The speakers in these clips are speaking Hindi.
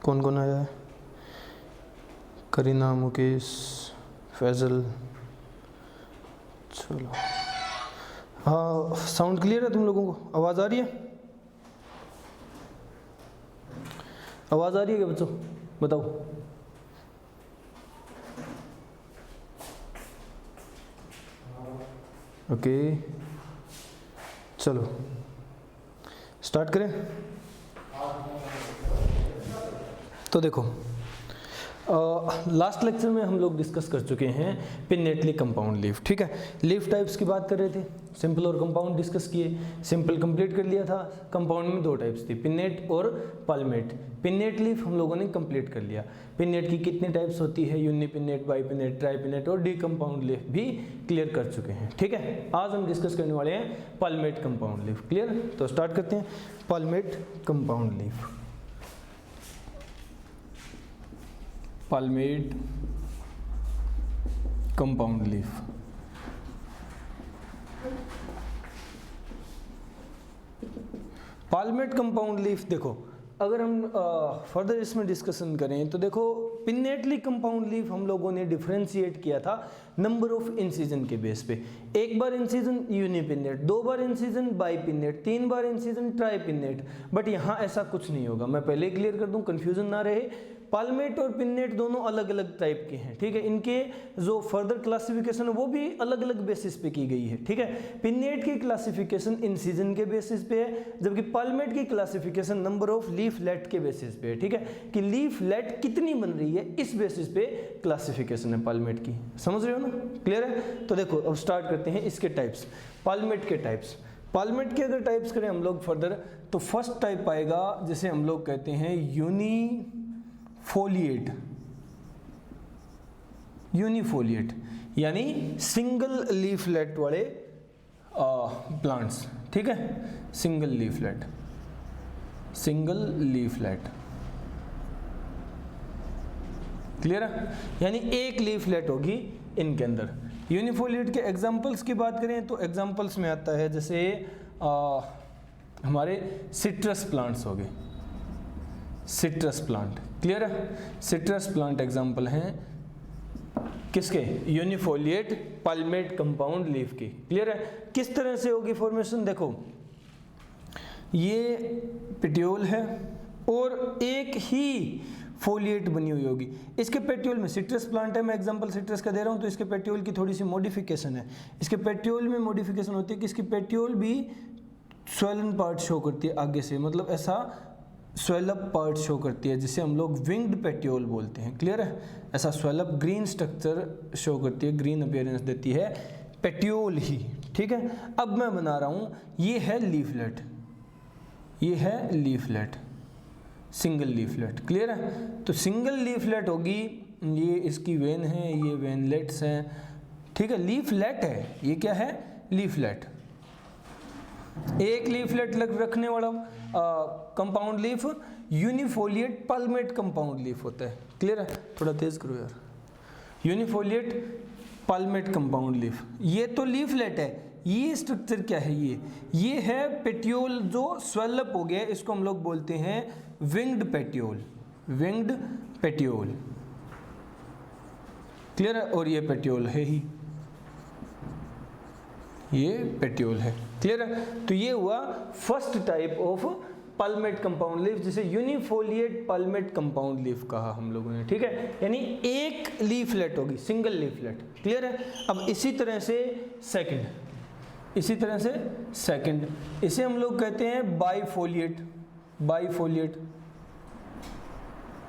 कौन कौन आया है? करीना, मुकेश, फैज़ल। चलो, हाँ, साउंड क्लियर है तुम लोगों को? आवाज़ आ रही है? आवाज़ आ रही है क्या बच्चों? बताओ। ओके, चलो स्टार्ट करें। तो देखो, लास्ट लेक्चर में हम लोग डिस्कस कर चुके हैं पिनेटली कंपाउंड लीफ। ठीक है, लीफ टाइप्स की बात कर रहे थे, सिंपल और कंपाउंड डिस्कस किए। सिंपल कंप्लीट कर लिया था, कंपाउंड में दो टाइप्स थी, पिनेट और पाल्मेट। पिनेट लीफ हम लोगों ने कंप्लीट कर लिया। पिनेट की कितनी टाइप्स होती है, यूनिपिनेट, बाइपिनेट, ट्राइपिनेट और डी कंपाउंड लीफ भी क्लियर कर चुके हैं। ठीक है, आज हम डिस्कस करने वाले हैं पाल्मेट कंपाउंड लीफ। क्लियर? तो स्टार्ट करते हैं। Palmate compound leaf, palmate compound leaf. Palmate compound leaf देखो, अगर हम फर्दर इसमें डिस्कशन करें तो देखो, पिनेटली कंपाउंड लीफ हम लोगों ने डिफरेंशिएट किया था नंबर ऑफ इंसिजन के बेस पे। एक बार इंसिजन यूनिपिनेट, दो बार इंसिजन बाइपिनेट, तीन बार इंसिजन ट्राइपिनेट। बट यहाँ ऐसा कुछ नहीं होगा, मैं पहले क्लियर कर दूं, कंफ्यूजन ना रहे। पाल्मेट और पिनेट दोनों अलग अलग टाइप के हैं। ठीक है, इनके जो फर्दर क्लासिफिकेशन है वो भी अलग अलग बेसिस पे की गई है। ठीक है, पिनेट की क्लासिफिकेशन इंसिजन के बेसिस पे है, जबकि पाल्मेट की क्लासिफिकेशन नंबर ऑफ लीफलेट के बेसिस पे है। ठीक है, कि लीफलेट कितनी बन रही है इस बेसिस पे क्लासिफिकेशन है पाल्मेट की। समझ रहे हो ना? क्लियर है? तो देखो, अब स्टार्ट करते हैं इसके टाइप्स, पाल्मेट के टाइप्स। पाल्मेट के अगर टाइप्स करें हम लोग फर्दर, तो फर्स्ट टाइप आएगा जिसे हम लोग कहते हैं यूनिफोलिएट। यूनिफोलिएट यानी सिंगल लीफलेट वाले प्लांट्स। ठीक है, single leaflet, single leaflet. Clear है? यानी एक लीफलेट होगी इनके अंदर। यूनिफोलिएट के एग्जांपल्स की बात करें तो एग्जांपल्स में आता है जैसे हमारे सिट्रस प्लांट्स हो गए, सिट्रस प्लांट। क्लियर है? सिट्रस प्लांट एग्जांपल हैं किसके? यूनिफोलिएट पाल्मेट कंपाउंड लीफ की। क्लियर है? किस तरह से होगी फॉर्मेशन? देखो, ये पेट्यूल है और एक ही फोलिएट बनी हुई होगी। इसके पेट्यूल में, सिट्रस प्लांट है, मैं एग्जांपल सिट्रस का दे रहा हूं, तो इसके पेट्यूल की थोड़ी सी मॉडिफिकेशन है। इसके पेट्यूल में मॉडिफिकेशन होती है कि इसकी पेट्यूल भी स्वेलन पार्ट शो करती है आगे से, मतलब ऐसा स्वेलअप पार्ट शो करती है जिसे हम लोग विंग्ड पेट्यूल बोलते हैं। क्लियर है? ऐसा स्वेलअप ग्रीन स्ट्रक्चर शो करती है, ग्रीन अपीयरेंस देती है पेट्यूल ही। ठीक है, अब मैं बना रहा हूं, ये है लीफलेट, ये है लीफलेट, सिंगल लीफलेट। क्लियर है? तो सिंगल लीफलेट होगी, ये इसकी वेन है, ये वेनलेट्स हैं। ठीक है, लीफलेट है, ये क्या है? लीफलेट। एक लीफलेट रखने वाला कंपाउंड लीफ यूनिफोलिएट पाल्मेट कंपाउंड लीफ होता है। क्लियर है? थोड़ा तेज करो यार। यूनिफोलिएट पाल्मेट कंपाउंड लीफ, ये तो लीफलेट है। ये स्ट्रक्चर क्या है? ये है पेट्यूल जो स्वेलअप हो गया, इसको हम लोग बोलते हैं विंग्ड पेट्यूल, विंग्ड पेट्यूल। क्लियर है? और ये पेट्यूल है ही, ये पेट्यूल है। क्लियर है? तो ये हुआ first type of palmate compound leaf, जिसे यूनिफोलिएट पाल्मेट कंपाउंड लीफ कहा हम लोगों ने। ठीक है, यानी एक लीफलेट होगी, सिंगल लीफलेट। क्लियर है? अब इसी तरह से सेकंड, इसी तरह से सेकंड, इसे हम लोग कहते हैं बाइफोलिएट, बाइफोलिएट,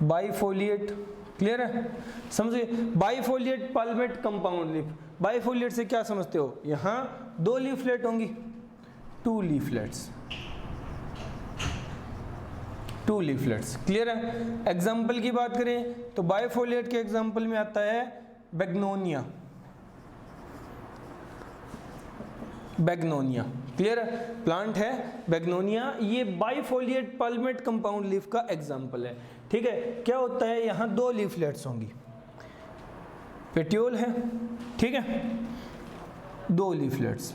बाइफोलिएट। क्लियर है? समझिए, बाइफोलिएट पाल्मेट कंपाउंड लीफ। बाइफोलिएट से क्या समझते हो? यहां दो लीफलेट होंगी, two leaflets, two leaflets. Clear है? एग्जाम्पल की बात करें तो बाइफोलिएट के एग्जाम्पल में आता है बेगनोनिया, बेगनोनिया। क्लियर है? प्लांट है बेगनोनिया, ये बाइफोलिएट पाल्मेट कंपाउंड लीफ का एग्जाम्पल है। ठीक है, क्या होता है? यहां दो लीफलेट्स होंगी, पेट्यूल है, ठीक है, दो लीफलेट्स।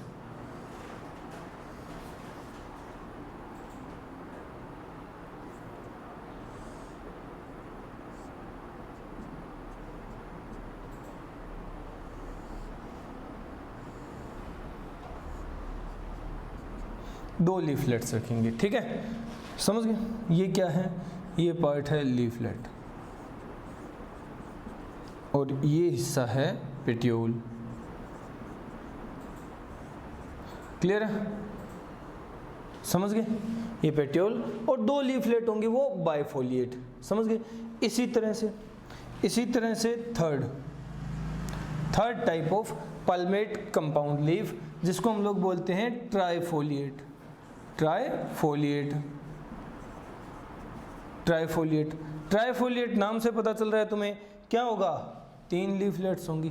2 लीफलेट्स रखेंगे, ठीक है, समझ गए। ये क्या है, ये पार्ट है लीफलेट और ये हिस्सा है पेट्यूल। क्लियर है, समझ गए, ये पेट्यूल और 2 लीफलेट होंगे वो बाइफोलिएट, समझ गए। इसी तरह से third type of palmate compound leaf जिसको हम लोग बोलते हैं ट्राइफोलिएट। ट्राइफोलिएट नाम से पता चल रहा है तुम्हें, क्या होगा, 3 लीफलेट्स होंगी।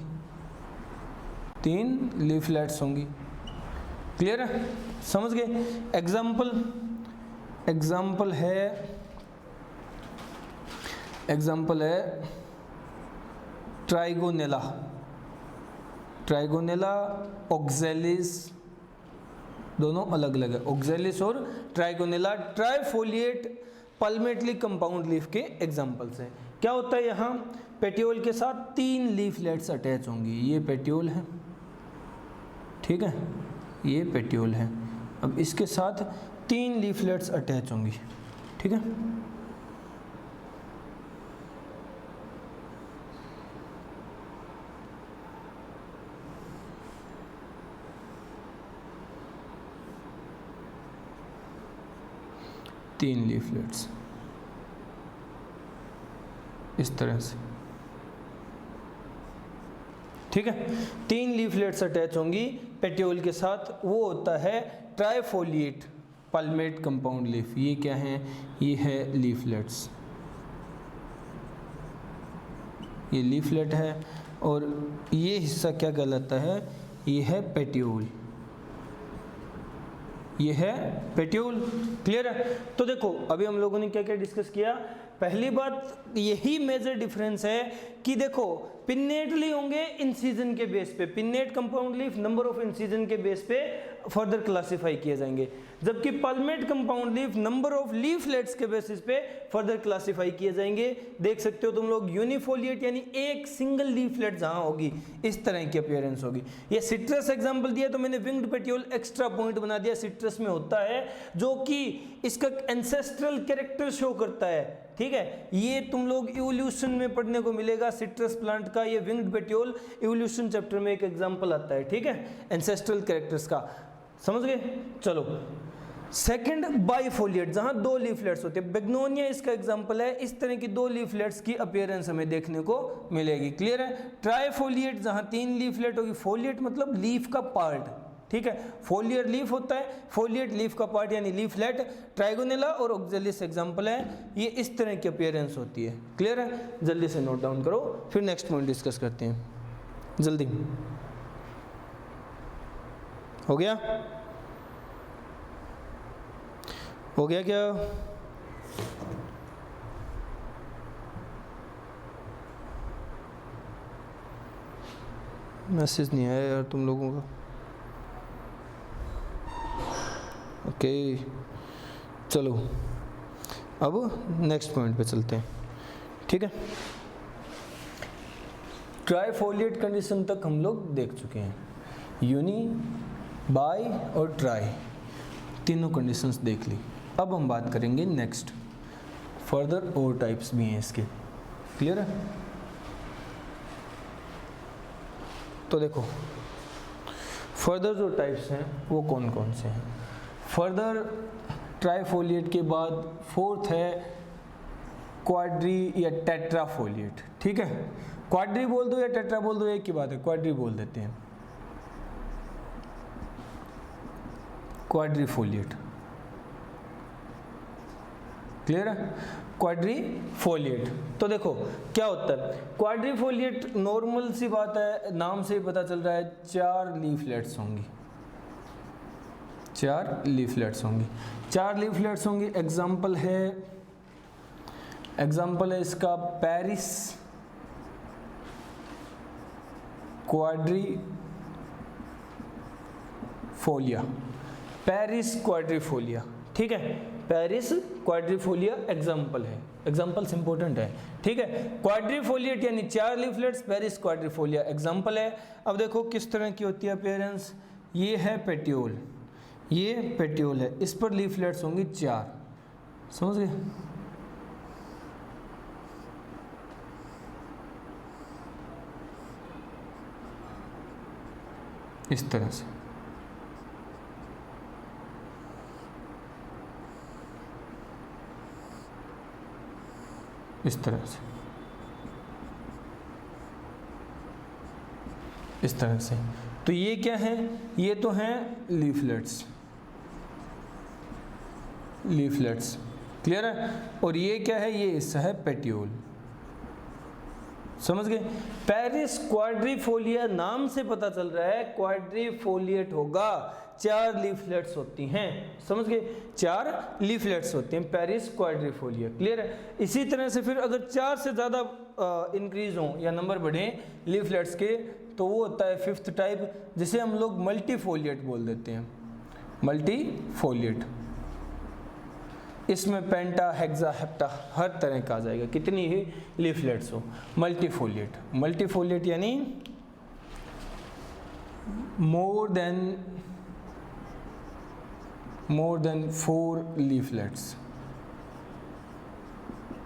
क्लियर है, समझ गए। एग्जाम्पल है ट्राइगोनेला ऑक्जेलिस, दोनों अलग अलग है, ऑक्जेलिस और ट्राइगोनेला ट्राइफोलिएट पल्मेटली कंपाउंड लीफ के एग्जाम्पल्स हैं। क्या होता है, यहाँ पेट्यूल के साथ 3 लीफलेट्स अटैच होंगी। ये पेट्यूल है, ठीक है, ये पेट्यूल है। अब इसके साथ 3 लीफलेट्स अटैच होंगी, ठीक है। तीन लीफलेट्स इस तरह से, ठीक है, 3 लीफलेट्स अटैच होंगी पेट्यूल के साथ, वो होता है ट्राइफोलिएट पल्मेट कंपाउंड लीफ। ये क्या है, ये है लीफलेट्स, ये लीफलेट है और ये हिस्सा क्या कहलाता है, ये है पेट्यूल, ये है पेट्यूल। क्लियर है, तो देखो अभी हम लोगों ने क्या क्या डिस्कस किया। पहली बात यही मेजर डिफरेंस है कि देखो पिन्नेटली होंगे इंसिजन के बेस पे, pinnate compound leaf number of incision के बेस पे फर्दर क्लासिफाई किए जाएंगे, जबकि palmate compound leaf number of leaflets के बेसिस पे फर्दर क्लासिफाई किए जाएंगे। देख सकते हो तुम लोग यूनिफोलिएट यानी एक सिंगल लीफलेट जहां होगी इस तरह की अपीयरेंस होगी। ये सिट्रस एग्जांपल दिया तो मैंने विंग्ड पेट्यूल एक्स्ट्रा पॉइंट बना दिया, सिट्रस में होता है जो कि इसका एंसेस्ट्रल कैरेक्टर शो करता है, ठीक है। ये तुम लोग इवोल्यूशन में पढ़ने को मिलेगा सिट्रस प्लांट का, ये विंग्ड पेट्यूल इवोल्यूशन चैप्टर में एक एग्जांपल आता है, ठीक है, एंसेस्ट्रल कैरेक्टर्स का, समझ गए। चलो सेकंड बाइफोलिएट, जहां 2 लीफलेट्स होते हैं, बेगनोनिया इसका एग्जांपल है, इस तरह की 2 लीफलेट्स की अपीयरेंस हमें देखने को मिलेगी। क्लियर है, ट्राइफोलिएट जहां 3 लीफलेट होगी, फोलिएट मतलब लीफ का पार्ट, ठीक है, फोलियर लीफ होता है, फोलिएट लीफ का पार्ट यानी लीफलेट। ट्राइगोनेला और ऑक्जेलिस एग्जांपल है, ये इस तरह की अपीयरेंस होती है। क्लियर है, जल्दी से नोट डाउन करो, फिर नेक्स्ट पॉइंट डिस्कस करते हैं, जल्दी हो गया क्या, मैसेज नहीं आया यार तुम लोगों का। ओके चलो अब नेक्स्ट पॉइंट पे चलते हैं, ठीक है। ट्राइफोलिएट कंडीशन तक हम लोग देख चुके हैं, यूनी, बाई और ट्राई तीनों कंडीशंस देख ली। अब हम बात करेंगे नेक्स्ट, फर्दर और टाइप्स भी हैं इसके। क्लियर है, तो देखो फर्दर जो टाइप्स हैं वो कौन कौन से हैं। फर्दर ट्राइफोलिएट के बाद फोर्थ है क्वाड्री या टेट्राफोलिएट, ठीक है। क्वाड्री बोल दो या टेट्रा बोल दो एक ही बात है, क्वाड्री बोल देते हैं, क्वाड्रीफोलिएट। क्लियर है, क्वाड्रीफोलिएट। तो देखो क्या होता है क्वाड्रीफोलिएट, नॉर्मल सी बात है, नाम से ही पता चल रहा है 4 लीफलेट्स होंगी, 4 लीफलेट्स होंगी, 4 लीफलेट्स होंगी। एग्जाम्पल है इसका पेरिस क्वाड्रीफोलिया, पेरिस क्वाड्रीफोलिया, ठीक है, पेरिस क्वाड्रीफोलिया एग्जाम्पल है, एग्जाम्पल्स इंपॉर्टेंट है, ठीक है। क्वाड्रीफोलिएट यानी 4 लीफलेट्स, पेरिस क्वाड्रीफोलिया एग्जाम्पल है। अब देखो किस तरह की होती है अपीयरेंस, ये है पेट्यूल, ये पेट्यूल है, इस पर लीफलेट्स होंगी 4, समझ गए। इस तरह से, इस तरह से, इस तरह से। तो ये क्या है, ये तो हैं लीफलेट्स, लीफलेट्स, क्लियर है। और ये क्या है, ये हिस्सा है पेट्यूल, समझ गए। पेरिस क्वाड्रिफोलिया नाम से पता चल रहा है क्वाड्रिफोलिएट होगा, 4 लीफलेट्स होती हैं, समझ गए, 4 लीफलेट्स होती हैं पेरिस क्वाड्रिफोलिया, क्लियर है। इसी तरह से फिर अगर 4 से ज़्यादा इंक्रीज हों या नंबर बढ़े लीफलेट्स के, तो वो होता है 5th टाइप, जिसे हम लोग मल्टीफोलिएट बोल देते हैं, मल्टीफोलिएट। इसमें पेंटा, हेक्सा, हेप्टा हर तरह का आ जाएगा, कितनी ही लीफलेट्स हो, मल्टीफोलिएट। मल्टीफोलिएट यानी मोर देन 4 लीफलेट्स,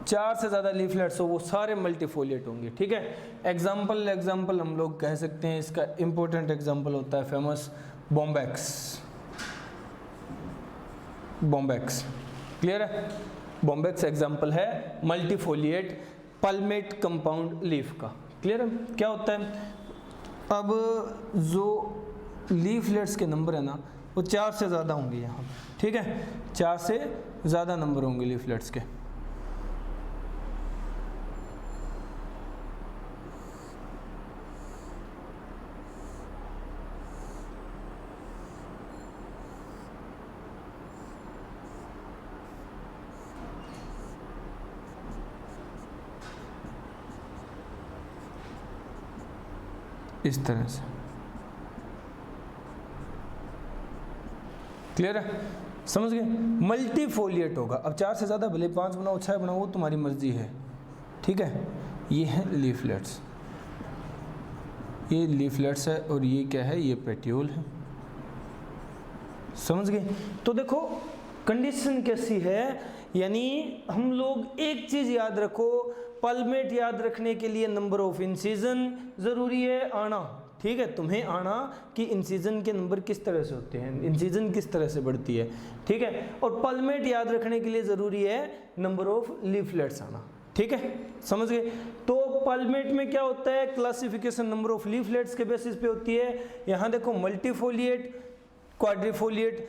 4 से ज़्यादा लीफलेट्स हो वो सारे मल्टीफोलिएट होंगे, ठीक है। एग्जाम्पल हम लोग कह सकते हैं, इसका इंपॉर्टेंट एग्जाम्पल होता है फेमस बॉम्बैक्स, क्लियर है। बॉम्बैक्स एग्जाम्पल है मल्टीफोलिएट पल्मेट कंपाउंड लीफ का, क्लियर है। क्या होता है, अब जो लीफलेट्स के नंबर है ना, वो 4 से ज़्यादा होंगे यहाँ, ठीक है, 4 से ज़्यादा नंबर होंगे लीफलेट्स के। इस तरह से, क्लियर है, समझ गए। मल्टीफोलिएट होगा, अब 4 से ज़्यादा, भले 5 बनाओ 6 बनाओ, वो तुम्हारी मर्जी है, ठीक है। ये है लीफलेट्स, ये लीफलेट्स है, और ये क्या है, ये पेट्यूल है, समझ गए। तो देखो कंडीशन कैसी है, यानी हम लोग एक चीज़ याद रखो, पल्मेट याद रखने के लिए नंबर ऑफ इंसिजन ज़रूरी है आना, ठीक है, तुम्हें आना कि इंसिजन के नंबर किस तरह से होते हैं, इंसिजन किस तरह से बढ़ती है, ठीक है। और पल्मेट याद रखने के लिए ज़रूरी है नंबर ऑफ लीफलेट्स आना, ठीक है, समझ गए। तो पल्मेट में क्या होता है, क्लासिफिकेशन नंबर ऑफ लीफलेट्स के बेसिस पे होती है। यहाँ देखो मल्टीफोलिएट, क्वाड्रिफोलिएट,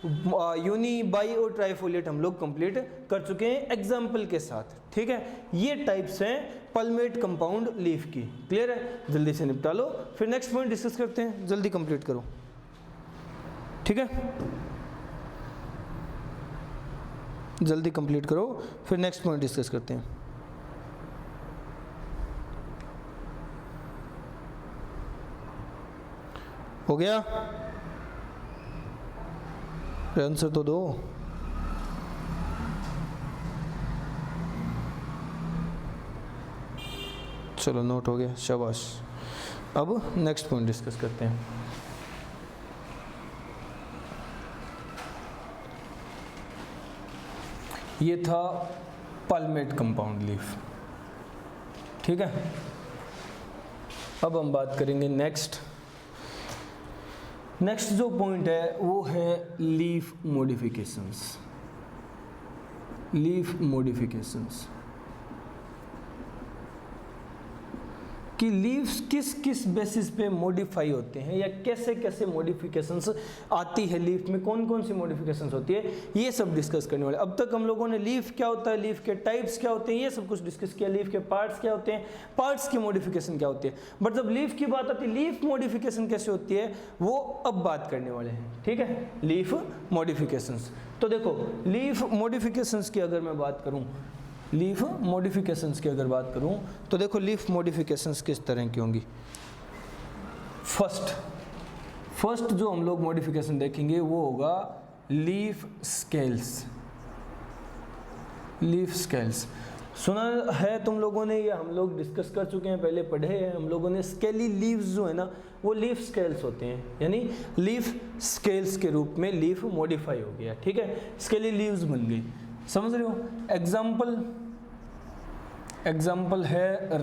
यूनी, बाई और ट्राइफोलिएट हम लोग कंप्लीट कर चुके हैं एग्जाम्पल के साथ, ठीक है। ये टाइप्स हैं पल्मेट कंपाउंड लीफ की, क्लियर है। जल्दी से निपटा लो, फिर नेक्स्ट पॉइंट डिस्कस करते हैं, जल्दी कंप्लीट करो, ठीक है, जल्दी कंप्लीट करो, फिर नेक्स्ट पॉइंट डिस्कस करते हैं। हो गया, आंसर तो दो। चलो नोट हो गया, शाबाश। अब नेक्स्ट पॉइंट डिस्कस करते हैं। ये था पल्मेट कंपाउंड लीफ, ठीक है। अब हम बात करेंगे नेक्स्ट जो पॉइंट है वो है लीफ मॉडिफिकेशंस। लीफ मॉडिफिकेशंस कि लीव्स किस किस बेसिस पे मॉडिफाई होते हैं, या कैसे कैसे मॉडिफिकेशंस आती है लीफ में, कौन कौन सी मॉडिफिकेशंस होती है, ये सब डिस्कस करने वाले। अब तक हम लोगों ने लीफ क्या होता है, लीफ के टाइप्स क्या होते हैं, ये सब कुछ डिस्कस किया। लीफ के पार्ट्स क्या होते हैं, पार्ट्स की मॉडिफिकेशन क्या होती है। बट जब लीफ की बात आती है, लीफ मॉडिफिकेशन कैसे होती है, वो अब बात करने वाले हैं, ठीक है। लीफ मॉडिफिकेशंस, तो देखो लीफ मॉडिफिकेशंस की अगर मैं बात करूँ, लीफ मॉडिफिकेशंस की अगर बात करूं, तो देखो लीफ मॉडिफिकेशंस किस तरह की होंगी। फर्स्ट जो हम लोग मॉडिफिकेशन देखेंगे वो होगा लीफ स्केल्स। लीफ स्केल्स, सुना है तुम लोगों ने, या हम लोग डिस्कस कर चुके हैं, पहले पढ़े हैं हम लोगों ने, स्केली लीव्स जो है ना वो लीफ स्केल्स होते हैं, यानी लीफ स्केल्स के रूप में लीफ मॉडिफाई हो गया, ठीक है, स्केली लीव्स बन गई, समझ रहे हो। एग्जाम्पल है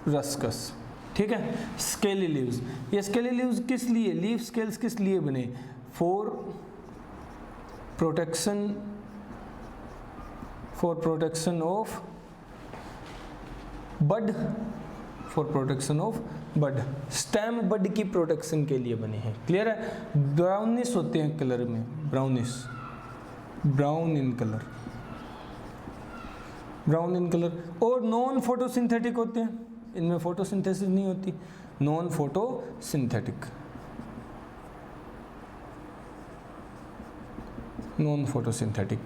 रस्कस, ठीक है, स्केली लीव्स। ये स्केली लीव्स किस लिए, लीफ स्केल्स किस लिए बने, for protection of bud, stem bud की प्रोटेक्शन के लिए बने हैं, क्लियर है। ब्राउनिश होते हैं कलर में, ब्राउन इन कलर, और नॉन फोटोसिंथेटिक होते हैं, इनमें फोटोसिंथेसिस नहीं होती, नॉन फोटोसिंथेटिक,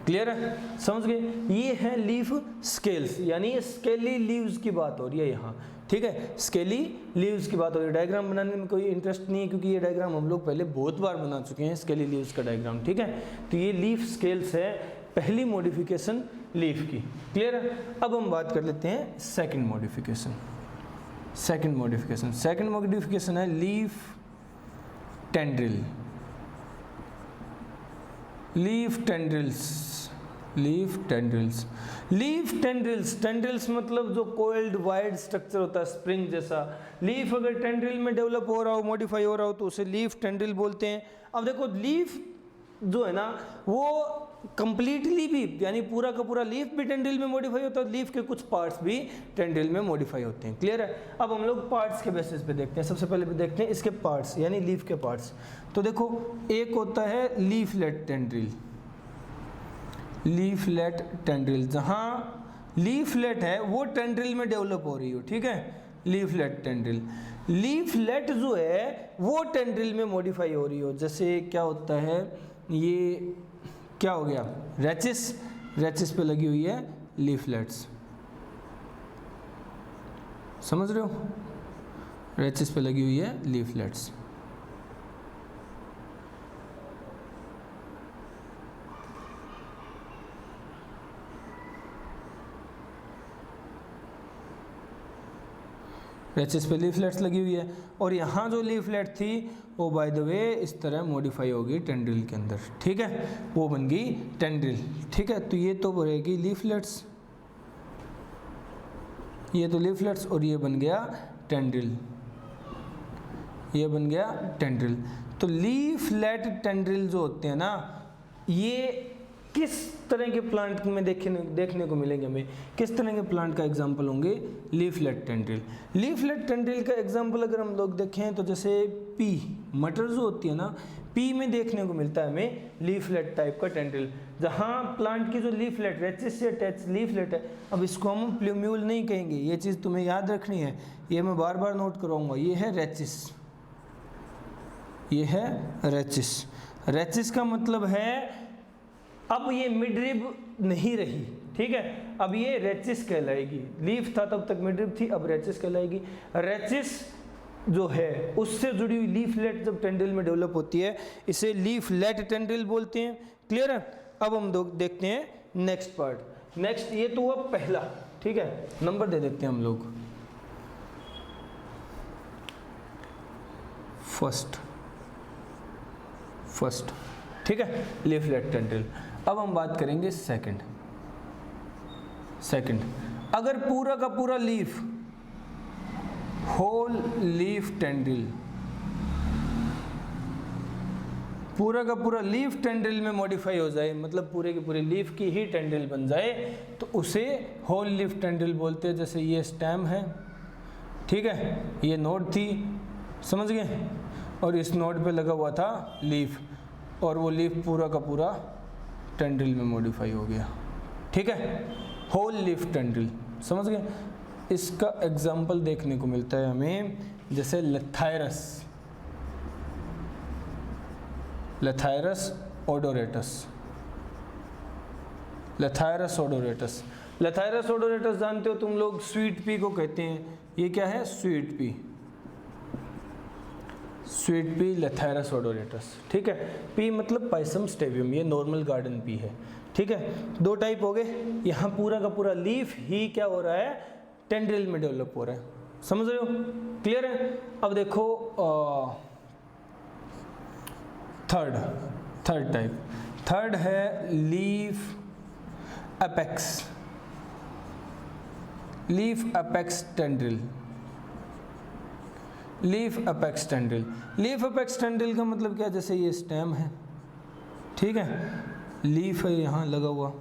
क्लियर है, समझ गए। ये है लीफ स्केल्स, यानी स्केली लीव्स की बात हो रही है यहाँ, ठीक है, स्केली लीव्स की बात हो रही है। डायग्राम बनाने में कोई इंटरेस्ट नहीं है, क्योंकि ये डायग्राम हम लोग पहले बहुत बार बना चुके हैं, स्केली लीव्स का डायग्राम, ठीक है। तो ये लीफ स्केल्स है, पहली मॉडिफिकेशन लीफ की, क्लियर है। अब हम बात कर लेते हैं सेकंड मॉडिफिकेशन है लीफ टेंड्रिल्स मतलब जो कोइल्ड वाइड स्ट्रक्चर होता है स्प्रिंग जैसा। लीफ अगर टेंड्रिल में डेवलप हो रहा हो, मॉडिफाई हो रहा हो, तो उसे लीफ टेंड्रिल बोलते हैं। अब देखो लीफ जो है ना वो कंप्लीटली भी, यानी पूरा का पूरा लीफ भी टेंड्रिल में मॉडिफाई होता है, लीफ के कुछ पार्ट्स भी टेंड्रिल में मॉडिफाई होते हैं, क्लियर है। अब हम लोग पार्ट्स के बेसिस पे देखते हैं। सबसे पहले देखते हैं इसके पार्ट्स, यानी लीफ के पार्ट्स। तो देखो एक होता है लीफलेट टेंड्रिल, जहाँ लीफलेट है वो टेंड्रिल में डेवलप हो रही हो, ठीक है, लीफलेट जो है वो टेंड्रिल में मॉडिफाई हो रही हो। जैसे क्या होता है, ये क्या हो गया, रेचिस पे लगी हुई है लीफलेट्स, समझ रहे हो, रेचिस पे लगी हुई है लीफलेट्स। रेचिस पे लीफलेट्स लगी हुई है, और यहाँ जो लीफलेट थी वो बाय द वे इस तरह मॉडिफाई होगी टेंड्रिल के अंदर, ठीक है, वो बन गई टेंड्रिल, ठीक है। तो ये तो बनेगी लीफलेट्स, ये तो लीफलेट्स, और ये बन गया टेंड्रिल, तो लीफलेट टेंड्रिल जो होते हैं ना, ये किस तरह के प्लांट में देखने को मिलेंगे हमें, किस तरह के प्लांट का एग्जाम्पल होंगे, लीफलेट टेंड्रिल का एग्जाम्पल अगर हम लोग देखें तो जैसे पी, मटर जो होती है ना, पी में देखने को मिलता है हमें लीफलेट टाइप का टेंड्रिल, जहाँ प्लांट की जो लीफलेट रेचिस से अटैच लीफलेट है। अब इसको हम प्लूम्यूल नहीं कहेंगे, ये चीज़ तुम्हें याद रखनी है, ये मैं बार बार नोट कराऊंगा। ये है रेचिस का मतलब है अब ये मिडरिब नहीं रही, ठीक है, अब ये रेचिस कहलाएगी। लीफ था तब तक मिडरिब थी, अब रेचिस कहलाएगी। रेचिस जो है उससे जुड़ी हुई लीफलेट जब टेंड्रिल में डेवलप होती है, इसे लीफलेट टेंड्रिल बोलते हैं, क्लियर है। अब हम देखते हैं नेक्स्ट पार्ट। ये तो हुआ पहला, ठीक है, नंबर दे देते हैं हम लोग, फर्स्ट, ठीक है, लीफलेट टेंड्रिल। अब हम बात करेंगे सेकंड। अगर पूरा का पूरा लीफ, होल लीफ टेंड्रिल, पूरा का पूरा लीफ टेंड्रिल में मॉडिफाई हो जाए, मतलब पूरे के पूरे लीफ की ही टेंड्रिल बन जाए, तो उसे होल लीफ टेंड्रिल बोलते हैं। जैसे ये स्टेम है, ठीक है, ये नोड थी, समझ गए, और इस नोड पे लगा हुआ था लीफ, और वो लीफ पूरा का पूरा टेंड्रिल में मॉडिफाई हो गया, ठीक है, होल लीफ टेंड्रिल, समझ गए। इसका एग्जाम्पल देखने को मिलता है हमें, जैसे लेथायरस ओडोरेटस। लेथायरस ओडोरेटस जानते हो तुम लोग, स्वीट पी को कहते हैं। ये क्या है, स्वीट स्वीट पी लेथेरस ओडोरेटस, ठीक है। पी मतलब पाइसम स्टेबियम, ये नॉर्मल गार्डन पी है, ठीक है। दो टाइप हो गए, यहाँ पूरा का पूरा लीफ ही क्या हो रहा है, टेंड्रिल में डेवलप हो रहा है, समझ रहे हो, क्लियर है। अब देखो थर्ड टाइप, थर्ड है leaf apex, leaf apex tendril, leaf apex tendril. Leaf apex tendril का मतलब क्या, जैसे ये स्टेम है, ठीक है, लीफ है यहाँ लगा हुआ,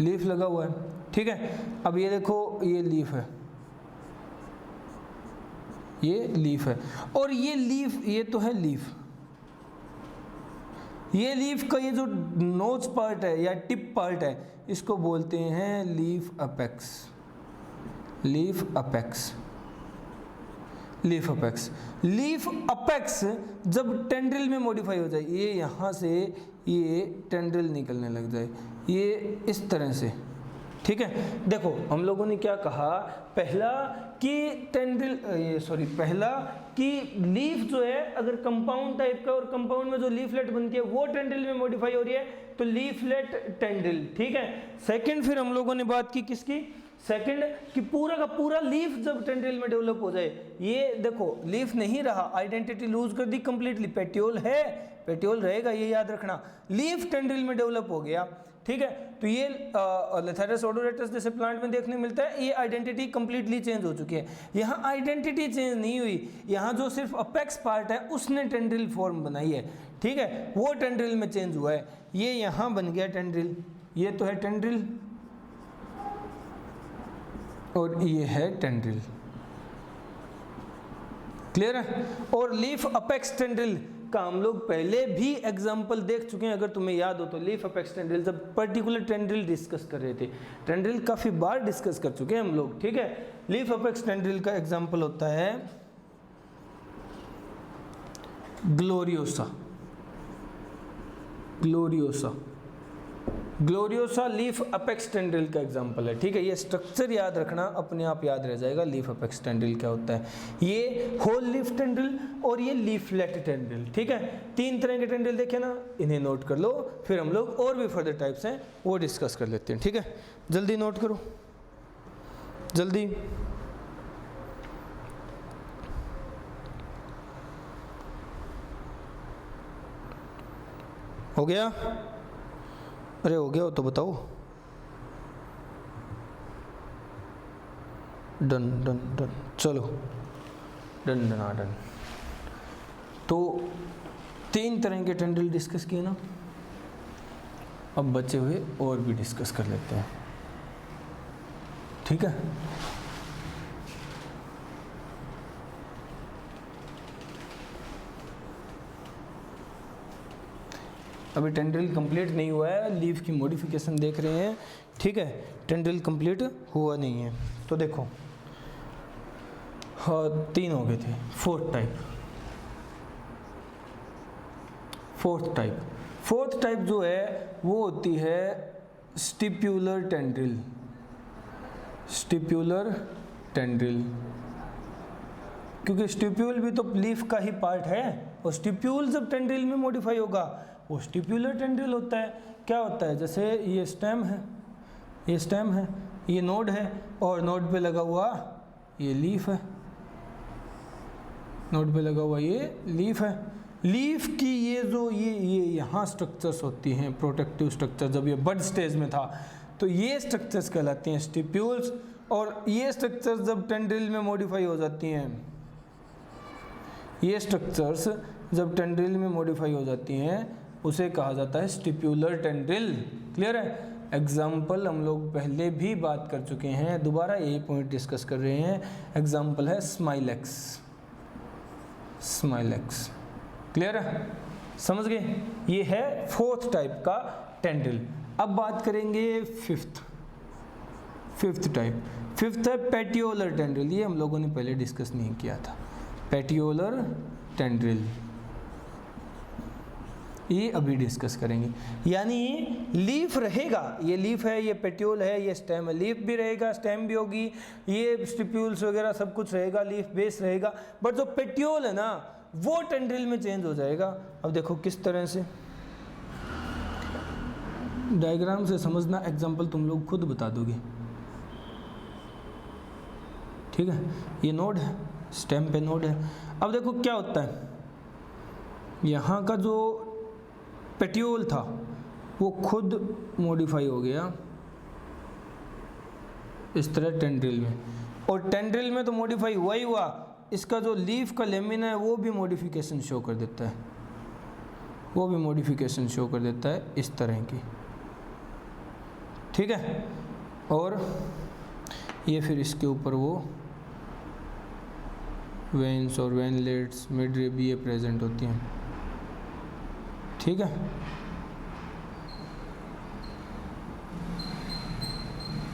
लीफ लगा हुआ है, ठीक है। अब ये देखो ये लीफ है, ये लीफ है, और ये लीफ, ये तो है लीफ, ये लीफ का ये जो नोज पार्ट है या टिप पार्ट है, इसको बोलते हैं leaf apex, leaf apex, leaf apex. Leaf apex जब टेंड्रिल में मॉडिफाई हो जाए, ये यहाँ से ये टेंड्रिल निकलने लग जाए, ये इस तरह से, ठीक है। देखो हम लोगों ने क्या कहा, पहला कि टेंड्रिल, ये सॉरी, पहला कि लीफ जो है अगर कंपाउंड टाइप का और कंपाउंड में जो लीफलेट बनती है वो टेंड्रिल में मॉडिफाई हो रही है, तो लीफलेट टेंड्रिल, ठीक है। सेकंड फिर हम लोगों ने बात की किसकी, सेकंड कि पूरा का पूरा लीफ जब टेंड्रिल में डेवलप हो जाए, ये देखो लीफ नहीं रहा, आइडेंटिटी लूज कर दी कंप्लीटली, पेट्योल है, पेट्योल रहेगा, ये याद रखना, लीफ टेंड्रिल में डेवलप हो गया, ठीक है। तो ये लेथेरस ओडोरेटस जैसे प्लांट में देखने मिलता है, ये आइडेंटिटी कंप्लीटली चेंज हो चुकी है। यहाँ आइडेंटिटी चेंज नहीं हुई, यहाँ जो सिर्फ अपेक्स पार्ट है उसने टेंड्रिल फॉर्म बनाई है, ठीक है, वो टेंड्रिल में चेंज हुआ है, ये यहाँ बन गया टेंड्रिल, ये तो है टेंड्रिल और ये है टेंड्रिल, क्लियर है। और लीफ अपेक्स टेंड्रिल का हम लोग पहले भी एग्जाम्पल देख चुके हैं, अगर तुम्हें याद हो तो। लीफ अपेक्स टेंड्रिल जब पर्टिकुलर टेंड्रिल डिस्कस कर रहे थे, टेंड्रिल काफ़ी बार डिस्कस कर चुके हैं हम लोग, ठीक है। लीफ अपेक्स टेंड्रिल का एग्जाम्पल होता है gloriosa, gloriosa, gloriosa leaf apex tendril का एग्जाम्पल है, ठीक है। ये स्ट्रक्चर याद रखना, अपने आप याद रह जाएगा लीफ अपेक्स टेंड्रिल क्या होता है। ये होल लीफ टेंड्रिल और ये लीफलेट टेंड्रिल, ठीक है। तीन तरह के टेंड्रिल देखे ना, इन्हें नोट कर लो, फिर हम लोग और भी फर्दर टाइप्स हैं वो डिस्कस कर लेते हैं, ठीक है। जल्दी नोट करो, जल्दी। हो गया? अरे हो गया हो तो बताओ। डन डन डन, चलो डन डन डन। तो तीन तरह के टेंड्रिल डिस्कस किए ना, अब बचे हुए और भी डिस्कस कर लेते हैं, ठीक है। अभी टेंड्रिल कंप्लीट नहीं हुआ है, लीफ की मॉडिफिकेशन देख रहे हैं, ठीक है। टेंड्रिल कंप्लीट हुआ नहीं है, तो देखो हाँ तीन हो गए थे। फोर्थ टाइप जो है वो होती है स्टिप्यूलर टेंड्रिल, स्टिप्यूलर टेंड्रिल, क्योंकि स्टिप्यूल भी तो लीफ का ही पार्ट है, और स्टिप्यूल जब टेंड्रिल में मॉडिफाई होगा वो स्टिप्यूलर टेंड्रिल होता है। क्या होता है, जैसे ये स्टेम है, ये स्टेम है, ये नोड है, और नोड पे लगा हुआ ये लीफ है, नोड पे लगा हुआ ये लीफ है। लीफ की ये जो ये यहाँ स्ट्रक्चर्स होती हैं, प्रोटेक्टिव स्ट्रक्चर, जब ये बड स्टेज में था तो ये स्ट्रक्चर्स कहलाती हैं स्टिप्यूल्स, और ये स्ट्रक्चर्स जब टेंड्रिल में मॉडिफाई हो जाती हैं, ये स्ट्रक्चर्स जब टेंड्रिल में मॉडिफाई हो जाती हैं उसे कहा जाता है स्टिप्यूलर टेंड्रिल, क्लियर है। एग्जाम्पल हम लोग पहले भी बात कर चुके हैं, दोबारा यही पॉइंट डिस्कस कर रहे हैं। एग्जाम्पल है स्माइलेक्स, स्माइलेक्स, क्लियर है, समझ गए। ये है फोर्थ टाइप का टेंड्रिल। अब बात करेंगे फिफ्थ टाइप। फिफ्थ है पेटियोलर टेंड्रिल, ये हम लोगों ने पहले डिस्कस नहीं किया था। पेटियोलर टेंड्रिल, ये अभी डिस्कस करेंगे। यानी लीफ रहेगा, ये लीफ है, ये पेट्यूल है, ये स्टेम है, लीफ भी रहेगा, स्टेम भी होगी, ये स्टिप्यूल्स वगैरह सब कुछ रहेगा, लीफ बेस रहेगा, बट जो पेट्यूल है ना वो टेंड्रिल में चेंज हो जाएगा। अब देखो किस तरह से, डायग्राम से समझना, एग्जांपल तुम लोग खुद बता दोगे, ठीक है। ये नोड है, स्टेम पे नोड है। अब देखो क्या होता है, यहाँ का जो पेट्यूल था वो खुद मॉडिफाई हो गया इस तरह टेंड्रिल में, और टेंड्रिल में तो मॉडिफाई हुआ ही हुआ, इसका जो लीफ का लेमिना है वो भी मॉडिफिकेशन शो कर देता है, वो भी मॉडिफिकेशन शो कर देता है इस तरह की, ठीक है। और ये फिर इसके ऊपर वो वेन्स और वेनलेट्स मिडरिब ये प्रेजेंट होती हैं, ठीक है।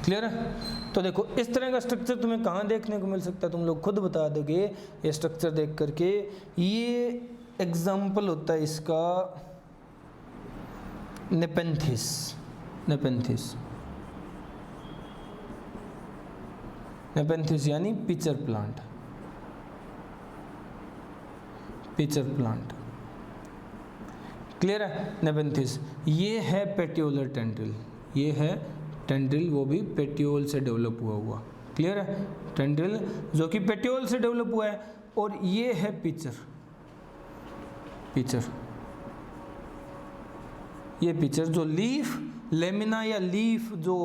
क्लियर है। तो देखो इस तरह का स्ट्रक्चर तुम्हें कहाँ देखने को मिल सकता है, तुम लोग खुद बता दोगे ये स्ट्रक्चर देख करके। ये एग्जाम्पल होता है इसका नेपेंथिस, नेपेंथिस, नेपेंथिस यानी pitcher plant, pitcher plant, clear है। नेपेंथिस ये है पेट्यूलर टेंड्रिल, ये है टेंड्रिल, वो भी पेट्यूल से डेवलप हुआ, क्लियर है। टेंड्रिल जो कि पेट्यूल से डेवलप हुआ है, और ये है पिचर, पिचर, ये पिचर जो लीफ लेमिना या लीफ जो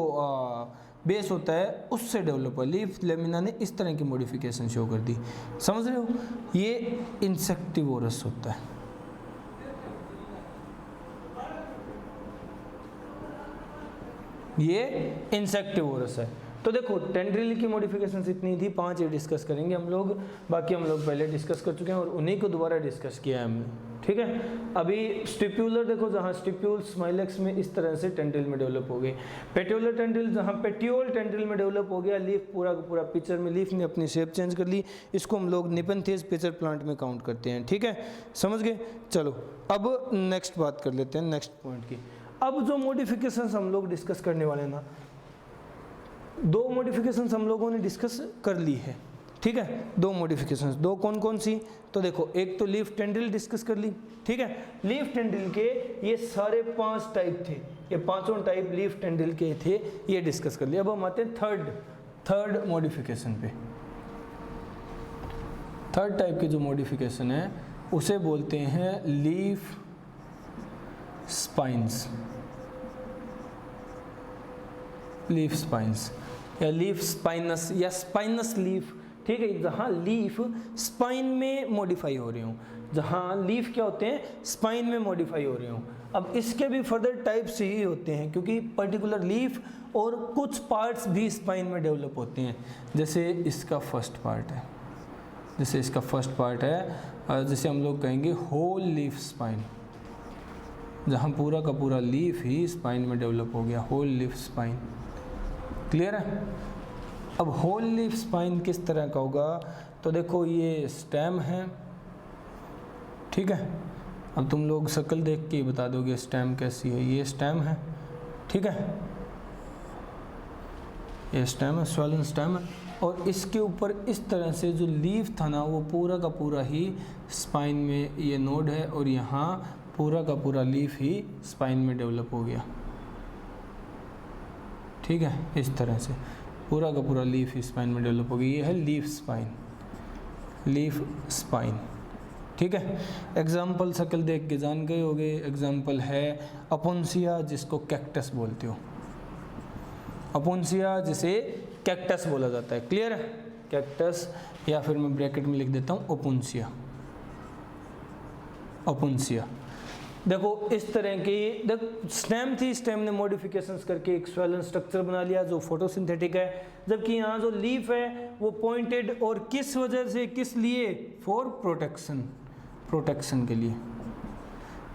बेस होता है उससे डेवलप हुआ। लीफ लेमिना ने इस तरह की मॉडिफिकेशन शो कर दी, समझ रहे हो। ये इंसेक्टिवोरस होता है, ये इंसेक्टिवोरस है। तो देखो टेंड्रिल की मॉडिफिकेशंस इतनी थी, 5 ये डिस्कस करेंगे हम लोग, बाकी हम लोग पहले डिस्कस कर चुके हैं और उन्हीं को दोबारा डिस्कस किया है हमने, ठीक है। अभी स्टिप्यूलर देखो, जहाँ स्टिप्यूल स्माइलेक्स में इस तरह से टेंड्रिल में डेवलप हो गई। पेट्यूलर टेंड्रिल जहाँ पेट्यूल टेंड्रिल में डेवलप हो गया, लीफ पूरा का पूरा पिचर में, लीफ ने अपनी शेप चेंज कर ली, इसको हम लोग नेपेंथिस पिचर प्लांट में काउंट करते हैं, ठीक है, समझ गए। चलो अब नेक्स्ट बात कर लेते हैं, नेक्स्ट पॉइंट की। अब जो मॉडिफिकेशंस हम लोग डिस्कस करने वाले हैं ना, 2 मॉडिफिकेशंस हम लोगों ने डिस्कस कर ली है, ठीक है। 2 मॉडिफिकेशंस, 2 कौन कौन सी, तो देखो एक तो लीफ टेंड्रिल डिस्कस कर ली, ठीक है। लीफ टेंड्रिल के ये सारे 5 टाइप थे, ये पांचों टाइप लीफ टेंड्रिल के थे, ये डिस्कस कर लिया। अब हम आते हैं थर्ड मॉडिफिकेशन पे। थर्ड टाइप की जो मॉडिफिकेशन है उसे बोलते हैं लीफ स्पाइंस, लीफ स्पाइंस या लीफ स्पाइनस या स्पाइनस लीफ, ठीक है। जहाँ लीफ स्पाइन में मॉडिफाई हो रहे हो, जहाँ लीफ क्या होते हैं स्पाइन में मॉडिफाई हो रहे हो। अब इसके भी फर्दर टाइप्स ही होते हैं, क्योंकि पर्टिकुलर लीफ और कुछ पार्ट्स भी स्पाइन में डेवलप होते हैं। जैसे इसका फर्स्ट पार्ट है, जैसे इसका फर्स्ट पार्ट है, जैसे हम लोग कहेंगे होल लीफ स्पाइन, जहाँ पूरा का पूरा लीफ ही स्पाइन में डेवलप हो गया, होल लीफ स्पाइन, क्लियर है। अब होल लीफ स्पाइन किस तरह का होगा, तो देखो ये स्टेम है, ठीक है। अब तुम लोग शक्ल देख के बता दोगे स्टेम कैसी है, ये स्टेम है, ठीक है, ये स्टेम है, स्वैलन स्टेम है, और इसके ऊपर इस तरह से जो लीफ था ना वो पूरा का पूरा ही स्पाइन में ये नोड है, और यहाँ पूरा का पूरा लीफ ही स्पाइन में डेवलप हो गया, ठीक है। इस तरह से पूरा का पूरा लीफ स्पाइन में डेवलप हो गया, ये है लीफ स्पाइन, लीफ स्पाइन, ठीक है। एग्जाम्पल शक्ल देख के जान गए होगे, एग्जाम्पल है अपोन्सिया, जिसको कैक्टस बोलते हो, अपोन्सिया जिसे कैक्टस बोला जाता है, क्लियर है, कैक्टस, या फिर मैं ब्रैकेट में लिख देता हूँ ओपुन्सिया, ओपुन्सिया। देखो इस तरह की स्टेम थी, स्टेम ने मॉडिफिकेशंस करके एक स्वैलन स्ट्रक्चर बना लिया जो फोटोसिंथेटिक है, जबकि यहाँ जो लीफ है वो पॉइंटेड, और किस वजह से, किस लिए, फॉर प्रोटेक्शन, प्रोटेक्शन के लिए,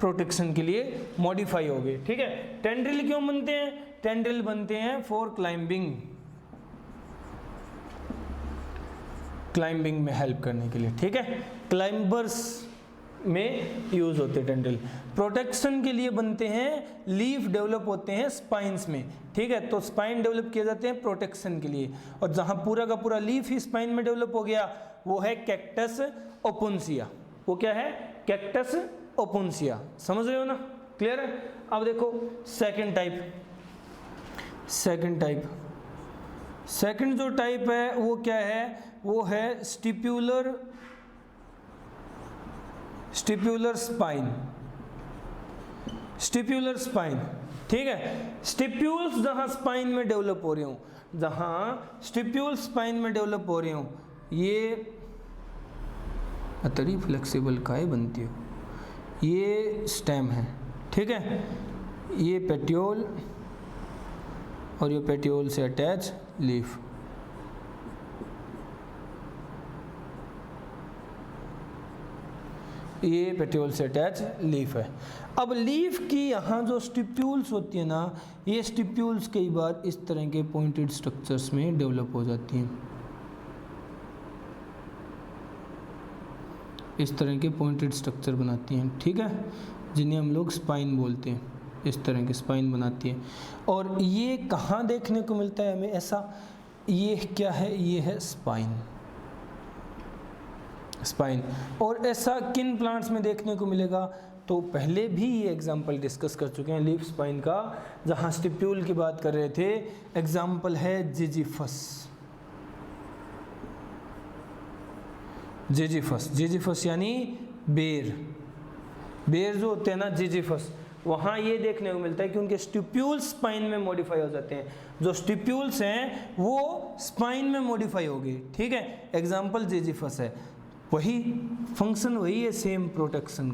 प्रोटेक्शन के लिए मॉडिफाई हो गए, ठीक है। टेंड्रिल क्यों बनते हैं, टेंड्रिल बनते हैं फॉर क्लाइंबिंग, क्लाइंबिंग में हेल्प करने के लिए, ठीक है। क्लाइंबर्स में यूज होते हैं टेंड्रिल। प्रोटेक्शन के लिए बनते हैं, लीफ डेवलप होते हैं स्पाइन्स में, ठीक है। तो स्पाइन डेवलप किए जाते हैं प्रोटेक्शन के लिए, और जहां पूरा का पूरा लीफ ही स्पाइन में डेवलप हो गया वो है कैक्टस ओपुन्सिया। वो क्या है? Cactus Opuntia. समझ रहे हो ना? क्लियर है? अब देखो सेकंड जो टाइप है वो क्या है? वो है स्टिप्यूलर स्पाइन, ठीक है। स्टिप्यूल्स जहां स्पाइन में डेवलप हो रहे हो, ये अतरी फ्लेक्सिबल काय बनती हो, ये स्टेम है, ठीक है। ये पेट्योल और ये पेट्योल से अटैच लीफ, ये पेट्योल से अटैच लीफ है। अब लीफ की यहाँ जो स्टिप्यूल्स होती है ना, ये स्टिप्यूल्स कई बार इस तरह के पॉइंटेड स्ट्रक्चर्स में डेवलप हो जाती हैं, इस तरह के पॉइंटेड स्ट्रक्चर बनाती हैं, ठीक है, जिन्हें हम लोग स्पाइन बोलते हैं। इस तरह के स्पाइन बनाती है। और ये कहाँ देखने को मिलता है हमें ऐसा? ये क्या है? ये है स्पाइन। और ऐसा किन प्लांट्स में देखने को मिलेगा? तो पहले भी ये एग्जाम्पल डिस्कस कर चुके हैं लीफ स्पाइन का, जहाँ स्टिप्यूल की बात कर रहे थे। एग्जाम्पल है जिजीफस यानी बेर जो होते हैं ना, जिजीफस, वहाँ ये देखने को मिलता है कि उनके स्टिप्यूल्स स्पाइन में मॉडिफाई हो जाते हैं। जो स्टिप्यूल्स हैं वो स्पाइन में मॉडिफाई हो गए, ठीक है। एग्जाम्पल जिजीफस है, वही फंक्शन वही है सेम, प्रोटेक्शन,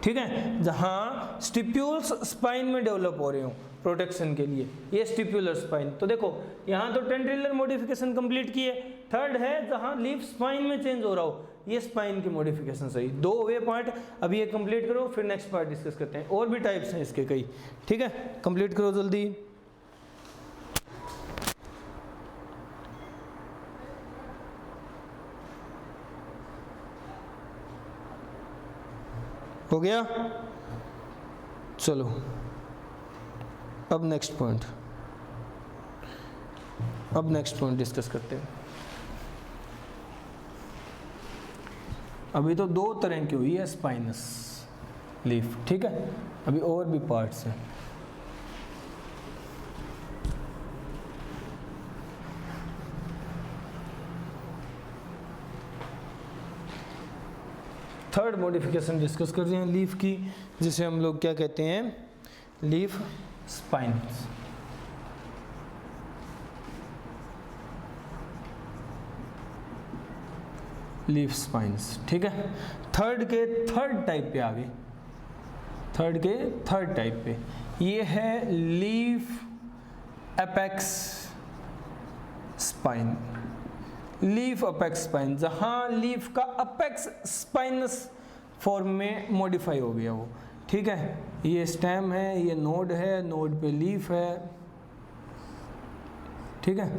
ठीक है। जहां स्टिप्यूल्स स्पाइन में डेवलप हो रहे हो प्रोटेक्शन के लिए, ये स्टिप्यूलर स्पाइन। तो देखो यहाँ तो टेंड्रिलर मॉडिफिकेशन कंप्लीट की है। थर्ड है जहां लीफ स्पाइन में चेंज हो रहा हो, ये स्पाइन की मॉडिफिकेशन सही। दो वे पार्ट अभी ये कंप्लीट करो, फिर नेक्स्ट पार्ट डिस्कस करते हैं। और भी टाइप्स हैं इसके कई, ठीक है। कंप्लीट करो जल्दी। हो गया? चलो अब नेक्स्ट पॉइंट डिस्कस करते हैं। अभी तो दो तरह की हुई है स्पाइनस लीफ, ठीक है। अभी और भी पार्ट्स हैं। थर्ड मॉडिफिकेशन डिस्कस कर रहे हैं लीफ की, जिसे हम लोग क्या कहते हैं? Leaf spines. ठीक है। थर्ड टाइप पे आ गए। थर्ड टाइप पे ये है लीफ अपेक्स स्पाइन। जहां लीफ का अपेक्स स्पाइनस फॉर्म में मॉडिफाई हो गया वो, ठीक है। ये स्टेम है, ये नोड है, नोड पे लीफ है, ठीक है।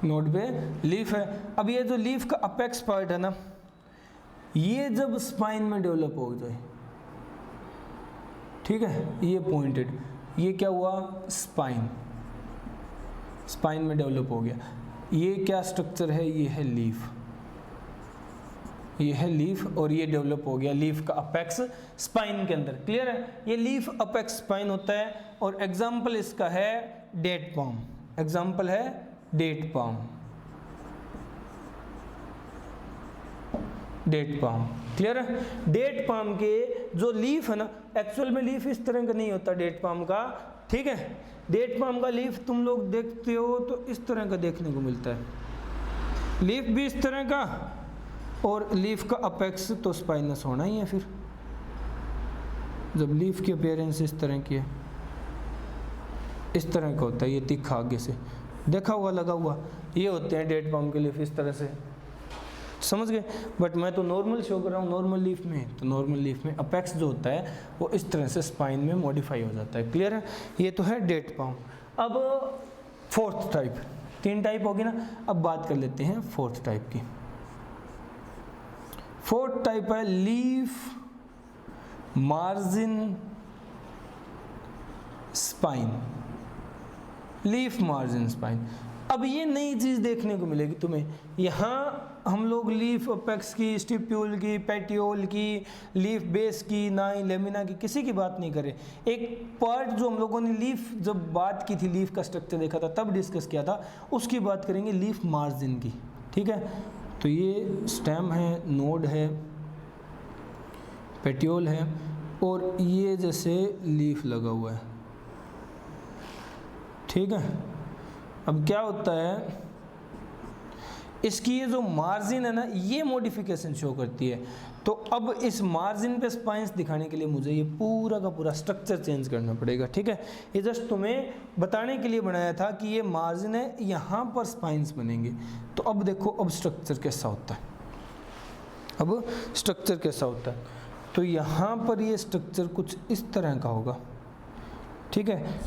नोड पे लीफ है। अब ये जो लीफ का अपेक्स पार्ट है ना, ये जब स्पाइन में डेवलप हो जाए, ठीक है, ये पॉइंटेड, ये क्या हुआ? स्पाइन में डेवलप हो गया। ये क्या स्ट्रक्चर है? ये है लीफ, और ये डेवलप हो गया लीफ का अपेक्स स्पाइन के अंदर। क्लियर है? ये लीफ अपेक्स स्पाइन होता है। और एग्जाम्पल इसका है डेट पाम। क्लियर है? डेट पाम के जो लीफ है ना, एक्चुअल में लीफ इस तरह का नहीं होता डेट पाम का, ठीक है। डेट पाम का लीफ तुम लोग देखते हो तो इस तरह का देखने को मिलता है, लीफ भी इस तरह का, और लीफ का अपेक्स तो स्पाइनस होना ही है। फिर जब लीफ की अपीयरेंस इस तरह की है, इस तरह का होता है, ये तीखा आगे से देखा हुआ लगा हुआ, ये होते हैं डेट पाम के लीफ इस तरह से, समझ गए। बट मैं तो नॉर्मल शो कर रहा हूँ नॉर्मल लीफ में, तो नॉर्मल लीफ में अपेक्स जो होता है वो इस तरह से स्पाइन में मॉडिफाई हो जाता है। क्लियर है? ये तो है डेट पाम। अब फोर्थ टाइप, 3 टाइप होगी ना। अब बात कर लेते हैं 4th टाइप की। 4th टाइप है leaf margin spine. Leaf margin spine, अब ये नई चीज़ देखने को मिलेगी तुम्हें। यहाँ हम लोग लीफ अपेक्स की, स्टिप्यूल की, पेटियोल की, लीफ बेस की, ना ही लेमिना की, किसी की बात नहीं कर रहे। एक पार्ट जो हम लोगों ने लीफ जब बात की थी, लीफ का स्ट्रक्चर देखा था तब डिस्कस किया था, उसकी बात करेंगे लीफ मार्जिन की। ठीक है, तो ये स्टेम है, नोड है, पेटियोल है, और ये जैसे लीफ लगा हुआ है। ठीक है, अब क्या होता है, इसकी ये जो मार्जिन है ना, ये मॉडिफिकेशन शो करती है। तो अब इस मार्जिन पे स्पाइंस दिखाने के लिए मुझे ये पूरा का पूरा स्ट्रक्चर चेंज करना पड़ेगा। ठीक है, ये जस्ट तुम्हें बताने के लिए बनाया था कि ये मार्जिन है, यहाँ पर स्पाइंस बनेंगे। तो अब देखो, अब स्ट्रक्चर कैसा होता है, अब स्ट्रक्चर कैसा होता है। तो यहाँ पर ये स्ट्रक्चर कुछ इस तरह का होगा। ठीक है,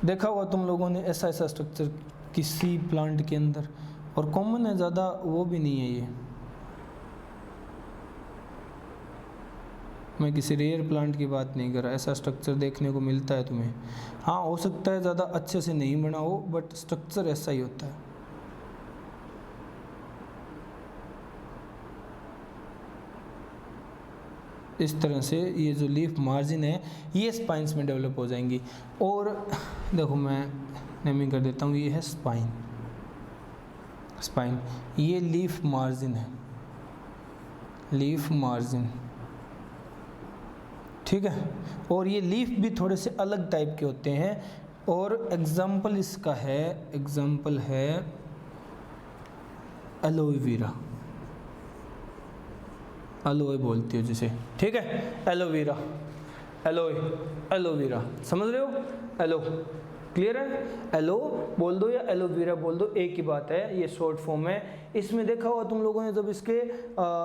देखा हुआ तुम लोगों ने ऐसा ऐसा स्ट्रक्चर किसी प्लांट के अंदर, और कॉमन है, ज़्यादा वो भी नहीं है ये। मैं किसी रेयर प्लांट की बात नहीं कर रहा, ऐसा स्ट्रक्चर देखने को मिलता है तुम्हें। हाँ, हो सकता है ज़्यादा अच्छे से नहीं बना हो, बट स्ट्रक्चर ऐसा ही होता है। इस तरह से ये जो लीफ मार्जिन है ये स्पाइंस में डेवलप हो जाएंगी। और देखो, मैं नेमिंग कर देता हूँ, ये है स्पाइन। स्पाइन, ये लीफ मार्जिन है, लीफ मार्जिन। ठीक है, और ये लीफ भी थोड़े से अलग टाइप के होते हैं। और एग्जाम्पल इसका है, एग्जाम्पल है एलोवेरा, एलोए बोलती हो जिसे। ठीक है, एलोवेरा, एलोए, एलोवेरा, समझ रहे हो, एलो, क्लियर है। एलो बोल दो या एलोवेरा बोल दो, एक ही बात है, ये शॉर्ट फॉर्म है। इसमें देखा हुआ तुम लोगों ने, जब इसके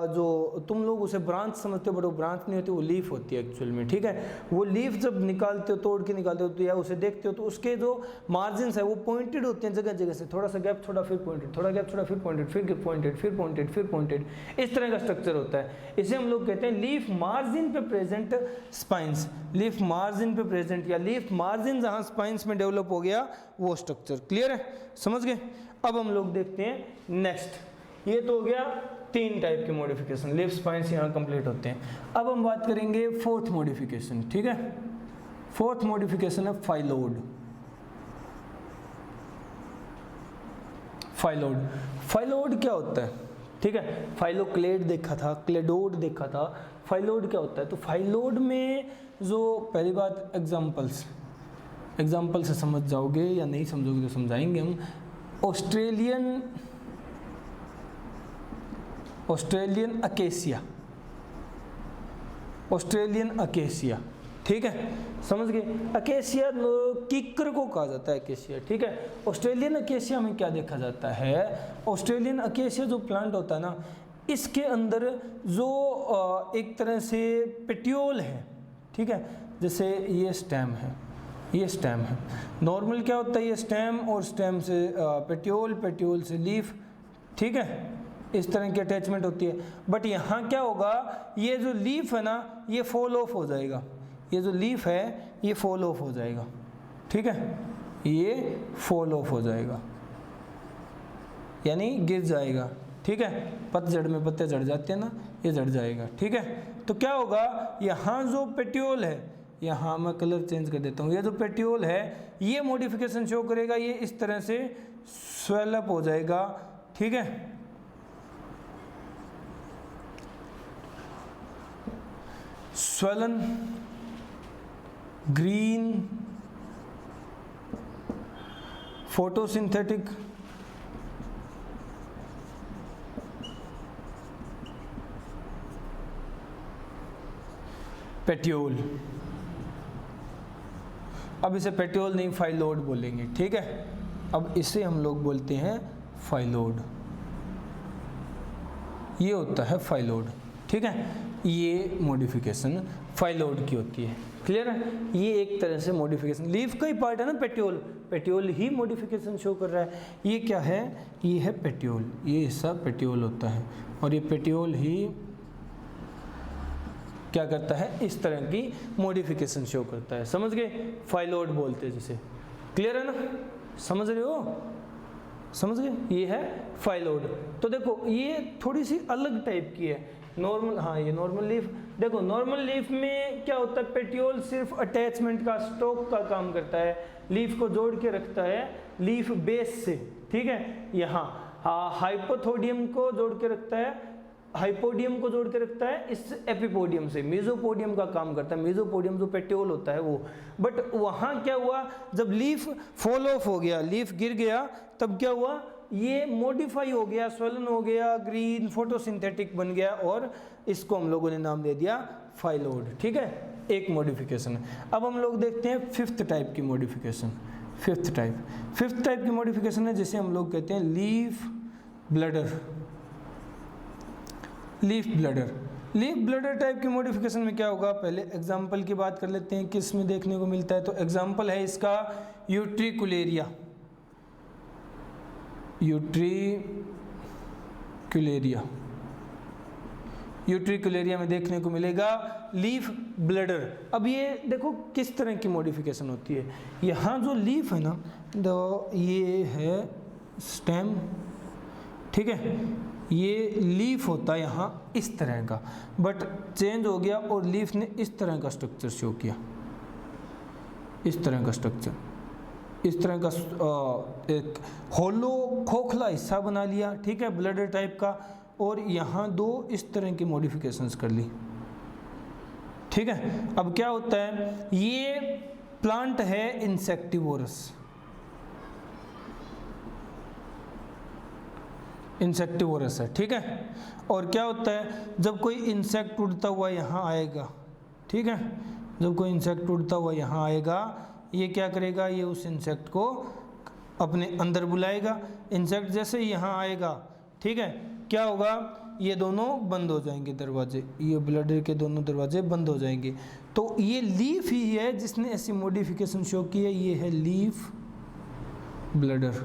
जो तुम लोग उसे ब्रांच समझते हो, बट वो ब्रांच नहीं होती, वो लीफ होती है एक्चुअल में। ठीक है, वो लीफ जब निकालते हो, तोड़ के निकालते हो तो, या उसे देखते हो तो उसके जो मार्जिन है वो पॉइंटेड होते हैं जगह जगह से। थोड़ा सा गैप छोड़ा, फिर पॉइंटेड, थोड़ा गैप छोड़ा, फिर पॉइंटेड, फिर पॉइंटेड, फिर पॉइंटेड, फिर पॉइंटेड, इस तरह का स्ट्रक्चर होता है। इसे हम लोग कहते हैं लीफ मार्जिन पे प्रेजेंट स्पाइंस। लीफ मार्जिन पे प्रेजेंट, या लीफ मार्जिन जहां स्पाइंस में डेवलप हो गया, वो स्ट्रक्चर। क्लियर है, समझ गए। अब हम लोग देखते हैं नेक्स्ट। ये तो हो गया 3 टाइप के मॉडिफिकेशन, लीफ स्पाइंस यहाँ कंप्लीट होते हैं। अब हम बात करेंगे 4th मॉडिफिकेशन। ठीक है, 4th मॉडिफिकेशन है फाइलोड। फाइलोड, फाइलोड क्या होता है? ठीक है, फाइलोक्लेड देखा था, क्लेडोड देखा था, फाइलोड क्या होता है? तो फाइलोड में जो पहली बात एग्जाम्पल से समझ जाओगे, या नहीं समझोगे तो समझाएंगे हम। Australian acacia, Australian acacia. ठीक है, समझ गए। अकेसिया किक्कर को कहा जाता है, अकेसिया। ठीक है, ऑस्ट्रेलियन अकेसिया में क्या देखा जाता है? ऑस्ट्रेलियन अकेसिया जो प्लांट होता है ना, इसके अंदर जो एक तरह से पेटियोल है। ठीक है, जैसे ये स्टेम है, ये स्टेम है। नॉर्मल क्या होता है, ये स्टेम, और स्टेम से पेटियोल, पेटियोल से लीफ। ठीक है, इस तरह की अटैचमेंट होती है। बट यहाँ क्या होगा, ये जो लीफ है ना, ये फॉल ऑफ हो जाएगा। ये जो लीफ है ये फॉल ऑफ हो जाएगा। ठीक है, ये फॉल ऑफ हो जाएगा, यानी गिर जाएगा। ठीक है, पतझड़ में पत्ते झड़ जाते हैं ना, ये झड़ जाएगा। ठीक है, तो क्या होगा, यहाँ जो पेटियोल है, यहाँ मैं कलर चेंज कर देता हूँ, ये जो पेटियोल है ये मॉडिफिकेशन शो करेगा, ये इस तरह से स्वेलअप हो जाएगा। ठीक है, स्वलन, ग्रीन, फोटोसिंथेटिक, पेटियोल। अब इसे पेट्योल नहीं फाइलोड बोलेंगे, ठीक है। अब इसे हम लोग बोलते हैं फाइलोड, ये होता है फाइलोड, ठीक है। ये मॉडिफिकेशन फाइलोड की होती है, क्लियर है। ये एक तरह से मॉडिफिकेशन, लीफ का ही पार्ट है ना पेट्योल, पेट्योल ही मॉडिफिकेशन शो कर रहा है। ये क्या है, ये है पेट्योल, ये हिस्सा पेट्योल होता है और ये पेट्योल ही क्या करता है, इस तरह की मॉडिफिकेशन शो करता है, समझ गए। फाइलोड बोलते हैं जिसे, क्लियर है ना, समझ रहे हो, समझ गए। ये है फाइलोड। तो देखो ये थोड़ी सी अलग टाइप की है, नॉर्मल, हाँ ये नॉर्मल लीफ। देखो नॉर्मल लीफ में क्या होता है, पेट्योल सिर्फ अटैचमेंट का, स्टॉक का काम करता है, लीफ को जोड़ के रखता है लीफ बेस से, ठीक है। यहाँ हाइपोथोडियम को जोड़ के रखता है, हाइपोडियम को जोड़ के रखता है इस एपिपोडियम से, मेसोपोडियम का काम करता है, मेसोपोडियम जो पेट्योल होता है वो। बट वहाँ क्या हुआ, जब लीफ फॉल ऑफ हो गया, लीफ गिर गया, तब क्या हुआ, ये मॉडिफाई हो गया, स्वलन हो गया, ग्रीन फोटोसिंथेटिक बन गया और इसको हम लोगों ने नाम दे दिया फाइलोड, ठीक है। एक मॉडिफिकेशन है। अब हम लोग देखते हैं फिफ्थ टाइप की मॉडिफिकेशन। फिफ्थ टाइप की मॉडिफिकेशन है जिसे हम लोग कहते हैं leaf bladder. Leaf bladder type की मॉडिफिकेशन में क्या होगा, पहले एग्जाम्पल की बात कर लेते हैं किस में देखने को मिलता है। तो एग्जाम्पल है इसका यूट्रिकुलेरिया। यूट्रिकुलेरिया में देखने को मिलेगा लीफ ब्लडर। अब ये देखो किस तरह की मॉडिफिकेशन होती है। यहाँ जो लीफ है ना, तो ये है स्टेम, ठीक है, ये लीफ होता है यहाँ इस तरह का, बट चेंज हो गया और लीफ ने इस तरह का स्ट्रक्चर शो किया, इस तरह का स्ट्रक्चर, इस तरह का एक होलो खोखला हिस्सा बना लिया, ठीक है, ब्लडर टाइप का। और यहाँ दो इस तरह की मॉडिफिकेशंस कर ली, ठीक है। अब क्या होता है, ये प्लांट है इंसेक्टिवोरस, इंसेक्टिवोरस है, ठीक है। और क्या होता है, जब कोई इंसेक्ट उड़ता हुआ यहाँ आएगा, ठीक है, जब कोई इंसेक्ट उड़ता हुआ यहाँ आएगा, ये क्या करेगा, ये उस इंसेक्ट को अपने अंदर बुलाएगा। इंसेक्ट जैसे ही यहाँ आएगा, ठीक है, क्या होगा, ये दोनों बंद हो जाएंगे दरवाजे, ये ब्लडर के दोनों दरवाजे बंद हो जाएंगे। तो ये लीफ ही है जिसने ऐसी मॉडिफिकेशन शो की है, ये है लीफ ब्लडर,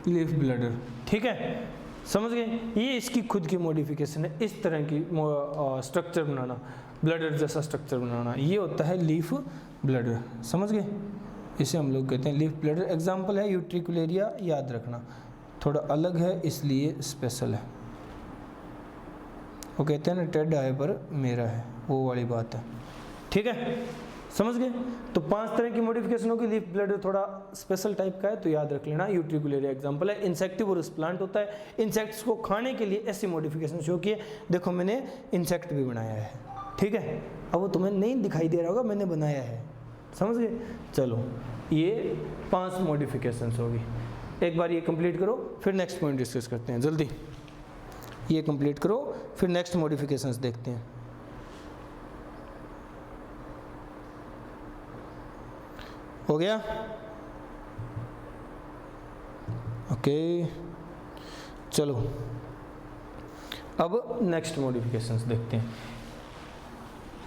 लीफ ब्लडर, ठीक है, समझ गए। ये इसकी खुद की मॉडिफिकेशन है, इस तरह की स्ट्रक्चर बनाना, ब्लडर जैसा स्ट्रक्चर बनाना, ये होता है लीफ ब्लडर, समझ गए। इसे हम लोग कहते हैं लीफ ब्लडर। एग्जाम्पल है यूट्रिकुलेरिया, याद रखना थोड़ा अलग है इसलिए स्पेशल है। वो कहते हैं ना टेड आए पर मेरा है, वो वाली बात है, ठीक है, समझ गए। तो 5 तरह की मॉडिफिकेशन होगी। लीफ ब्लडर थोड़ा स्पेशल टाइप का है तो याद रख लेना। यूट्रिकुलेरिया एग्जांपल है। इंसेक्टिवोरस प्लांट होता है, इंसेक्ट्स को खाने के लिए ऐसी मॉडिफिकेशन शो की है। देखो मैंने इंसेक्ट भी बनाया है, ठीक है, अब वो तुम्हें नहीं दिखाई दे रहा होगा, मैंने बनाया है, समझ गए। चलो ये 5 मॉडिफिकेशंस होगी। एक बार ये कंप्लीट करो फिर नेक्स्ट पॉइंट डिस्कस करते हैं, जल्दी ये कंप्लीट करो फिर नेक्स्ट मॉडिफिकेशंस देखते हैं। हो गया, ओके, चलो अब नेक्स्ट मॉडिफिकेशंस देखते हैं।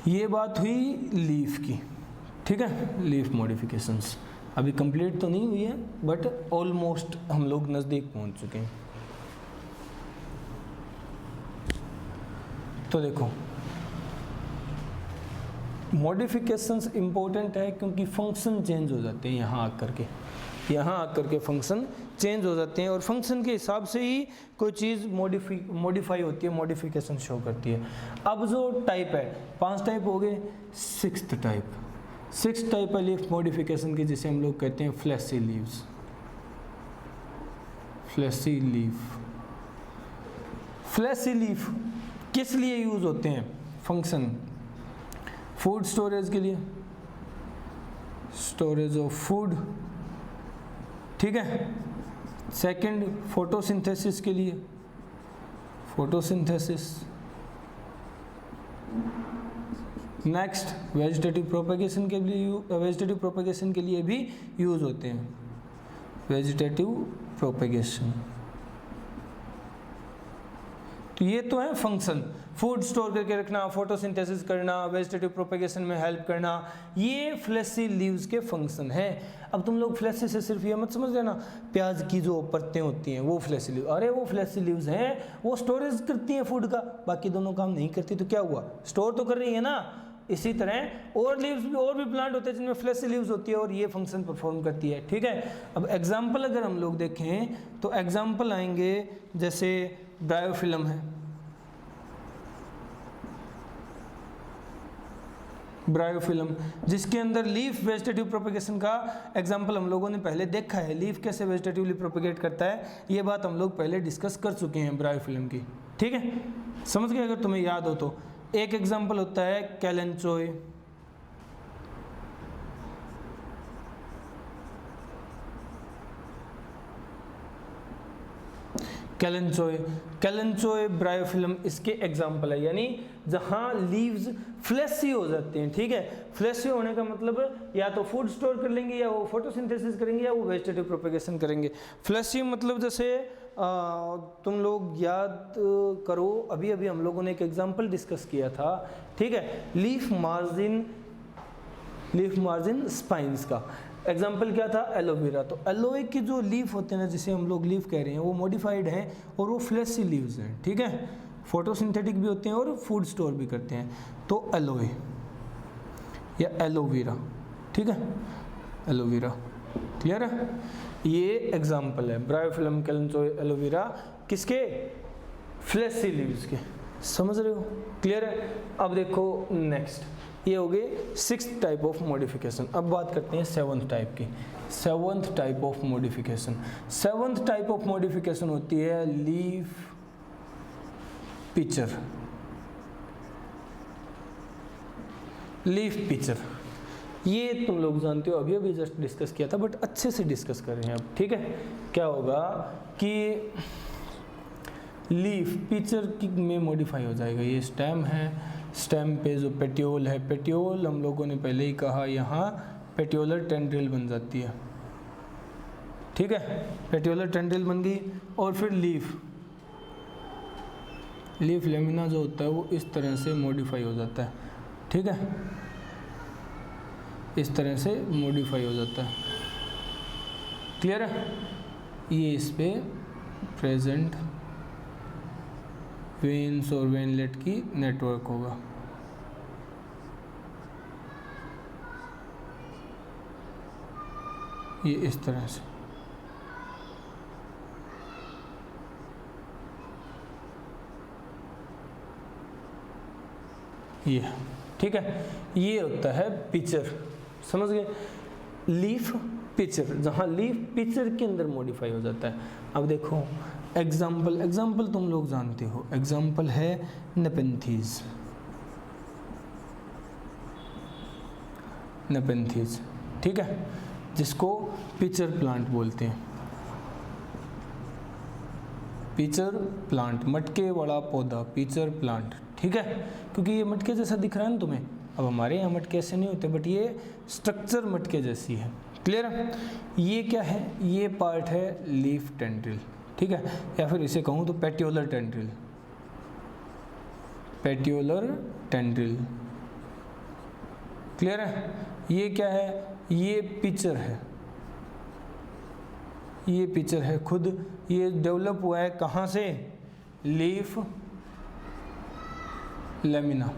ये बात हुई लीफ की, ठीक है, लीफ मॉडिफिकेशंस अभी कंप्लीट तो नहीं हुई है बट ऑलमोस्ट हम लोग नज़दीक पहुंच चुके हैं। तो देखो मॉडिफिकेशंस इम्पोर्टेंट है क्योंकि फंक्शन चेंज हो जाते हैं यहाँ आकर के फंक्शन चेंज हो जाते हैं और फंक्शन के हिसाब से ही कोई चीज़ मॉडिफाई होती है, मॉडिफिकेशन शो करती है। अब जो टाइप है 5 टाइप हो गए, 6th टाइप है लीफ मॉडिफिकेशन की जिसे हम लोग कहते हैं फ्लैसी लीव्स। फ्लैसी लीफ किस लिए यूज होते हैं, फंक्शन फूड स्टोरेज के लिए, स्टोरेज ऑफ फूड, ठीक है। सेकंड फोटोसिंथेसिस के लिए, फोटोसिंथेसिस नेक्स्ट वेजिटेटिव प्रोपेगेशन के लिए भी यूज होते हैं। वेजिटेटिव प्रोपेगेशन, तो ये तो है फंक्शन, फूड स्टोर करके रखना, फोटोसिंथेसिस करना, वेजिटेटिव प्रोपेगेशन में हेल्प करना, ये फ्लैशी लीव्स के फंक्शन है। अब तुम लोग फ्लैशी से सिर्फ ये मत समझ लेना प्याज की जो पत्ते होती हैं वो फ्लैशी लीव, अरे वो फ्लैशी लीव्स हैं, वो स्टोरेज करती हैं फूड का, बाकी दोनों काम नहीं करती, तो क्या हुआ, स्टोर तो कर रही है ना। इसी तरह और लीव्स भी, और भी प्लांट होते हैं जिनमें फ्लैशी लीव्स होती है और ये फंक्शन परफॉर्म करती है, ठीक है। अब एग्जाम्पल अगर हम लोग देखें तो एग्जाम्पल आएंगे जैसे ब्रायोफिलम है, ब्रायोफिलम जिसके अंदर लीफ वेजिटेटिव प्रोपेगेशन का एग्जांपल हम लोगों ने पहले देखा है, लीफ कैसे वेजिटेटिवली प्रोपेगेट करता है, ये बात हम लोग पहले डिस्कस कर चुके हैं ब्रायोफिलम की, ठीक है, समझ गए अगर तुम्हें याद हो तो। एक एग्जांपल होता है कैलेंचोय, कैलेंचोय ब्रायोफिलम इसके एग्जाम्पल है, यानी जहां लीव्स फ्लैशी हो जाते हैं, ठीक है। फ्लैशी होने का मतलब या तो फूड स्टोर कर लेंगे, या वो फोटोसिंथेसिस करेंगे, या वो वेजिटेटिव प्रोपेगेशन करेंगे। फ्लैशी मतलब जैसे तुम लोग याद करो, अभी अभी हम लोगों ने एक एग्जाम्पल डिस्कस किया था, ठीक है, लीफ मार्जिन स्पाइंस का एग्जाम्पल क्या था, एलोवेरा। तो एलोए की जो लीफ होते हैं ना, जिसे हम लोग लीफ कह रहे हैं, वो मॉडिफाइड हैं और वो फ्लैशी लीव्स हैं, ठीक है, फोटोसिंथेटिक भी होते हैं और फूड स्टोर भी करते हैं, तो एलोए या एलोवेरा, ठीक है, एलोवेरा, क्लियर है। ये एग्जाम्पल है ब्रायोफिलम, कैलेंचोय, एलोवेरा, किसके, फ्लैशी लीव्स के, समझ रहे हो, क्लियर है। अब देखो नेक्स्ट, ये हो गए 6th टाइप ऑफ मॉडिफिकेशन। अब बात करते हैं 7th टाइप की। 7th type of modification, 7th type of modification होती है लीफ पिक्चर। लीफ पिक्चर ये तुम लोग जानते हो, अभी अभी जस्ट डिस्कस किया था, बट अच्छे से डिस्कस कर रहे हैं अब, ठीक है। क्या होगा कि लीफ पिक्चर में मॉडिफाई हो जाएगा, ये स्टेम है, स्टेम पे जो पेटियोल है, पेटियोल हम लोगों ने पहले ही कहा, यहाँ पेटियोलर टेंड्रिल बन जाती है, ठीक है, पेटियोलर टेंड्रिल बन गई, और फिर लीफ लेमिना जो होता है वो इस तरह से मॉडिफाई हो जाता है, ठीक है, इस तरह से मॉडिफाई हो जाता है, क्लियर है। ये इस पे प्रेजेंट वेन्स और वेनलेट की नेटवर्क होगा, ये इस तरह से, ये, ठीक है, ये होता है पिक्चर, समझ गए, लीफ पिक्चर, जहां लीफ पिक्चर के अंदर मॉडिफाई हो जाता है। अब देखो एग्जाम्पल तुम लोग जानते हो, एग्जाम्पल है नेपेंथीज, ठीक है, जिसको पिक्चर प्लांट बोलते हैं, पिक्चर प्लांट, मटके वाला पौधा, पिक्चर प्लांट, ठीक है, क्योंकि ये मटके जैसा दिख रहा है ना तुम्हें। अब हमारे यहाँ मटके ऐसे नहीं होते, बट ये स्ट्रक्चर मटके जैसी है, क्लियर है। ये क्या है, ये पार्ट है लीफ टेंड्रिल, ठीक है, या फिर इसे कहूँ तो पेटियोलर टेंड्रिल, क्लियर है। ये क्या है, ये पिक्चर है, खुद ये डेवलप हुआ है कहाँ से, लीफ लेमिना,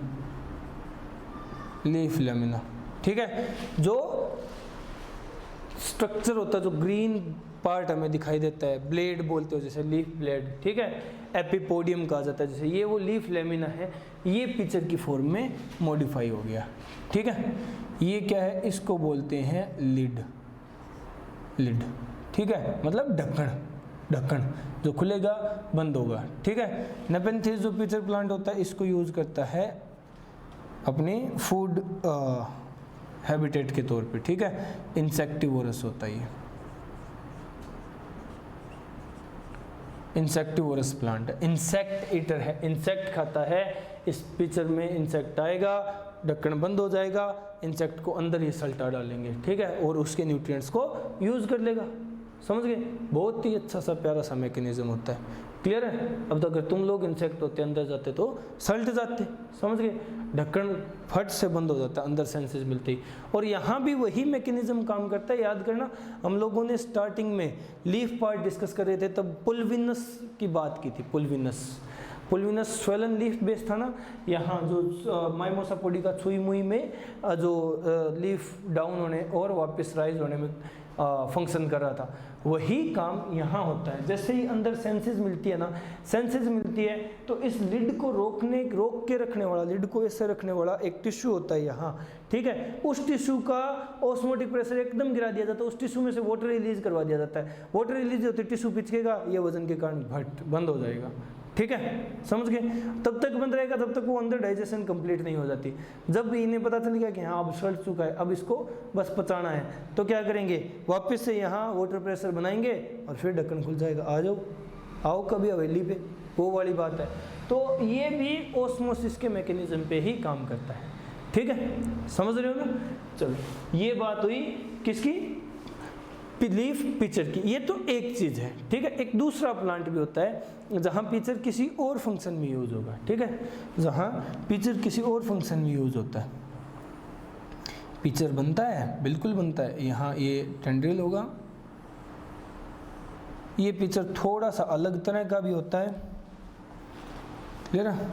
ठीक है। जो स्ट्रक्चर होता है, जो ग्रीन पार्ट हमें दिखाई देता है, ब्लेड बोलते हो जैसे, लीफ ब्लेड, ठीक है, एपिपोडियम कहा जाता है जैसे, ये वो लीफ लेमिना है, ये पिक्चर की फॉर्म में मॉडिफाई हो गया, ठीक है। ये क्या है, इसको बोलते हैं लिड, ठीक है, मतलब ढक्कन जो खुलेगा बंद होगा, ठीक है। नेपेंथीज जो पिक्चर प्लांट होता है, इसको यूज करता है अपने फूड हैबिटेट के तौर पे, ठीक है, इंसेक्टिवोरस होता है ये, इंसेक्टिवोरस प्लांट है, इंसेक्ट ईटर है, इंसेक्ट खाता है, इस पिक्चर में इंसेक्ट आएगा ढक्कन बंद हो जाएगा, इंसेक्ट को अंदर ही सल्टा डालेंगे, ठीक है, और उसके न्यूट्रिएंट्स को यूज़ कर लेगा। समझ गए? बहुत ही अच्छा सा प्यारा सा मैकेनिज्म होता है। क्लियर है? अब तो अगर तुम लोग इंसेक्ट होते अंदर जाते तो सल्ट जाते। समझ गए? ढक्कन फट से बंद हो जाता है अंदर सेंसेस मिलते ही। और यहाँ भी वही मैकेनिज्म काम करता है। याद करना, हम लोगों ने स्टार्टिंग में लीफ पार्ट डिस्कस कर रहे थे, तब पुल्विनस की बात की थी। पुल्विनस स्वेलन लीफ बेस था ना। यहाँ जो माइमोसा पोडिका छुई मुई में जो लीफ डाउन होने और वापस राइज होने में फंक्शन कर रहा था, वही काम यहाँ होता है। जैसे ही अंदर सेंसेस मिलती है ना, सेंसेस मिलती है तो इस लिड को रोक के रखने वाला, लिड को ऐसे रखने वाला एक टिश्यू होता है यहाँ, ठीक है। उस टिश्यू का ऑस्मोटिक प्रेशर एकदम गिरा दिया जाता है, उस टिश्यू में से वाटर रिलीज करवा दिया जाता है। वाटर रिलीज होती है, टिश्यू पिचकेगा, ये वजन के कारण भट बंद हो जाएगा, ठीक है। समझ गए? तब तक बंद रहेगा, तब तक वो अंदर डाइजेशन कंप्लीट नहीं हो जाती। जब इन्हें पता चल गया कि हाँ अब सड़ चुका है, अब इसको बस पचाना है, तो क्या करेंगे, वापस से यहाँ वाटर प्रेशर बनाएंगे और फिर ढक्कन खुल जाएगा। आ जाओ, आओ कभी हवेली पे, वो वाली बात है। तो ये भी ऑस्मोसिस के मैकेनिज्म पे ही काम करता है, ठीक है। समझ रहे हो ना? चलो, ये बात हुई किसकी, लीफ पिचर की। ये तो एक चीज़ है, ठीक है। एक दूसरा प्लांट भी होता है जहाँ पिचर किसी और फंक्शन में यूज होगा, ठीक है, जहाँ पिचर किसी और फंक्शन में यूज होता है। पिचर बनता है, बिल्कुल बनता है। यहाँ ये टेंड्रिल होगा, ये पिचर थोड़ा सा अलग तरह का भी होता है। क्लियर है?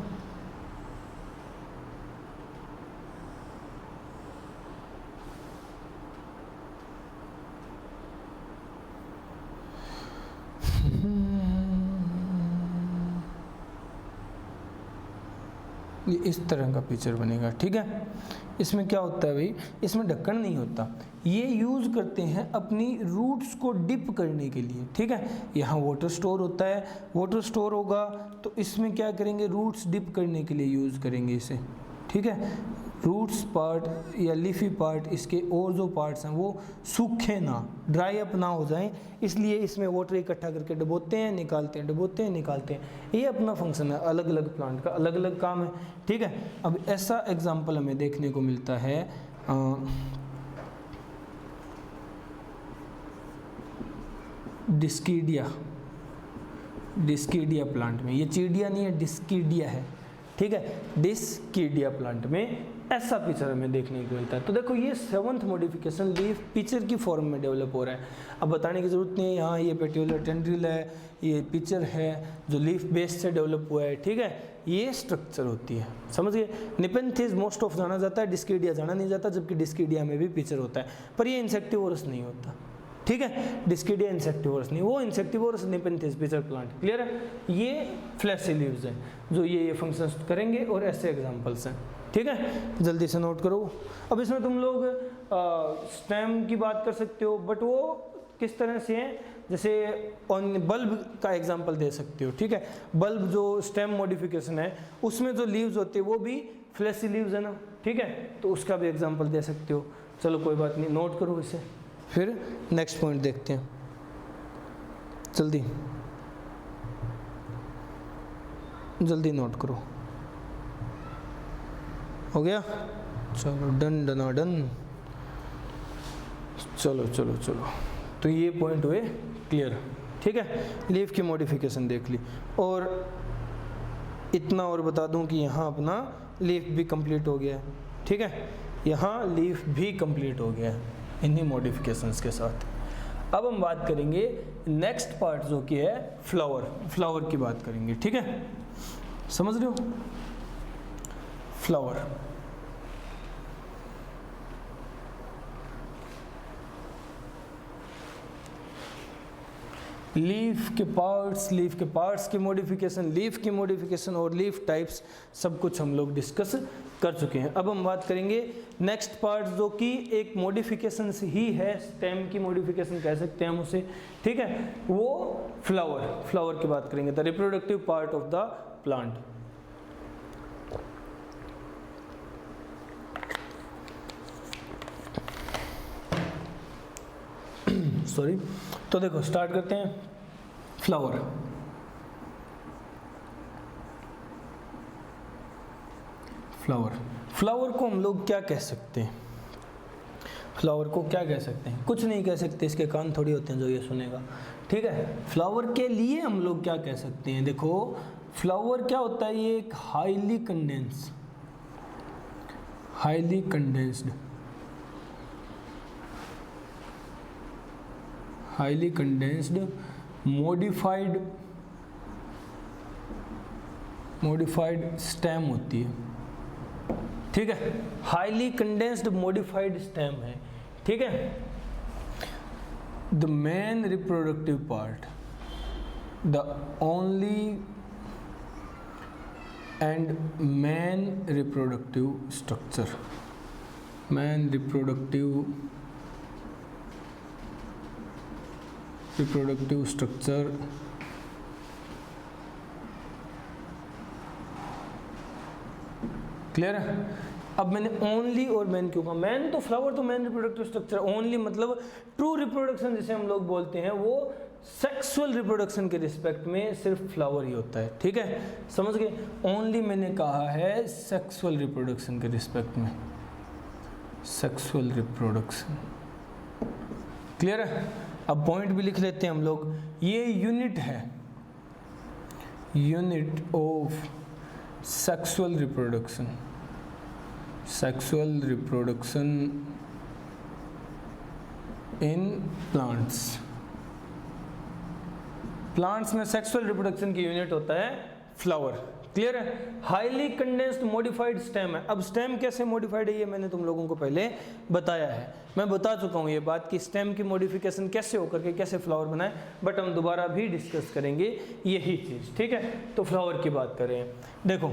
ये इस तरह का पिक्चर बनेगा, ठीक है। इसमें क्या होता है भाई, इसमें ढक्कन नहीं होता। ये यूज़ करते हैं अपनी रूट्स को डिप करने के लिए, ठीक है। यहाँ वाटर स्टोर होता है, वाटर स्टोर होगा तो इसमें क्या करेंगे, रूट्स डिप करने के लिए यूज़ करेंगे इसे, ठीक है। रूट्स पार्ट या लीफी पार्ट, इसके और जो पार्ट्स हैं वो सूखे ना, ड्राई अप ना हो जाएं, इसलिए इसमें वाटर इकट्ठा करके डुबोते हैं, निकालते हैं, डुबोते हैं, निकालते हैं। ये अपना फंक्शन है, अलग अलग प्लांट का अलग अलग काम है, ठीक है। अब ऐसा एग्जाम्पल हमें देखने को मिलता है डिस्कीडिया प्लांट में। ये चीडिया नहीं है, डिस्कीडिया है, ठीक है। डिस्कीडिया प्लांट में ऐसा पिक्चर हमें देखने को मिलता है। तो देखो, ये 7th मॉडिफिकेशन लीफ पिक्चर की फॉर्म में डेवलप हो रहा है। अब बताने की ज़रूरत नहीं है, यहाँ ये पेट्यूलर टेंड्रिल है, ये पिक्चर है जो लीफ बेस से डेवलप हुआ है, ठीक है। ये स्ट्रक्चर होती है, समझ गए। निपेंथिस मोस्ट ऑफ जाना जाता है, डिस्कीडिया जाना नहीं जाता, जबकि डिस्कीडिया में भी पिक्चर होता है, पर ये इंसेक्टिवोरस नहीं होता, ठीक है। डिस्कीडिया इंसेक्टिवोरस नहीं, वो insectivorous nepenthes pitcher plant. Clear है? ये फ्लैशी लीव्स हैं जो ये फंक्शंस करेंगे, और ऐसे एग्जांपल्स हैं, ठीक है। जल्दी से नोट करो। अब इसमें तुम लोग स्टेम की बात कर सकते हो, बट वो किस तरह से हैं, जैसे ऑन बल्ब का एग्जांपल दे सकते हो, ठीक है। बल्ब जो स्टेम मॉडिफिकेशन है उसमें जो लीव्स होती है वो भी फ्लैशी लीव्स है ना, ठीक है, तो उसका भी एग्जांपल दे सकते हो। चलो कोई बात नहीं, नोट करो इसे। फिर नेक्स्ट पॉइंट देखते हैं, जल्दी जल्दी नोट करो। हो गया? चलो, डन डना डन। चलो चलो चलो, तो ये पॉइंट हुए क्लियर, ठीक है। लीफ की मॉडिफिकेशन देख ली, और इतना और बता दूं कि यहाँ अपना लीफ भी कंप्लीट हो गया है, ठीक है। यहाँ लीफ भी कंप्लीट हो गया है इन्हीं मॉडिफिकेशंस के साथ। अब हम बात करेंगे नेक्स्ट पार्ट जो कि है फ्लावर की बात करेंगे, ठीक है। समझ रहे हो? फ्लावर, लीफ के पार्ट्स की मॉडिफिकेशन, लीफ की मॉडिफिकेशन और लीफ टाइप्स सब कुछ हम लोग डिस्कस कर चुके हैं। अब हम बात करेंगे नेक्स्ट पार्ट जो कि एक मॉडिफिकेशन ही है, स्टेम की मॉडिफिकेशन कह सकते हैं हम उसे, ठीक है। वो फ्लावर की बात करेंगे, the reproductive part of the plant. Sorry, तो देखो स्टार्ट करते हैं। फ्लावर को हम लोग क्या कह सकते हैं? फ्लावर को क्या कह सकते हैं? कुछ नहीं कह सकते, इसके कान थोड़ी होते हैं जो ये सुनेगा, ठीक है। फ्लावर के लिए हम लोग क्या कह सकते हैं? देखो फ्लावर क्या होता है, ये एक हाईली कंडेंस्ड मॉडिफाइड स्टेम होती है, ठीक है। हाईली कंडेंस्ड मॉडिफाइड स्टेम है, ठीक है। The main reproductive part, the only and main reproductive structure, main reproductive structure clear है। अब मैंने ओनली और मैन क्यों कहा? मैन तो फ्लावर तो मैन रिप्रोडक्टिव स्ट्रक्चर, ओनली मतलब ट्रू रिप्रोडक्शन जिसे हम लोग बोलते हैं, वो सेक्सुअल रिप्रोडक्शन के रिस्पेक्ट में सिर्फ फ्लावर ही होता है, ठीक है, समझ गए। ओनली मैंने कहा है सेक्सुअल रिप्रोडक्शन के रिस्पेक्ट में, सेक्सुअल रिप्रोडक्शन, क्लियर है। अब पॉइंट भी लिख लेते हैं हम लोग। ये यूनिट है, unit of sexual reproduction, sexual reproduction in plants. Plants में सेक्सुअल रिप्रोडक्शन की यूनिट होता है फ्लावर, क्लियर है। हाईली कंडेंस्ड मॉडिफाइड स्टेम है। अब स्टेम कैसे मॉडिफाइड है ये मैंने तुम लोगों को पहले बताया है, मैं बता चुका हूँ ये बात कि स्टेम की मॉडिफिकेशन कैसे होकर के कैसे फ्लावर बनाए, बट हम दोबारा भी डिस्कस करेंगे यही चीज़, ठीक है। तो फ्लावर की बात करें, देखो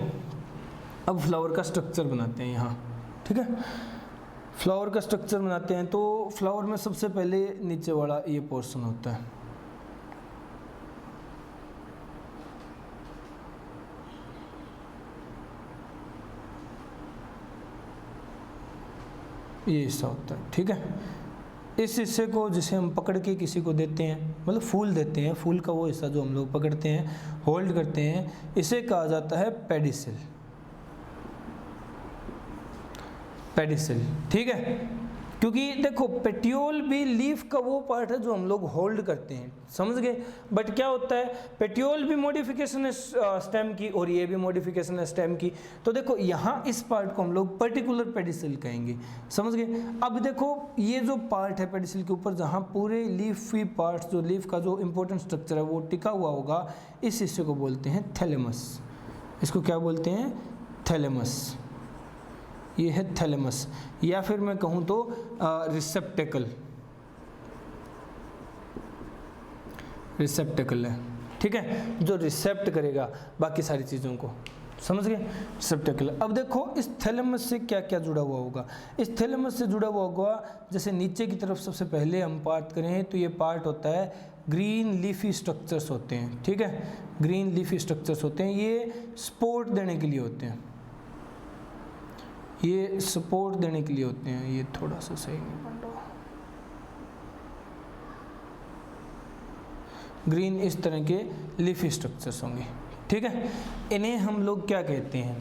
अब फ्लावर का स्ट्रक्चर बनाते हैं यहाँ, ठीक है। फ्लावर का स्ट्रक्चर बनाते हैं तो फ्लावर में सबसे पहले नीचे वाला ये पोर्शन होता है, ये हिस्सा होता है, ठीक है। इस हिस्से को जिसे हम पकड़ के किसी को देते हैं, मतलब फूल देते हैं, फूल का वो हिस्सा जो हम लोग पकड़ते हैं, होल्ड करते हैं, इसे कहा जाता है पेडिसिल, पेडिसिल, ठीक है। क्योंकि देखो पेटियोल भी लीफ का वो पार्ट है जो हम लोग होल्ड करते हैं, समझ गए। बट क्या होता है, पेटियोल भी मॉडिफिकेशन है स्टेम की और ये भी मॉडिफिकेशन है स्टेम की। तो देखो यहाँ इस पार्ट को हम लोग पर्टिकुलर पेडिसिल कहेंगे, समझ गए। अब देखो ये जो पार्ट है पेडिसिल के ऊपर, जहाँ पूरे लीफी पार्ट्स, जो लीफ का जो इंपॉर्टेंट स्ट्रक्चर है वो टिका हुआ होगा, इस हिस्से को बोलते हैं थैलेमस। इसको क्या बोलते हैं? थैलेमस। ये है थैलेमस, या फिर मैं कहूँ तो रिसेप्टेकल, रिसेप्टेकल है, ठीक है, जो रिसेप्ट करेगा बाकी सारी चीज़ों को, समझ गए, रिसेप्टेकल। अब देखो इस थैलेमस से क्या क्या जुड़ा हुआ होगा। इस थैलेमस से जुड़ा हुआ होगा, जैसे नीचे की तरफ सबसे पहले हम पार्ट करें तो ये पार्ट होता है ग्रीन लीफी स्ट्रक्चर्स होते हैं, ठीक है, ग्रीन लीफी स्ट्रक्चर्स होते हैं। ये सपोर्ट देने के लिए होते हैं, ये सपोर्ट देने के लिए होते हैं। ये थोड़ा सा सही नहीं बन रहा, ग्रीन इस तरह के लीफी स्ट्रक्चर्स होंगे, ठीक है। इन्हें हम लोग क्या कहते हैं?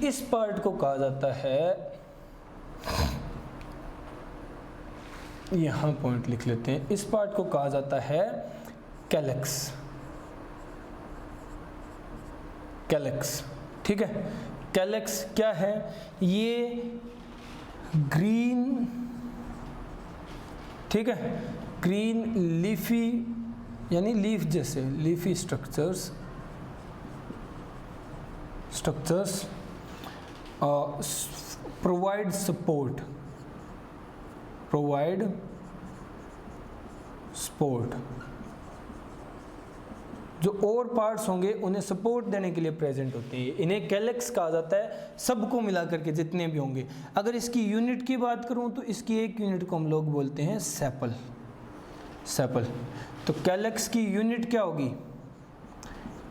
इस पार्ट को कहा जाता है, यहाँ पॉइंट लिख लेते हैं, इस पार्ट को कहा जाता है कैलेक्स, कैलेक्स, ठीक है। कैलेक्स क्या है? ये ग्रीन, ठीक है, ग्रीन लीफी यानी लीफ जैसे leafy structures provide support, provide support, जो और पार्ट्स होंगे उन्हें सपोर्ट देने के लिए प्रेजेंट होते हैं। इन्हें कैलेक्स कहा जाता है, सबको मिला करके जितने भी होंगे। अगर इसकी यूनिट की बात करूं तो इसकी एक यूनिट को हम लोग बोलते हैं सेपल, सेपल। तो कैलेक्स की यूनिट क्या होगी?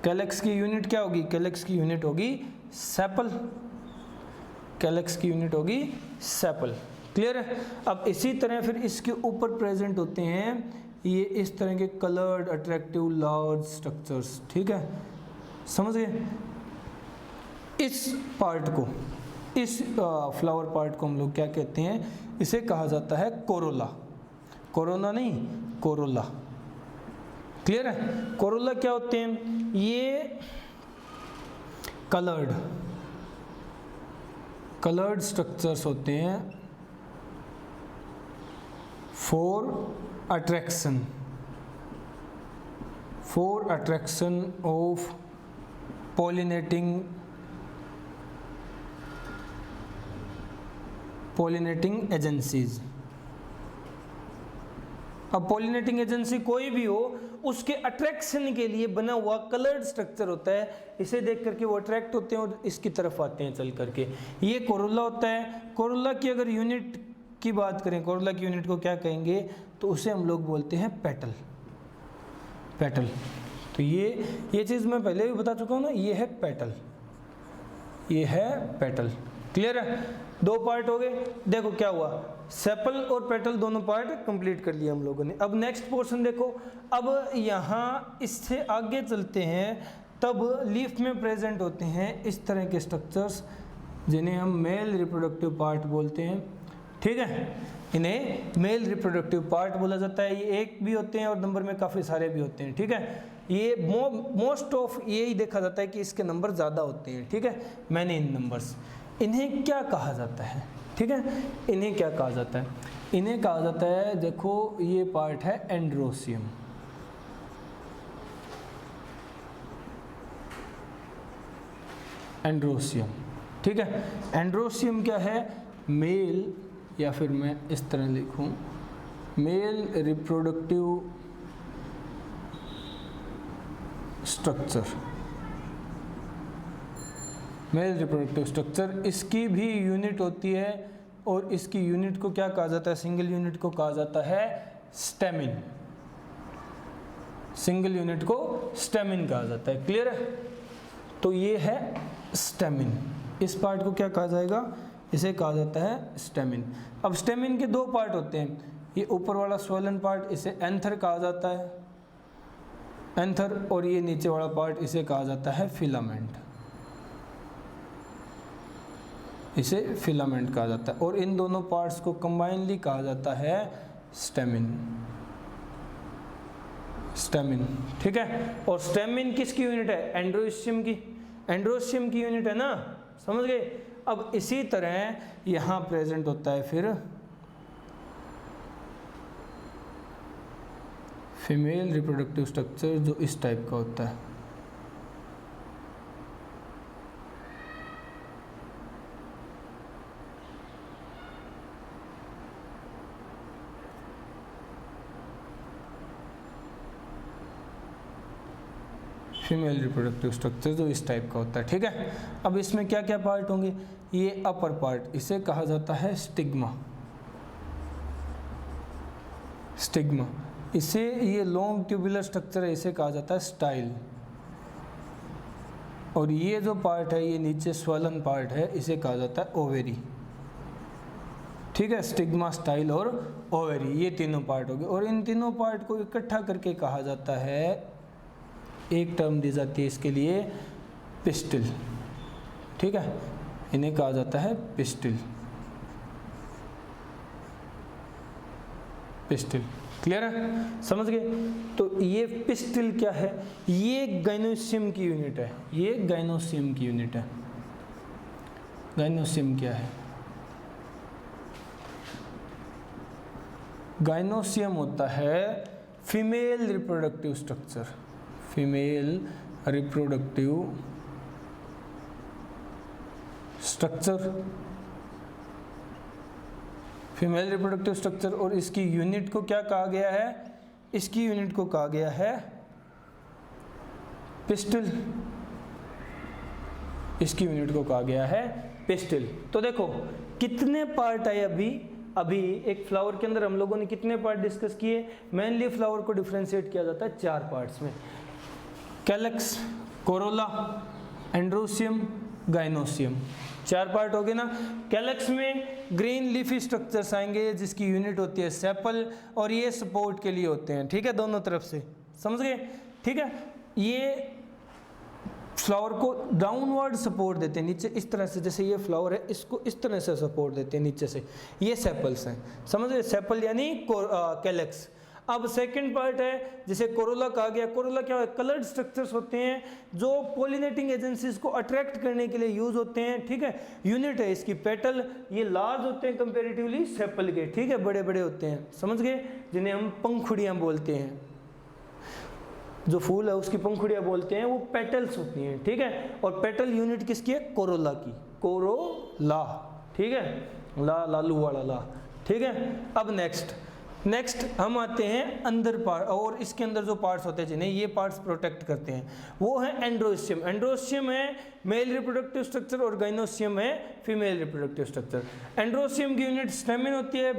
कैलेक्स की यूनिट क्या होगी? कैलेक्स की यूनिट होगी सेपल, कैलेक्स की यूनिट होगी सेपल, क्लियर है। अब इसी तरह फिर इसके ऊपर प्रेजेंट होते हैं ये इस तरह के कलर्ड अट्रैक्टिव लार्ज स्ट्रक्चर्स, ठीक है, समझ गए। इस पार्ट को इस फ्लावर पार्ट को हम लोग क्या कहते हैं, इसे कहा जाता है कोरोला। कोरोना नहीं, कोरोला। क्लियर है? कोरोला क्या होते हैं? ये कलर्ड स्ट्रक्चर्स होते हैं for attraction of pollinating agencies. अब पॉलिनेटिंग एजेंसी कोई भी हो, उसके अट्रैक्शन के लिए बना हुआ कलर्ड स्ट्रक्चर होता है। इसे देख करके वो अट्रैक्ट होते हैं और इसकी तरफ आते हैं चल करके। ये कोरोला होता है। कोरोला की अगर यूनिट की बात करें, कोरोला की यूनिट को क्या कहेंगे, तो उसे हम लोग बोलते हैं पेटल। तो ये चीज़ मैं पहले भी बता चुका हूँ ना, ये है पेटल। क्लियर है? दो पार्ट हो गए। देखो क्या हुआ, सेपल और पेटल दोनों पार्ट कंप्लीट कर लिए हम लोगों ने। अब नेक्स्ट पोर्शन देखो। अब यहाँ इससे आगे चलते हैं, तब लीफ में प्रेजेंट होते हैं इस तरह के स्ट्रक्चर्स जिन्हें हम मेल रिप्रोडक्टिव पार्ट बोलते हैं। ठीक है, इन्हें मेल रिप्रोडक्टिव पार्ट बोला जाता है। ये एक भी होते हैं और नंबर में काफ़ी सारे भी होते हैं। ठीक है, ये मोस्ट ऑफ यही देखा जाता है कि इसके नंबर ज़्यादा होते हैं। ठीक है, मैनी इन नंबर्स। इन्हें क्या कहा जाता है? ठीक है, इन्हें क्या कहा जाता है? इन्हें कहा जाता है, देखो ये पार्ट है एंड्रोसियम। ठीक है, एंड्रोसियम क्या है? मेल, या फिर मैं इस तरह लिखूं, मेल रिप्रोडक्टिव स्ट्रक्चर। इसकी भी यूनिट होती है और इसकी यूनिट को क्या कहा जाता है? सिंगल यूनिट को कहा जाता है स्टेमिन। सिंगल यूनिट को स्टेमिन कहा जाता है। क्लियर है? तो ये है स्टेमिन। इस पार्ट को क्या कहा जाएगा? इसे कहा जाता है स्टेमिन। अब स्टेमिन के दो पार्ट होते हैं। ये ऊपर वाला स्वोलन पार्ट, इसे एंथर कहा जाता है, एंथर। और ये नीचे वाला पार्ट, इसे कहा जाता है फिलामेंट। इसे फिलामेंट कहा जाता है। और इन दोनों पार्ट्स को कंबाइनली कहा जाता है स्टेमिन। ठीक है, और स्टेमिन किसकी यूनिट है? एंड्रोसियम की यूनिट है ना, समझ गए? अब इसी तरह यहाँ प्रेजेंट होता है फिर फीमेल रिप्रोडक्टिव स्ट्रक्चर, जो इस टाइप का होता है। फीमेल रिप्रोडक्टिव स्ट्रक्चर जो इस टाइप का होता है। ठीक है, अब इसमें क्या क्या पार्ट होंगे? ये अपर पार्ट, इसे कहा जाता है स्टिग्मा। इसे, ये लॉन्ग ट्यूबुलर स्ट्रक्चर है, इसे कहा जाता है स्टाइल। और ये जो पार्ट है, ये नीचे स्वलन पार्ट है, इसे कहा जाता है ओवेरी। ठीक है, स्टिग्मा, स्टाइल और ओवेरी, ये तीनों पार्ट हो गए। और इन तीनों पार्ट को इकट्ठा करके कहा जाता है, एक टर्म दी जाती है इसके लिए, पिस्टिल। ठीक है, इन्हें कहा जाता है पिस्टिल। क्लियर है? समझ गए? तो ये पिस्टिल क्या है? ये गाइनोसियम की यूनिट है। गाइनोसियम क्या है? गाइनोसियम होता है female reproductive structure. Female reproductive structure. और इसकी यूनिट को क्या कहा गया है? इसकी यूनिट को कहा गया है पिस्टिल। तो देखो कितने पार्ट आए अभी एक फ्लावर के अंदर हम लोगों ने कितने पार्ट डिस्कस किए? मेनली फ्लावर को डिफरेंशिएट किया जाता है 4 पार्ट्स में, calyx, Corolla, androecium, gynoecium. 4 part हो गए ना। कैलक्स में ग्रीन लीफी स्ट्रक्चर्स आएंगे जिसकी यूनिट होती है सेपल, और ये सपोर्ट के लिए होते हैं। ठीक है, दोनों तरफ से, समझ गए? ठीक है, ये फ्लावर को डाउनवर्ड सपोर्ट देते हैं नीचे इस तरह से, जैसे ये फ्लावर है इसको इस तरह से सपोर्ट देते हैं नीचे से, ये सेपल्स हैं, समझ रहे, सेपल यानी कैलेक्स। अब सेकंड पार्ट है जिसे कोरोला कहा गया। कोरोला क्या है, कलर्ड स्ट्रक्चर्स होते हैं जो पोलिनेटिंग एजेंसीज को अट्रैक्ट करने के लिए यूज होते हैं, ठीक है। यूनिट है इसकी पेटल, ये लार्ज होते हैं कंपेरेटिवली सेपल के, ठीक है, बड़े बड़े होते हैं, समझ गए, जिन्हें हम पंखुड़ियां बोलते हैं, जो फूल है उसकी पंखुड़ियां बोलते हैं, वो पेटल्स होती हैं, ठीक है। और पेटल यूनिट किसकी है, कोरोला की, कोरोला, ठीक है, ला लालू वाला ला, ठीक है। अब नेक्स्ट हम आते हैं अंदर पार्ट, और इसके अंदर जो पार्ट्स होते हैं जिन्हें ये पार्ट्स प्रोटेक्ट करते हैं वो है एंड्रोसियम। एंड्रोसियम है मेल रिप्रोडक्टिव स्ट्रक्चर और गाइनोसियम है फीमेल रिप्रोडक्टिव स्ट्रक्चर। एंड्रोसियम की यूनिट स्टेमिन होती है,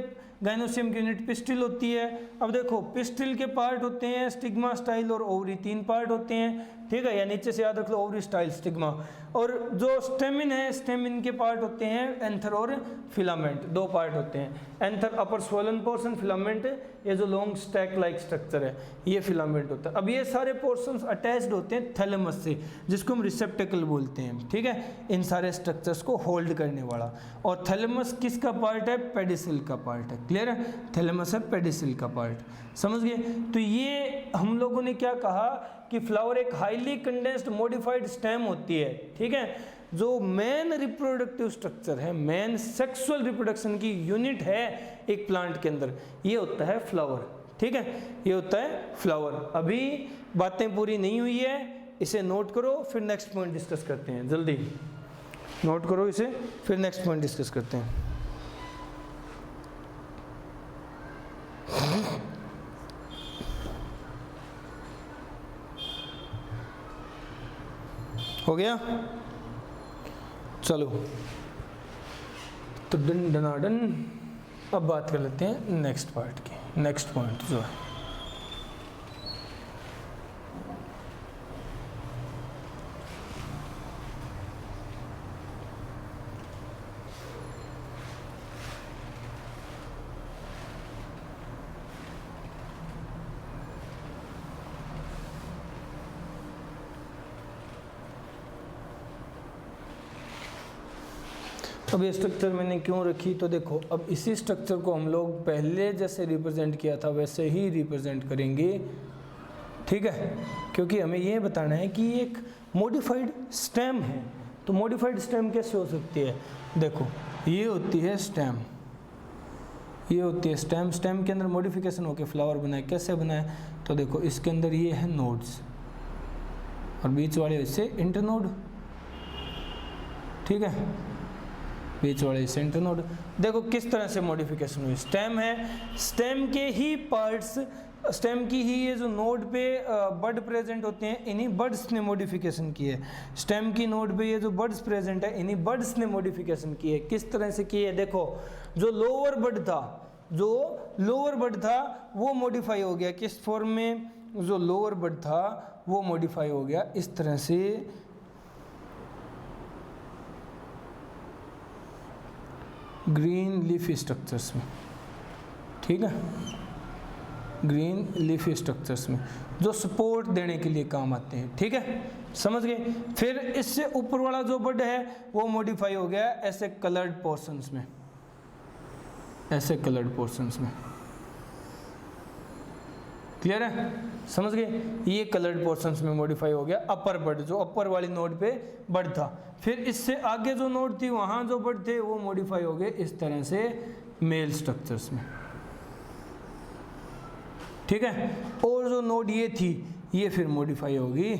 गाइनोसियम की यूनिट पिस्टिल होती है। अब देखो पिस्टिल के पार्ट होते हैं स्टिग्मा, स्टाइल और ओवरी, 3 पार्ट होते हैं, ठीक है, या नीचे से याद रख लो ओवरी, स्टाइल, स्टिग्मा। और जो स्टेमिन है, स्टेमिन के पार्ट होते हैं एंथर और फिलामेंट, 2 पार्ट होते हैं। एंथर अपर स्वोलन पोर्शन, फिलामेंट ये जो लॉन्ग स्टैक लाइक स्ट्रक्चर है ये फिलामेंट होता है। अब ये सारे पोर्शंस अटैच्ड होते हैं थैलेमस से, जिसको हम रिसेप्टेकल बोलते हैं, ठीक है, इन सारे स्ट्रक्चर्स को होल्ड करने वाला। और थैलेमस किसका पार्ट है, पेडिसिल का पार्ट है, क्लियर है, थैलेमस है पेडिसिल का पार्ट, समझ गए। तो ये हम लोगों ने क्या कहा कि फ्लावर एक हाईली कंडेंस्ड मॉडिफाइड स्टेम होती है, ठीक है, जो मेन रिप्रोडक्टिव स्ट्रक्चर है, मेन सेक्सुअल रिप्रोडक्शन की यूनिट है एक प्लांट के अंदर, ये होता है फ्लावर, ठीक है, ये होता है फ्लावर। अभी बातें पूरी नहीं हुई है, इसे नोट करो, फिर नेक्स्ट पॉइंट डिस्कस करते हैं, जल्दी नोट करो इसे, फिर नेक्स्ट पॉइंट डिस्कस करते हैं। हो गया, चलो तो डन डनाडन। अब बात कर लेते हैं नेक्स्ट पार्ट की, नेक्स्ट पॉइंट जो है अब ये स्ट्रक्चर मैंने क्यों रखी, तो देखो अब इसी स्ट्रक्चर को हम लोग पहले जैसे रिप्रेजेंट किया था वैसे ही रिप्रेजेंट करेंगे, ठीक है, क्योंकि हमें ये बताना है कि ये एक मॉडिफाइड स्टेम है। तो मॉडिफाइड स्टेम कैसे हो सकती है, देखो ये होती है स्टेम, ये होती है स्टेम, स्टेम के अंदर मॉडिफिकेशन होकर फ्लावर बनाए, कैसे बनाए, तो देखो इसके अंदर ये है नोड्स और बीच वाले इससे इंटरनोड, ठीक है, बीच वाले सेंटर नोड। देखो किस तरह से मॉडिफिकेशन हुई, स्टेम है, स्टेम के ही पार्ट्स, स्टेम की ही ये जो नोड पे बड प्रेजेंट होते हैं, इन्हीं बड्स ने मॉडिफिकेशन की है। स्टेम की नोड पे ये जो बड्स प्रेजेंट है, इन्हीं बड्स ने मॉडिफिकेशन की है। किस तरह से की है, देखो जो लोअर बड था, जो लोअर बड था वो मॉडिफाई हो गया, किस फॉर्म में, जो लोअर बड था वो मॉडिफाई हो गया इस तरह से, ग्रीन लीफी स्ट्रक्चर्स में, ठीक है, ग्रीन लीफी स्ट्रक्चर्स में जो सपोर्ट देने के लिए काम आते हैं, ठीक है, समझ गए। फिर इससे ऊपर वाला जो बड है वो मॉडिफाई हो गया ऐसे कलर्ड पोर्शंस में, ऐसे कलर्ड पोर्शंस में, क्लियर है, समझ गए, ये कलर्ड पोर्शंस में मॉडिफाई हो गया अपर बड, जो अपर वाली नोड पे बड था। फिर इससे आगे जो नोड थी वहां जो बड थे वो मॉडिफाई हो गए इस तरह से मेल स्ट्रक्चर्स में, ठीक है। और जो नोड ये थी ये फिर मॉडिफाई होगी,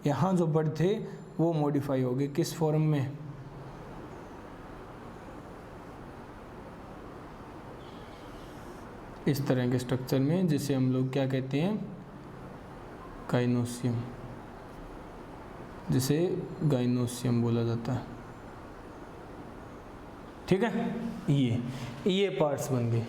यहाँ जो बड थे वो मॉडिफाई होगी किस फॉर्म में, इस तरह के स्ट्रक्चर में, जिसे हम लोग क्या कहते हैं, गाइनोसियम, जिसे गाइनोसियम बोला जाता है, ठीक है। ये पार्ट्स बन गए,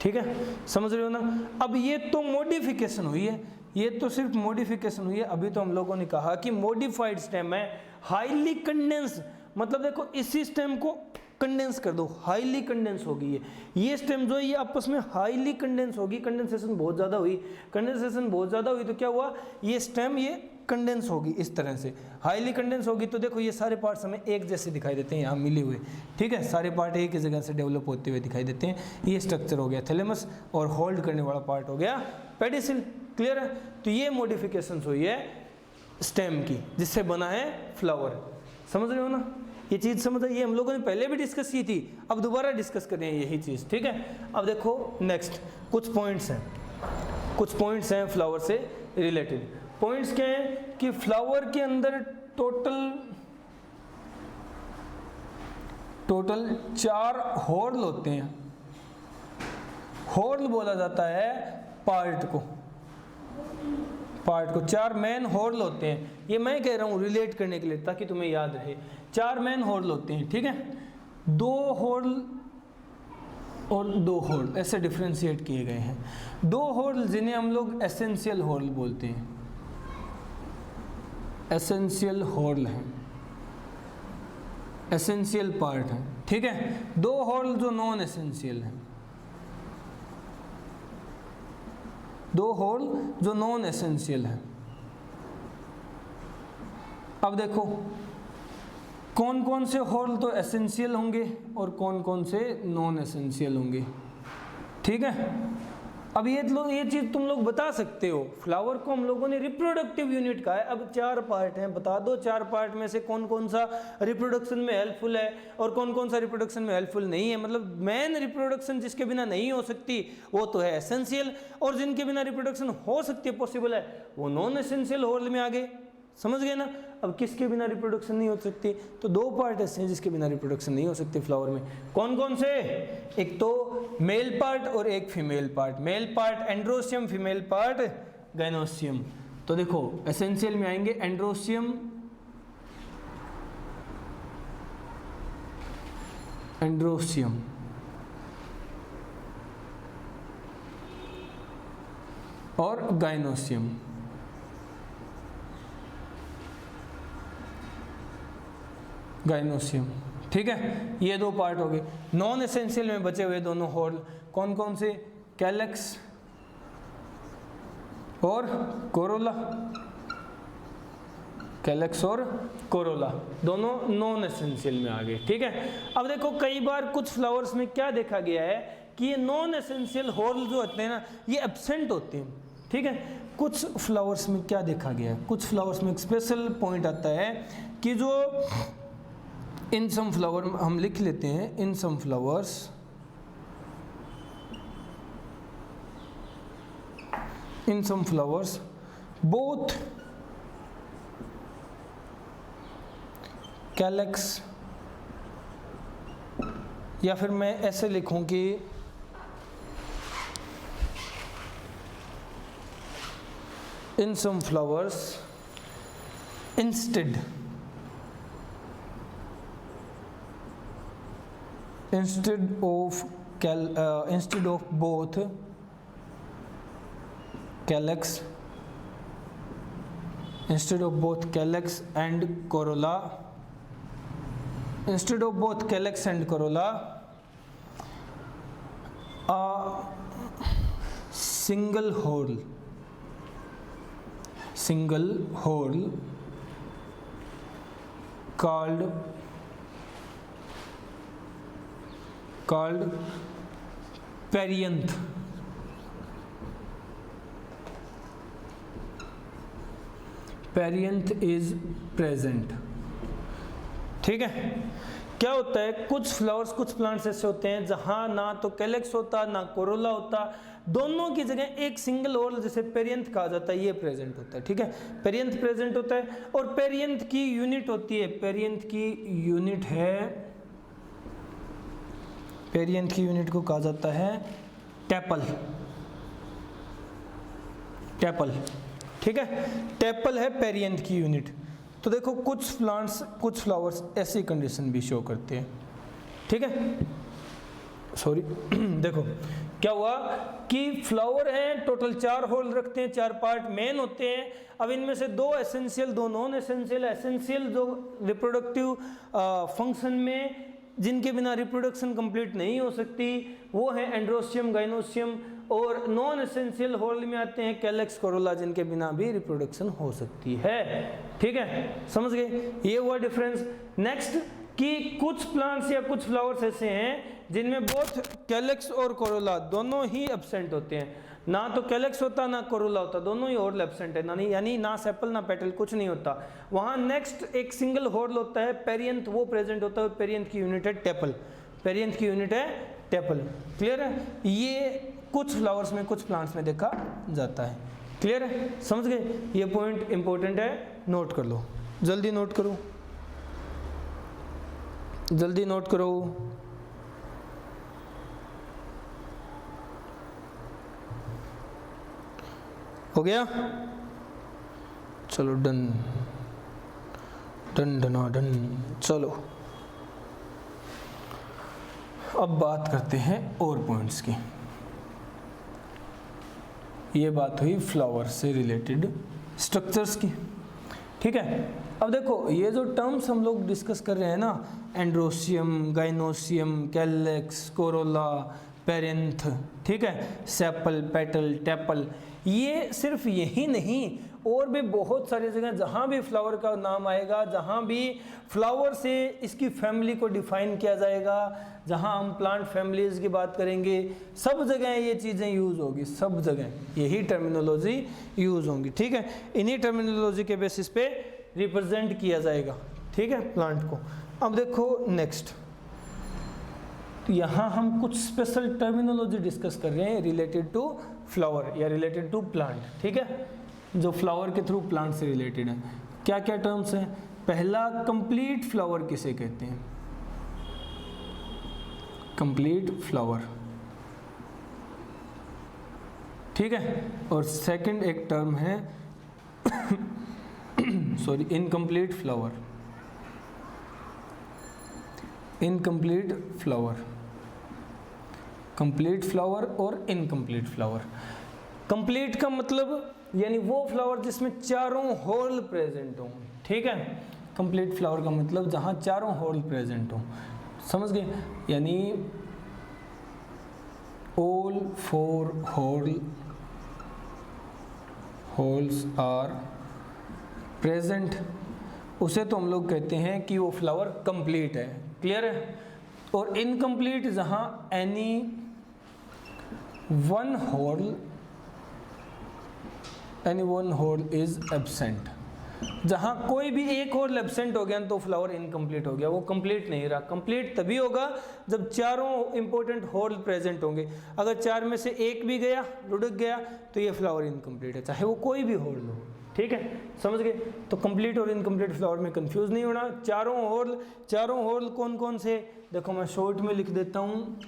ठीक है, समझ रहे हो ना। अब ये तो मॉडिफिकेशन हुई है, ये तो सिर्फ मॉडिफिकेशन हुई है। अभी तो हम लोगों ने कहा कि मॉडिफाइड स्टेम है, हाईली कंडेंस, मतलब देखो इसी स्टेम को कंडेंस कर दो, हाईली कंडेंस होगी ये स्टेम जो है ये आपस में हाईली कंडेंस होगी, कंडेंसेशन बहुत ज़्यादा हुई, कंडेंसेशन बहुत ज़्यादा हुई तो क्या हुआ, ये स्टेम ये कंडेंस होगी इस तरह से, हाईली कंडेंस होगी तो देखो ये सारे पार्ट्स हमें एक जैसे दिखाई देते हैं यहाँ मिले हुए, ठीक है, सारे पार्ट एक ही जगह से डेवलप होते हुए दिखाई देते हैं। ये स्ट्रक्चर हो गया थैलेमस और होल्ड करने वाला पार्ट हो गया पेडिसिल। क्लियर है? तो ये मॉडिफिकेशंस हुई है स्टेम की जिससे बना है फ्लावर। समझ रहे हो ना? ये चीज़ समझ आई, ये हम लोगों ने पहले भी डिस्कस की थी, अब दोबारा डिस्कस कर रहे हैं यही चीज़, ठीक है। अब देखो नेक्स्ट कुछ पॉइंट्स हैं फ्लावर से रिलेटेड। पॉइंट्स क्या हैं कि फ्लावर के अंदर टोटल 4 हॉर्ल होते हैं। हॉर्ल बोला जाता है पार्ट को 4 मेन हॉर्ल होते हैं। ये मैं कह रहा हूँ रिलेट करने के लिए ताकि तुम्हें याद रहे। 4 मेन हॉर्ल होते हैं, ठीक है। 2 हॉर्ल और 2 हॉर्ल ऐसे डिफ्रेंशिएट किए गए हैं। 2 हॉर्ल जिन्हें हम लोग एसेंशियल हॉर्ल बोलते हैं, एसेंशियल हॉर्ल हैं, एसेंशियल पार्ट हैं, ठीक है। 2 हॉर्ल जो नॉन एसेंशियल हैं, 2 हॉर्ल जो नॉन एसेंशियल है। अब देखो कौन कौन से हॉर्ल तो एसेंशियल होंगे और कौन कौन से नॉन एसेंशियल होंगे, ठीक है। अब ये चीज़ तुम लोग बता सकते हो। फ्लावर को हम लोगों ने रिप्रोडक्टिव यूनिट कहा है। अब 4 पार्ट हैं, बता दो 4 पार्ट में से कौन कौन सा रिप्रोडक्शन में हेल्पफुल है और कौन कौन सा रिप्रोडक्शन में हेल्पफुल नहीं है। मतलब मेन रिप्रोडक्शन जिसके बिना नहीं हो सकती वो तो है एसेंशियल, और जिनके बिना रिप्रोडक्शन हो सकती है, पॉसिबल है, वो नॉन एसेंशियल हॉर्ल में आ गए। समझ गए ना? अब किसके बिना रिप्रोडक्शन नहीं हो सकती? तो 2 पार्ट ऐसे हैं जिसके बिना रिप्रोडक्शन नहीं हो सकती फ्लावर में। कौन कौन से? एक तो मेल पार्ट और एक female part. Male part androecium, female part gynoecium. तो देखो एसेंशियल में आएंगे एंड्रोसियम, और गाइनोसियम। ठीक है, ये 2 पार्ट हो गए। नॉन एसेंशियल में बचे हुए दोनों हॉर्ल कौन कौन से? कैलेक्स और कोरोला। दोनों नॉन एसेंशियल में आ गए, ठीक है। अब देखो कई बार कुछ फ्लावर्स में क्या देखा गया है कि ये नॉन एसेंशियल हॉर्ल जो होते हैं ना, ये एब्सेंट होते हैं, ठीक है। कुछ फ्लावर्स में क्या देखा गया है? कुछ फ्लावर्स में एक स्पेशल पॉइंट आता है कि जो इन सम फ्लावर हम लिख लेते हैं, in some flowers both calyx, या फिर मैं ऐसे लिखूं कि in some flowers instead of both calyx and corolla, a single hole called perianth is present, ठीक है। क्या होता है, कुछ फ्लावर्स, कुछ प्लांट्स ऐसे होते हैं जहां ना तो कैलेक्स होता ना कोरोला होता, दोनों की जगह एक सिंगल हॉर्ल जिसे पेरियंथ कहा जाता है ये प्रेजेंट होता है, ठीक है। पेरियंथ प्रेजेंट होता है और पेरियंथ की यूनिट होती है, पेरियंथ की यूनिट को कहा जाता है टैपल, ठीक है। टैपल है पेरियंथ की यूनिट। तो देखो कुछ प्लांट्स, कुछ फ्लावर्स ऐसी कंडीशन भी शो करते हैं, ठीक है। सॉरी देखो क्या हुआ कि फ्लावर हैं, टोटल 4 होल रखते हैं, 4 पार्ट मेन होते हैं। अब इनमें से 2 एसेंशियल, 2 नॉन एसेंशियल। एसेंशियल जो रिप्रोडक्टिव फंक्शन में जिनके बिना रिप्रोडक्शन कंप्लीट नहीं हो सकती वो है एंड्रोसियम, गाइनोसियम, और नॉन एसेंशियल होर्ल में आते हैं कैलेक्स, कोरोला, जिनके बिना भी रिप्रोडक्शन हो सकती है। ठीक है, समझ गए, ये हुआ डिफरेंस। नेक्स्ट कि कुछ प्लांट्स या कुछ फ्लावर्स ऐसे हैं जिनमें बोथ कैलेक्स और कोरोला दोनों ही एब्सेंट होते हैं, ना तो कैलेक्स होता ना कोरोला होता, दोनों ही हॉर्ल एब्सेंट है, यानी ना सेपल ना पेटल, कुछ नहीं होता वहाँ। नेक्स्ट एक सिंगल हॉर्ल होता है पेरियंथ, वो प्रेजेंट होता है, पेरियंथ की यूनिट है टेपल, पेरियंथ की यूनिट है टेपल। क्लियर है, ये कुछ फ्लावर्स में कुछ प्लांट्स में देखा जाता है। क्लियर है, समझ गए, ये पॉइंट इंपॉर्टेंट है, नोट कर लो, जल्दी नोट करो, जल्दी नोट करो। हो गया, चलो डन डन डना डन। चलो अब बात करते हैं और पॉइंट्स की। ये बात हुई फ्लावर से रिलेटेड स्ट्रक्चर्स की। ठीक है, अब देखो ये जो टर्म्स हम लोग डिस्कस कर रहे हैं ना, एंड्रोसियम, गाइनोसियम, कैलेक्स, कोरोला, पेरिंथ, ठीक है, सेपल, पेटल, टेपल, ये सिर्फ यही नहीं, और भी बहुत सारी जगह जहाँ भी फ्लावर का नाम आएगा, जहाँ भी फ्लावर से इसकी फैमिली को डिफाइन किया जाएगा, जहाँ हम प्लांट फैमिलीज की बात करेंगे, सब जगह ये चीज़ें यूज़ होगी, सब जगह यही टर्मिनोलॉजी यूज़ होंगी। ठीक है, इन्हीं टर्मिनोलॉजी के बेसिस पे रिप्रेजेंट किया जाएगा, ठीक है, प्लांट को। अब देखो नेक्स्ट, यहाँ हम कुछ स्पेशल टर्मिनोलॉजी डिस्कस कर रहे हैं रिलेटेड टू फ्लावर या रिलेटेड टू प्लांट। ठीक है, जो फ्लावर के थ्रू प्लांट से रिलेटेड है। क्या क्या टर्म्स हैं? पहला, कंप्लीट फ्लावर किसे कहते हैं? कंप्लीट फ्लावर, ठीक है। और सेकंड एक टर्म है sorry, incomplete flower, incomplete flower, complete flower और इनकम्प्लीट फ्लावर। कंप्लीट का मतलब यानी वो फ्लावर जिसमें चारों होल प्रेजेंट हों, ठीक है। कंप्लीट फ्लावर का मतलब जहाँ चारों होल प्रेजेंट हों, समझ गए, यानी ऑल 4 होल्स आर प्रेजेंट, उसे तो हम लोग कहते हैं कि वो फ्लावर कंप्लीट है। क्लियर है। और इनकम्प्लीट जहाँ any one whorl is absent, जहाँ कोई भी एक होल एब्सेंट हो गया तो फ्लावर इनकम्प्लीट हो गया, वो कंप्लीट नहीं रहा। कंप्लीट तभी होगा जब चारों इंपॉर्टेंट होल प्रेजेंट होंगे। अगर चार में से एक भी गया, लुढ़क गया, तो ये फ्लावर इनकम्प्लीट है, चाहे वो कोई भी होल हो। ठीक है, समझ गए। तो कंप्लीट और इनकम्प्लीट फ्लावर में कंफ्यूज नहीं होना। चारों होल कौन कौन से, देखो मैं शॉर्ट में लिख देता हूँ।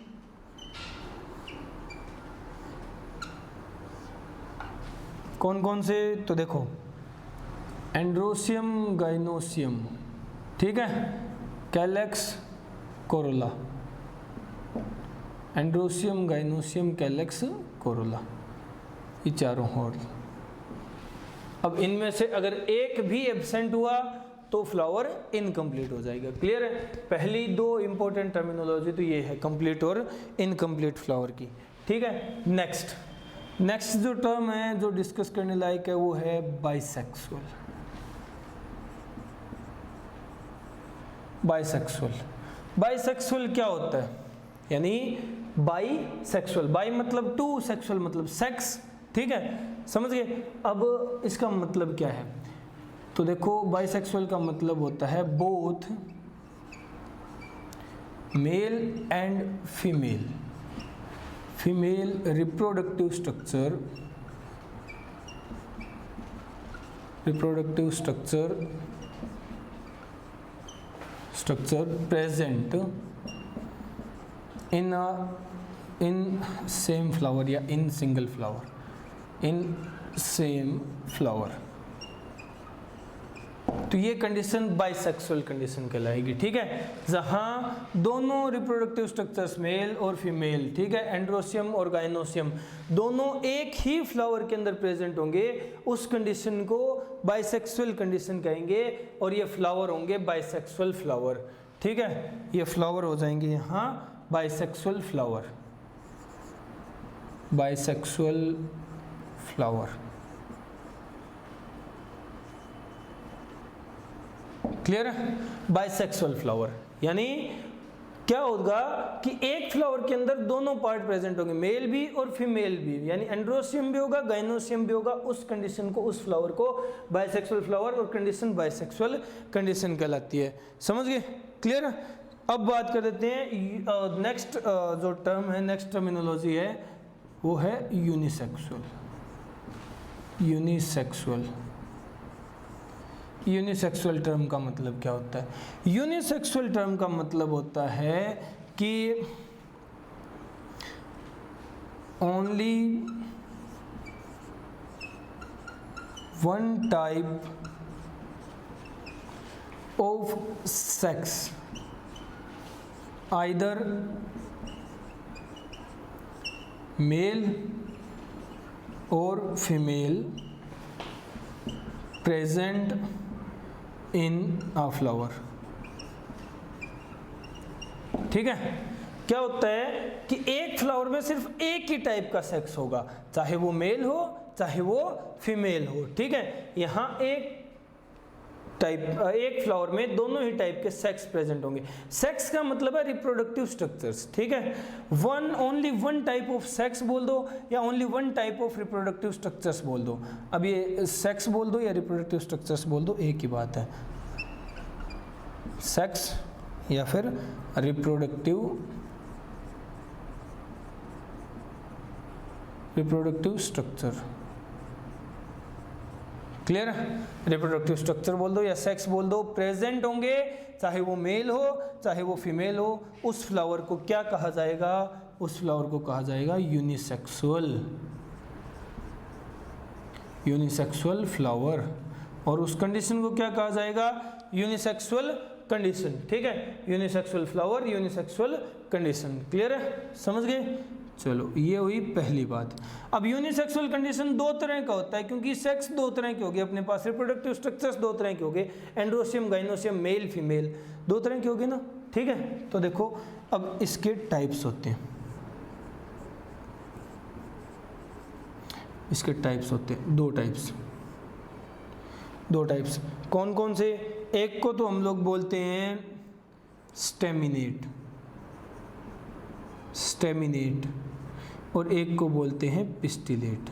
कौन कौन से, तो देखो एंड्रोसियम, गाइनोसियम, ठीक है, calyx, corolla, androecium, gynoecium, calyx, Corolla, ये चारों होल। अब इनमें से अगर एक भी एब्सेंट हुआ तो फ्लावर इनकम्प्लीट हो जाएगा। क्लियर है। पहली दो इंपॉर्टेंट टर्मिनोलॉजी तो ये है, कंप्लीट और इनकम्प्लीट फ्लावर की। ठीक है। नेक्स्ट जो टर्म है जो डिस्कस करने लायक है वो है बाइसेक्सुअल। बाइसेक्सुअल क्या होता है? यानी बाइसेक्सुअल, बाई मतलब टू, सेक्सुअल मतलब सेक्स। ठीक है, समझ गए। अब इसका मतलब क्या है? तो देखो बाइसेक्सुअल का मतलब होता है both male and female reproductive structure present in same flower या in single flower, in same flower, तो ये कंडीशन बाइसेक्सुअल कंडीशन कहलाएगी। ठीक है, जहां दोनों रिप्रोडक्टिव स्ट्रक्चर्स मेल और फीमेल, ठीक है, एंड्रोसियम और गाइनोसियम, दोनों एक ही फ्लावर के अंदर प्रेजेंट होंगे, उस कंडीशन को बाइसेक्सुअल कंडीशन कहेंगे। और ये फ्लावर होंगे बाइसेक्सुअल फ्लावर। ठीक है, ये फ्लावर हो जाएंगे यहाँ bisexual flower. Bisexual flower. Clear है? बाइसेक्सुअल फ्लावर यानी क्या होगा कि एक फ्लावर के अंदर दोनों पार्ट प्रेजेंट होंगे, मेल भी और फीमेल भी, यानी एंड्रोसियम भी होगा, गाइनोसियम भी होगा। उस कंडीशन को, उस फ्लावर को बाइसेक्सुअल फ्लावर और कंडीशन बाइसेक्सुअल कंडीशन कहलाती है। समझ गए? क्लियर है? अब बात कर देते हैं नेक्स्ट जो टर्म है, नेक्स्ट टर्मिनोलॉजी है वो है यूनिसेक्सुअल। यूनिसेक्सुअल, यूनिसेक्सुअल टर्म का मतलब क्या होता है? यूनिसेक्सुअल टर्म का मतलब होता है कि only one type of sex, either male और female, present in a flower. ठीक है? क्या होता है कि एक फ्लावर में सिर्फ एक ही टाइप का सेक्स होगा, चाहे वो मेल हो चाहे वो फीमेल हो। ठीक है? यहां एक फ्लावर में दोनों ही टाइप के सेक्स प्रेजेंट होंगे। सेक्स का मतलब है रिप्रोडक्टिव स्ट्रक्चर्स। ठीक है? Only one type of sex बोल दो या only one type of reproductive structures बोल दो। अब ये सेक्स बोल दो या रिप्रोडक्टिव स्ट्रक्चर्स बोल दो, एक ही बात है। सेक्स या फिर रिप्रोडक्टिव स्ट्रक्चर। क्लियर है? रिप्रोडक्टिव स्ट्रक्चर बोल दो या सेक्स बोल दो, प्रेजेंट होंगे, चाहे वो मेल हो चाहे वो फीमेल हो। उस फ्लावर को क्या कहा जाएगा? उस फ्लावर को कहा जाएगा यूनिसेक्सुअल, यूनिसेक्सुअल फ्लावर। और उस कंडीशन को क्या कहा जाएगा? Unisexual condition. ठीक है? Unisexual flower, unisexual condition. Clear है? समझ गए? चलो, ये हुई पहली बात। अब यूनिसेक्सुअल कंडीशन दो तरह का होता है, क्योंकि सेक्स दो तरह के हो गए अपने पास, रिप्रोडक्टिव स्ट्रक्चर्स दो तरह के हो गए, एंड्रोसियम गाइनोसियम, मेल फीमेल, दो तरह के हो गए ना। ठीक है? तो देखो अब इसके टाइप्स होते हैं, इसके टाइप्स होते हैं दो टाइप्स। कौन कौन से? एक को तो हम लोग बोलते हैं स्टेमिनेट और एक को बोलते हैं पिस्टिलेट।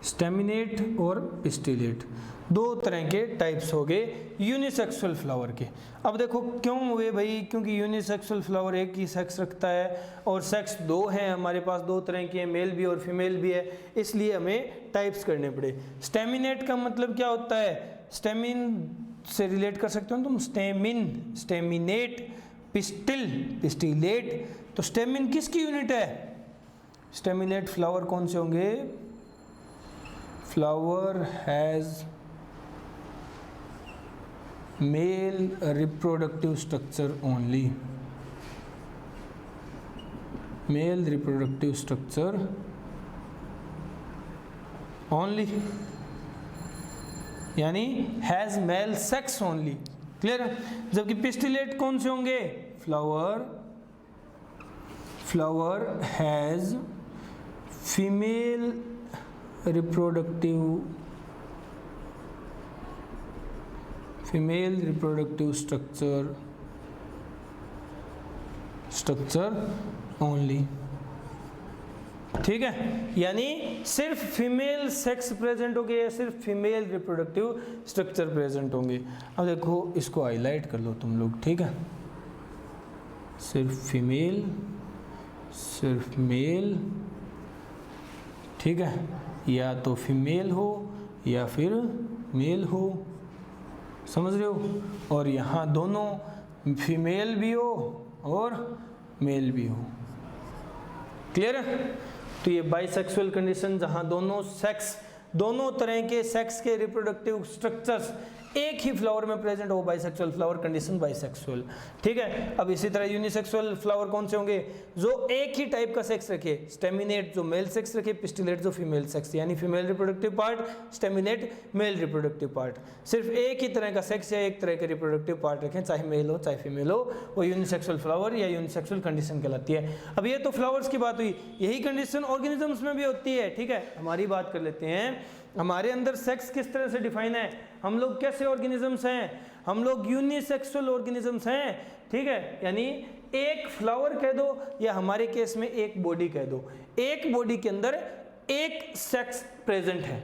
स्टेमिनेट और पिस्टिलेट दो तरह के टाइप्स हो गए यूनिसेक्सुअल फ्लावर के। अब देखो क्यों हुए भाई? क्योंकि यूनिसेक्सुअल फ्लावर एक ही सेक्स रखता है और सेक्स दो हैं हमारे पास, दो तरह के, मेल भी और फीमेल भी है, इसलिए हमें टाइप्स करने पड़े। स्टेमिनेट का मतलब क्या होता है? स्टेमिन से रिलेट कर सकते हो तुम, स्टेमिनेट, पिस्टिलेट। तो स्टेमिन किसकी यूनिट है? स्टेमिनेट फ्लावर कौन से होंगे? Flower has male reproductive structure only, male reproductive structure only, यानी has male sex only. Clear है? जबकि पिस्टिलेट कौन से होंगे? Flower has female reproductive structure only. ठीक है? यानी सिर्फ फीमेल सेक्स प्रेजेंट होंगे या सिर्फ फीमेल रिप्रोडक्टिव स्ट्रक्चर प्रेजेंट होंगे। अब देखो इसको हाईलाइट कर लो तुम लोग। ठीक है? सिर्फ मेल, ठीक है, या तो फीमेल हो या फिर मेल हो, समझ रहे हो? और यहाँ दोनों फीमेल भी हो और मेल भी हो। क्लियर है? तो ये बाइसेक्सुअल कंडीशन, जहाँ दोनों तरह के सेक्स के रिप्रोडक्टिव स्ट्रक्चर्स एक ही फ्लावर में प्रेजेंट हो बाइसेक्सुअल फ्लावर, कंडीशन बाइसेक्सुअल। ठीक है, अब इसी तरह यूनिसेक्सुअल फ्लावर कौन से होंगे, जो एक ही टाइप का सेक्स रखे, स्टेमिनेट जो मेल सेक्स रखे, पिस्टिलेट जो फीमेल सेक्स, यानी female reproductive part, staminate male reproductive part, सिर्फ एक ही तरह का सेक्स या एक तरह के रिप्रोडक्टिव पार्ट रखें, चाहे मेल हो चाहे फीमेल हो, वो यूनिसेक्सुअल फ्लावर या यूनिसेक्सुअल कंडीशन कहलाती है। अब ये तो फ्लावर्स की बात हुई, यही कंडीशन ऑर्गेनिजम्स में भी होती है। ठीक है, हमारी बात कर लेते हैं, हमारे अंदर सेक्स किस तरह से डिफाइन है, हम लोग कैसे ऑर्गेनिजम्स हैं, हम लोग यूनिसेक्सुअल ऑर्गेनिजम्स हैं। ठीक है, यानी एक फ्लावर कह दो या हमारे केस में एक बॉडी कह दो, एक बॉडी के अंदर एक सेक्स प्रेजेंट है,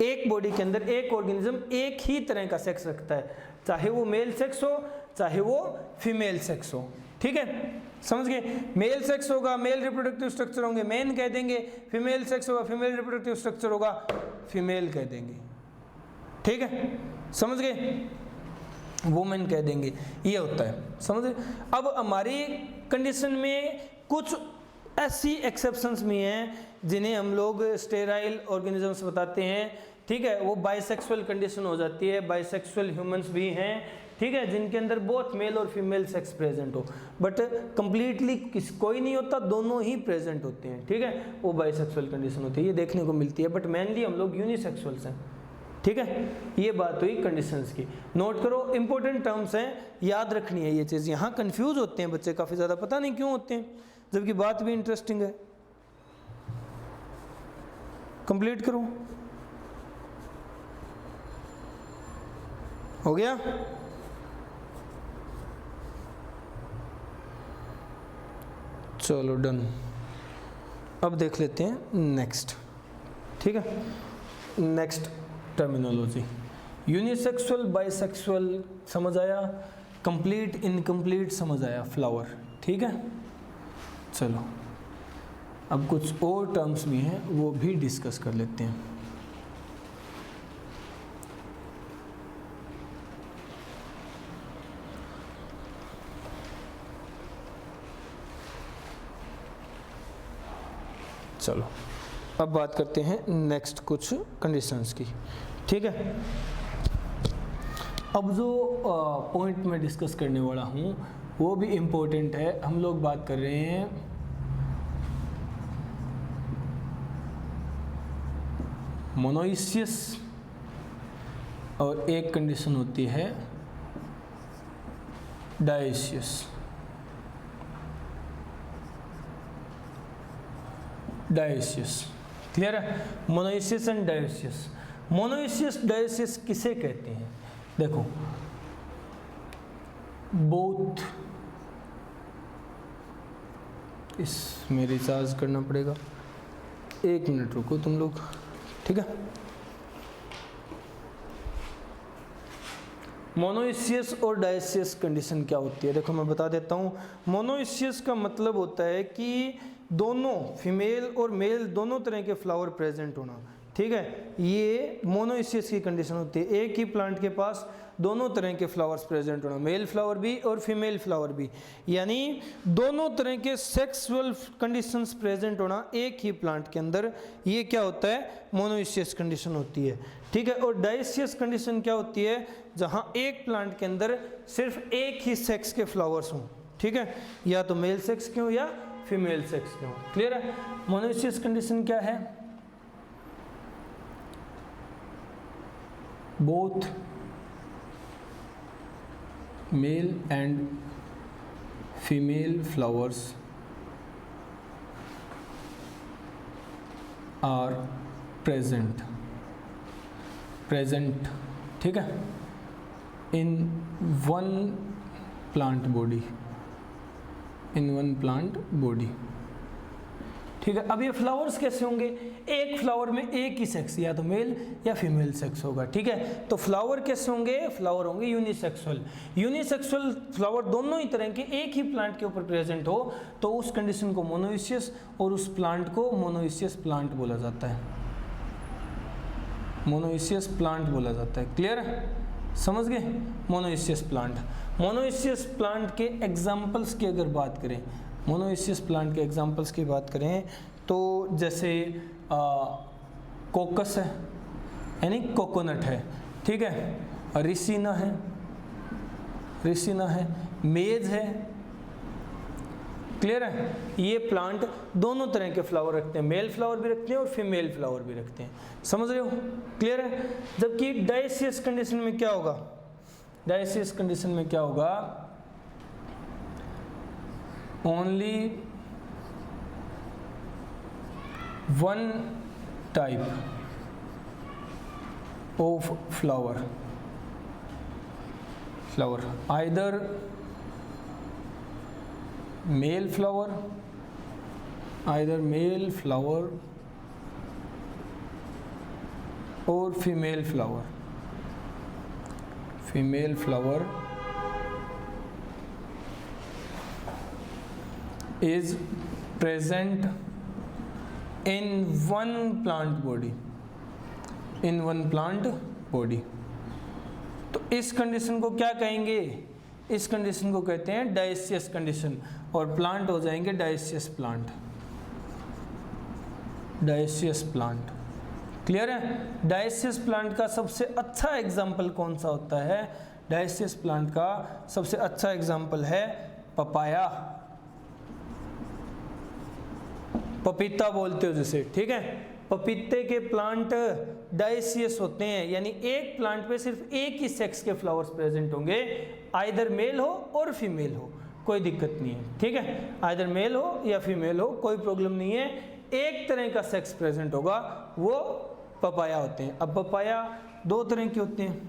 एक बॉडी के अंदर एक ऑर्गेनिज्म एक ही तरह का सेक्स रखता है, चाहे वो मेल सेक्स हो चाहे वो फीमेल सेक्स हो। ठीक है, समझ गए, मेल सेक्स होगा मेल रिप्रोडक्टिव स्ट्रक्चर होंगे मेन कह देंगे, फीमेल सेक्स होगा फीमेल रिप्रोडक्टिव स्ट्रक्चर होगा फीमेल कह देंगे। ठीक है, समझ गए, वुमेन कह देंगे, ये होता है, समझ गए। अब हमारी कंडीशन में कुछ ऐसी एक्सेप्शंस भी हैं जिन्हें हम लोग स्टेराइल ऑर्गेनिजम्स बताते हैं। ठीक है, वो बाइसेक्सुअल कंडीशन हो जाती है, बाइसेक्सुअल ह्यूमंस भी हैं। ठीक है, जिनके अंदर बोथ मेल और फीमेल सेक्स प्रेजेंट हो, बट कंप्लीटली कोई नहीं होता, दोनों ही प्रेजेंट होते हैं। ठीक है, वो बाइसेक्सुअल कंडीशन होती है, ये देखने को मिलती है, बट मेनली हम लोग यूनिसेक्सुअल्स हैं। ठीक है, ये बात हुई कंडीशंस की। नोट करो, इंपॉर्टेंट टर्म्स हैं, याद रखनी है ये चीज़। यहाँ कंफ्यूज होते हैं बच्चे काफ़ी ज़्यादा, पता नहीं क्यों होते हैं, जबकि बात भी इंटरेस्टिंग है। कंप्लीट करो, हो गया। चलो डन, अब देख लेते हैं नेक्स्ट। ठीक है, नेक्स्ट टर्मिनोलॉजी, यूनिसेक्सुअल बाइसेक्सुअल समझ आया, कंप्लीट इनकम्प्लीट समझ आया, फ्लावर। ठीक है, चलो अब कुछ और टर्म्स भी हैं वो भी डिस्कस कर लेते हैं। चलो अब बात करते हैं नेक्स्ट कुछ कंडीशंस की। ठीक है, अब जो पॉइंट मैं डिस्कस करने वाला हूँ वो भी इम्पोर्टेंट है। हम लोग बात कर रहे हैं मोनोइसियस और एक कंडीशन होती है डायोसियस। डायोसियस क्लियर है, monoecious and dioecious. Monoecious dioecious किसे कहते हैं, देखो बोथ, इसमें रिचार्ज करना पड़ेगा, 1 मिनट रुको तुम लोग। ठीक है, मोनोइसियस और डायोसियस कंडीशन क्या होती है, देखो मैं बता देता हूँ। मोनोइसियस का मतलब होता है कि दोनों फीमेल और मेल दोनों तरह के फ्लावर प्रेजेंट होना। ठीक है, ये मोनोइसियस की कंडीशन होती है, एक ही प्लांट के पास दोनों तरह के फ्लावर्स प्रेजेंट होना, मेल फ्लावर भी और फीमेल फ्लावर भी, यानी दोनों तरह के सेक्सुअल कंडीशंस प्रेजेंट होना एक ही प्लांट के अंदर, ये क्या होता है, मोनोइसियस कंडीशन होती है। ठीक है, और डायोसियस कंडीशन क्या होती है, जहां एक प्लांट के अंदर सिर्फ एक ही सेक्स के फ्लावर्स हों। ठीक है, या तो मेल सेक्स के हो या फीमेल सेक्स के हो। क्लियर है, मोनोइसियस कंडीशन क्या है, both male and female flowers are present. ठीक है, इन वन प्लांट बॉडी। ठीक है, अब ये फ्लावर्स कैसे होंगे, एक फ्लावर में एक ही सेक्स, या तो मेल या फीमेल सेक्स होगा। ठीक है, तो फ्लावर कैसे होंगे, फ्लावर होंगे यूनिसेक्सुअल फ्लावर दोनों ही तरह के एक ही प्लांट के ऊपर प्रेजेंट हो, तो उस कंडीशन को मोनोइसियस और उस प्लांट को मोनोइसियस प्लांट बोला जाता है। मोनोइसियस प्लांट बोला जाता है। क्लियर है, समझ गए, मोनोइसियस प्लांट के एग्जाम्पल्स की अगर बात करें, मोनोइसियस प्लांट के एग्जाम्पल्स की बात करें तो जैसे कोकस है, यानी कोकोनट है। ठीक है, रिसिना है, मेज है। क्लियर है? ये प्लांट दोनों तरह के फ्लावर रखते हैं, मेल फ्लावर भी रखते हैं और फीमेल फ्लावर भी रखते हैं। समझ रहे हो? क्लियर है? जबकि डायसियस कंडीशन में क्या होगा? डायसियस कंडीशन में क्या होगा? Only one type of flower, either male flower or female flower is present in one plant body, तो इस कंडीशन को क्या कहेंगे? इस कंडीशन को कहते हैं डायसियस कंडीशन, और प्लांट हो जाएंगे डायसियस प्लांट। क्लियर है? डायसियस प्लांट का सबसे अच्छा एग्जाम्पल कौन सा होता है? डायसियस प्लांट का सबसे अच्छा एग्जाम्पल है पपाया, पपीता बोलते हो जिसे, ठीक है? पपीते के प्लांट डायसियस होते हैं, यानी एक प्लांट पे सिर्फ एक ही सेक्स के फ्लावर्स प्रेजेंट होंगे, आइदर मेल हो और फीमेल हो, कोई दिक्कत नहीं है, ठीक है? आइदर मेल हो या फीमेल हो, कोई प्रॉब्लम नहीं है, एक तरह का सेक्स प्रेजेंट होगा, वो पपाया होते हैं। अब पपाया दो तरह के होते हैं,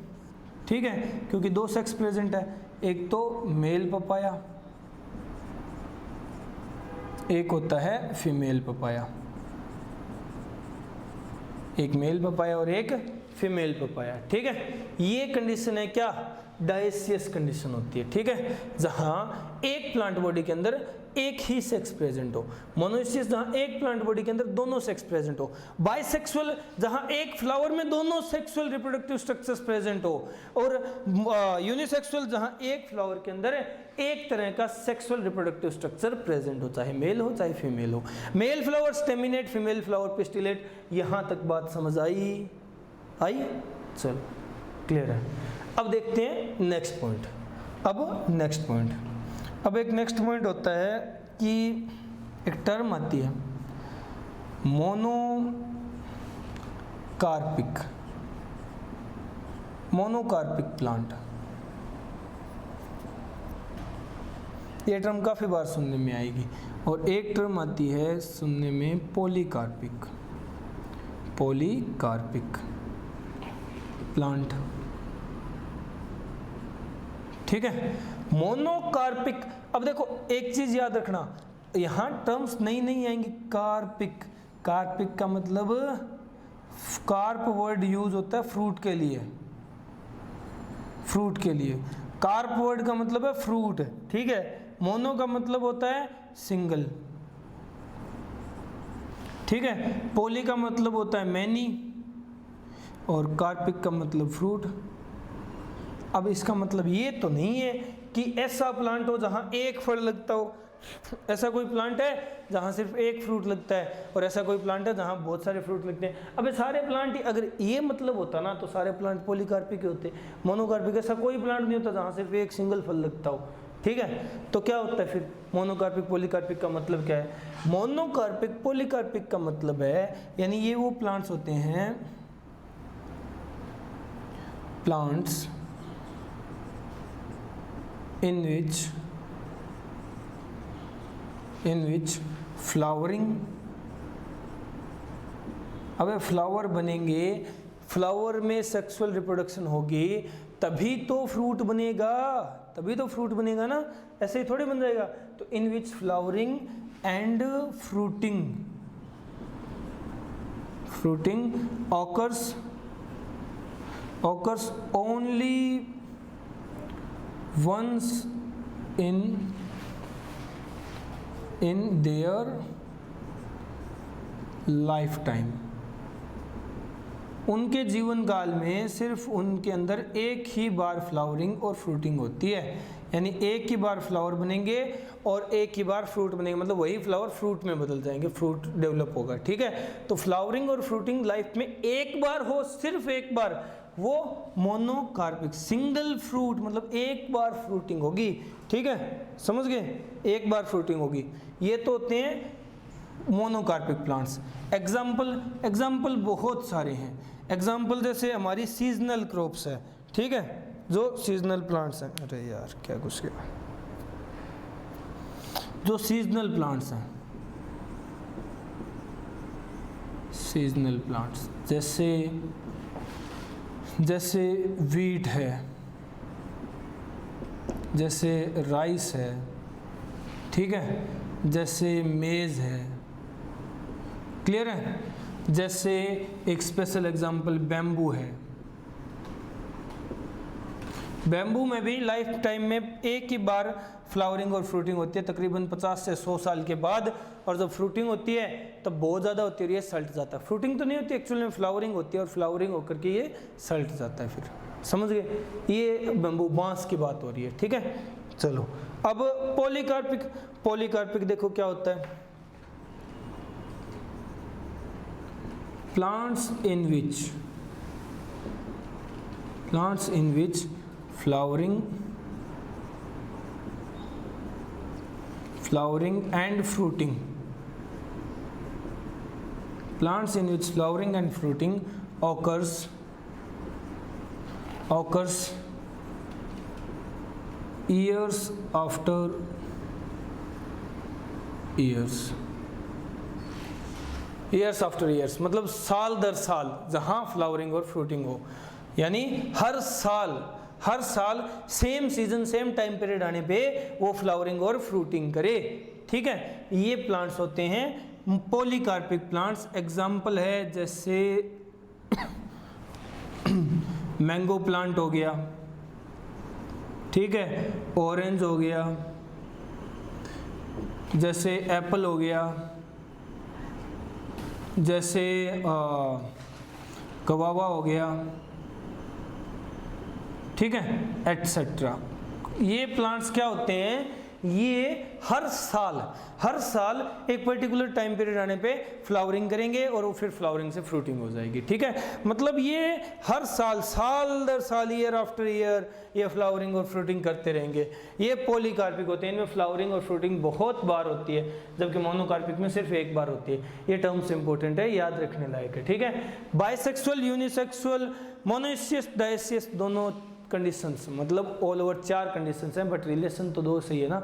ठीक है? क्योंकि दो सेक्स प्रेजेंट है, एक तो मेल पपाया, एक होता है फीमेल पपाया, एक मेल पपाया और एक फीमेल पपाया, ठीक है? ये कंडीशन है क्या? डायसियस कंडीशन होती है, ठीक है? जहां एक प्लांट बॉडी के अंदर एक ही सेक्स प्रेजेंट हो। मोनोइसियस जहां एक प्लांट बॉडी के अंदर दोनों सेक्स प्रेजेंट हो। बाइसेक्सुअल जहां एक फ्लावर में दोनों सेक्सुअल रिप्रोडक्टिव स्ट्रक्चर्स प्रेजेंट हो। और यूनिसेक्सुअल जहां एक फ्लावर के अंदर एक तरह का सेक्सुअल रिप्रोडक्टिव स्ट्रक्चर प्रेजेंट हो, चाहे मेल हो चाहे फीमेल हो। Male flower staminate, female flower pistillate. यहां तक बात समझ आई? चलो क्लियर है। अब देखते हैं नेक्स्ट पॉइंट। अब एक नेक्स्ट पॉइंट होता है कि एक टर्म आती है मोनोकार्पिक प्लांट। ये टर्म काफ़ी बार सुनने में आएगी। और एक टर्म आती है सुनने में पॉलीकार्पिक प्लांट, ठीक है? मोनोकार्पिक। अब देखो एक चीज याद रखना, यहां टर्म्स नई आएंगी। कार्पिक का मतलब कार्प वर्ड यूज होता है फ्रूट के लिए। कार्प वर्ड का मतलब है फ्रूट, ठीक है? मोनो का मतलब होता है सिंगल, ठीक है? पोली का मतलब होता है मैनी, और कार्पिक का मतलब फ्रूट। अब इसका मतलब ये तो नहीं है कि ऐसा प्लांट हो जहां एक फल लगता हो। ऐसा कोई प्लांट है जहां सिर्फ एक फ्रूट लगता है, और ऐसा कोई प्लांट है जहां बहुत सारे फ्रूट लगते हैं। अबे सारे प्लांट ही, अगर ये मतलब होता ना तो सारे प्लांट पॉलीकार्पिक के होते। मोनोकार्पिक ऐसा कोई प्लांट नहीं होता जहां सिर्फ एक सिंगल फल लगता हो, ठीक है? तो क्या होता है फिर? मोनोकार्पिक पॉलीकार्पिक का मतलब क्या है? मोनोकार्पिक पॉलीकार्पिक का मतलब है, यानी ये वो प्लांट्स होते हैं, प्लांट्स in which flowering, अबे फ्लावर बनेंगे, फ्लावर में सेक्सुअल रिप्रोडक्शन होगी तभी तो फ्रूट बनेगा ना, ऐसे ही थोड़ी बन जाएगा। तो in which flowering and fruiting occurs only once in their lifetime। उनके जीवन काल में सिर्फ उनके अंदर एक ही बार फ्लावरिंग और फ्रूटिंग होती है, यानी एक ही बार फ्लावर बनेंगे और एक ही बार फ्रूट बनेंगे, मतलब वही फ्लावर फ्रूट में बदल जाएंगे, फ्रूट डेवलप होगा, ठीक है? तो फ्लावरिंग और फ्रूटिंग लाइफ में एक बार हो, सिर्फ एक बार, वो मोनोकार्पिक, सिंगल फ्रूट, मतलब एक बार फ्रूटिंग होगी, ठीक है, समझ गए, एक बार फ्रूटिंग होगी। ये तो होते हैं मोनोकार्पिक प्लांट्स। एग्जाम्पल बहुत सारे हैं। एग्जाम्पल जैसे हमारी सीजनल क्रॉप्स है, ठीक है, जो सीजनल प्लांट्स हैं, अरे यार क्या घुस गया, जो सीजनल प्लांट्स हैं, सीजनल प्लांट्स जैसे वीट है, जैसे राइस है, ठीक है, जैसे मेज है, क्लियर है, जैसे एक स्पेशल एग्जांपल बैम्बू है। बैम्बू में भी लाइफ टाइम में एक ही बार फ्लावरिंग और फ्रूटिंग होती है, तकरीबन 50 से 100 साल के बाद, और जब फ्रूटिंग होती है तब बहुत ज़्यादा होती है और ये सल्ट जाता है। फ्रूटिंग तो नहीं होती एक्चुअली में, फ्लावरिंग होती है और फ्लावरिंग होकर के ये सल्ट जाता है, फिर समझ गए, ये बैम्बू बांस की बात हो रही है, ठीक है। चलो अब पॉलीकार्पिक देखो क्या होता है। Plants in which flowering and fruiting, plants in which flowering and fruiting occurs years after years, मतलब साल दर साल जहां फ्लावरिंग और फ्रूटिंग हो, यानी हर साल same season same time period आने पे वो फ्लावरिंग और फ्रूटिंग करे, ठीक है। ये प्लांट्स होते हैं पॉलीकार्पिक प्लांट्स। एग्जाम्पल है जैसे मैंगो प्लांट हो गया, ठीक है, ऑरेंज हो गया, जैसे एप्पल हो गया, जैसे गवावा हो गया, ठीक है, एटसेट्रा। ये प्लांट्स क्या होते हैं, ये हर साल एक पर्टिकुलर टाइम पीरियड आने पे फ्लावरिंग करेंगे और वो फिर फ्लावरिंग से फ्रूटिंग हो जाएगी, ठीक है। मतलब ये हर साल दर साल, ईयर आफ्टर ईयर ये फ्लावरिंग और फ्रूटिंग करते रहेंगे। ये पॉलीकार्पिक होते हैं, इनमें फ्लावरिंग और फ्रूटिंग बहुत बार होती है, जबकि मोनोकार्पिक में सिर्फ एक बार होती है। ये टर्म्स इंपॉर्टेंट है, याद रखने लायक है, ठीक है। बाइसेक्सुअल, यूनिसेक्सुअल, मोनोइसियस, डायसियस, दोनों कंडीशंस, मतलब ऑल ओवर 4 कंडीशंस हैं, बट रिलेशन तो 2 सही है ना।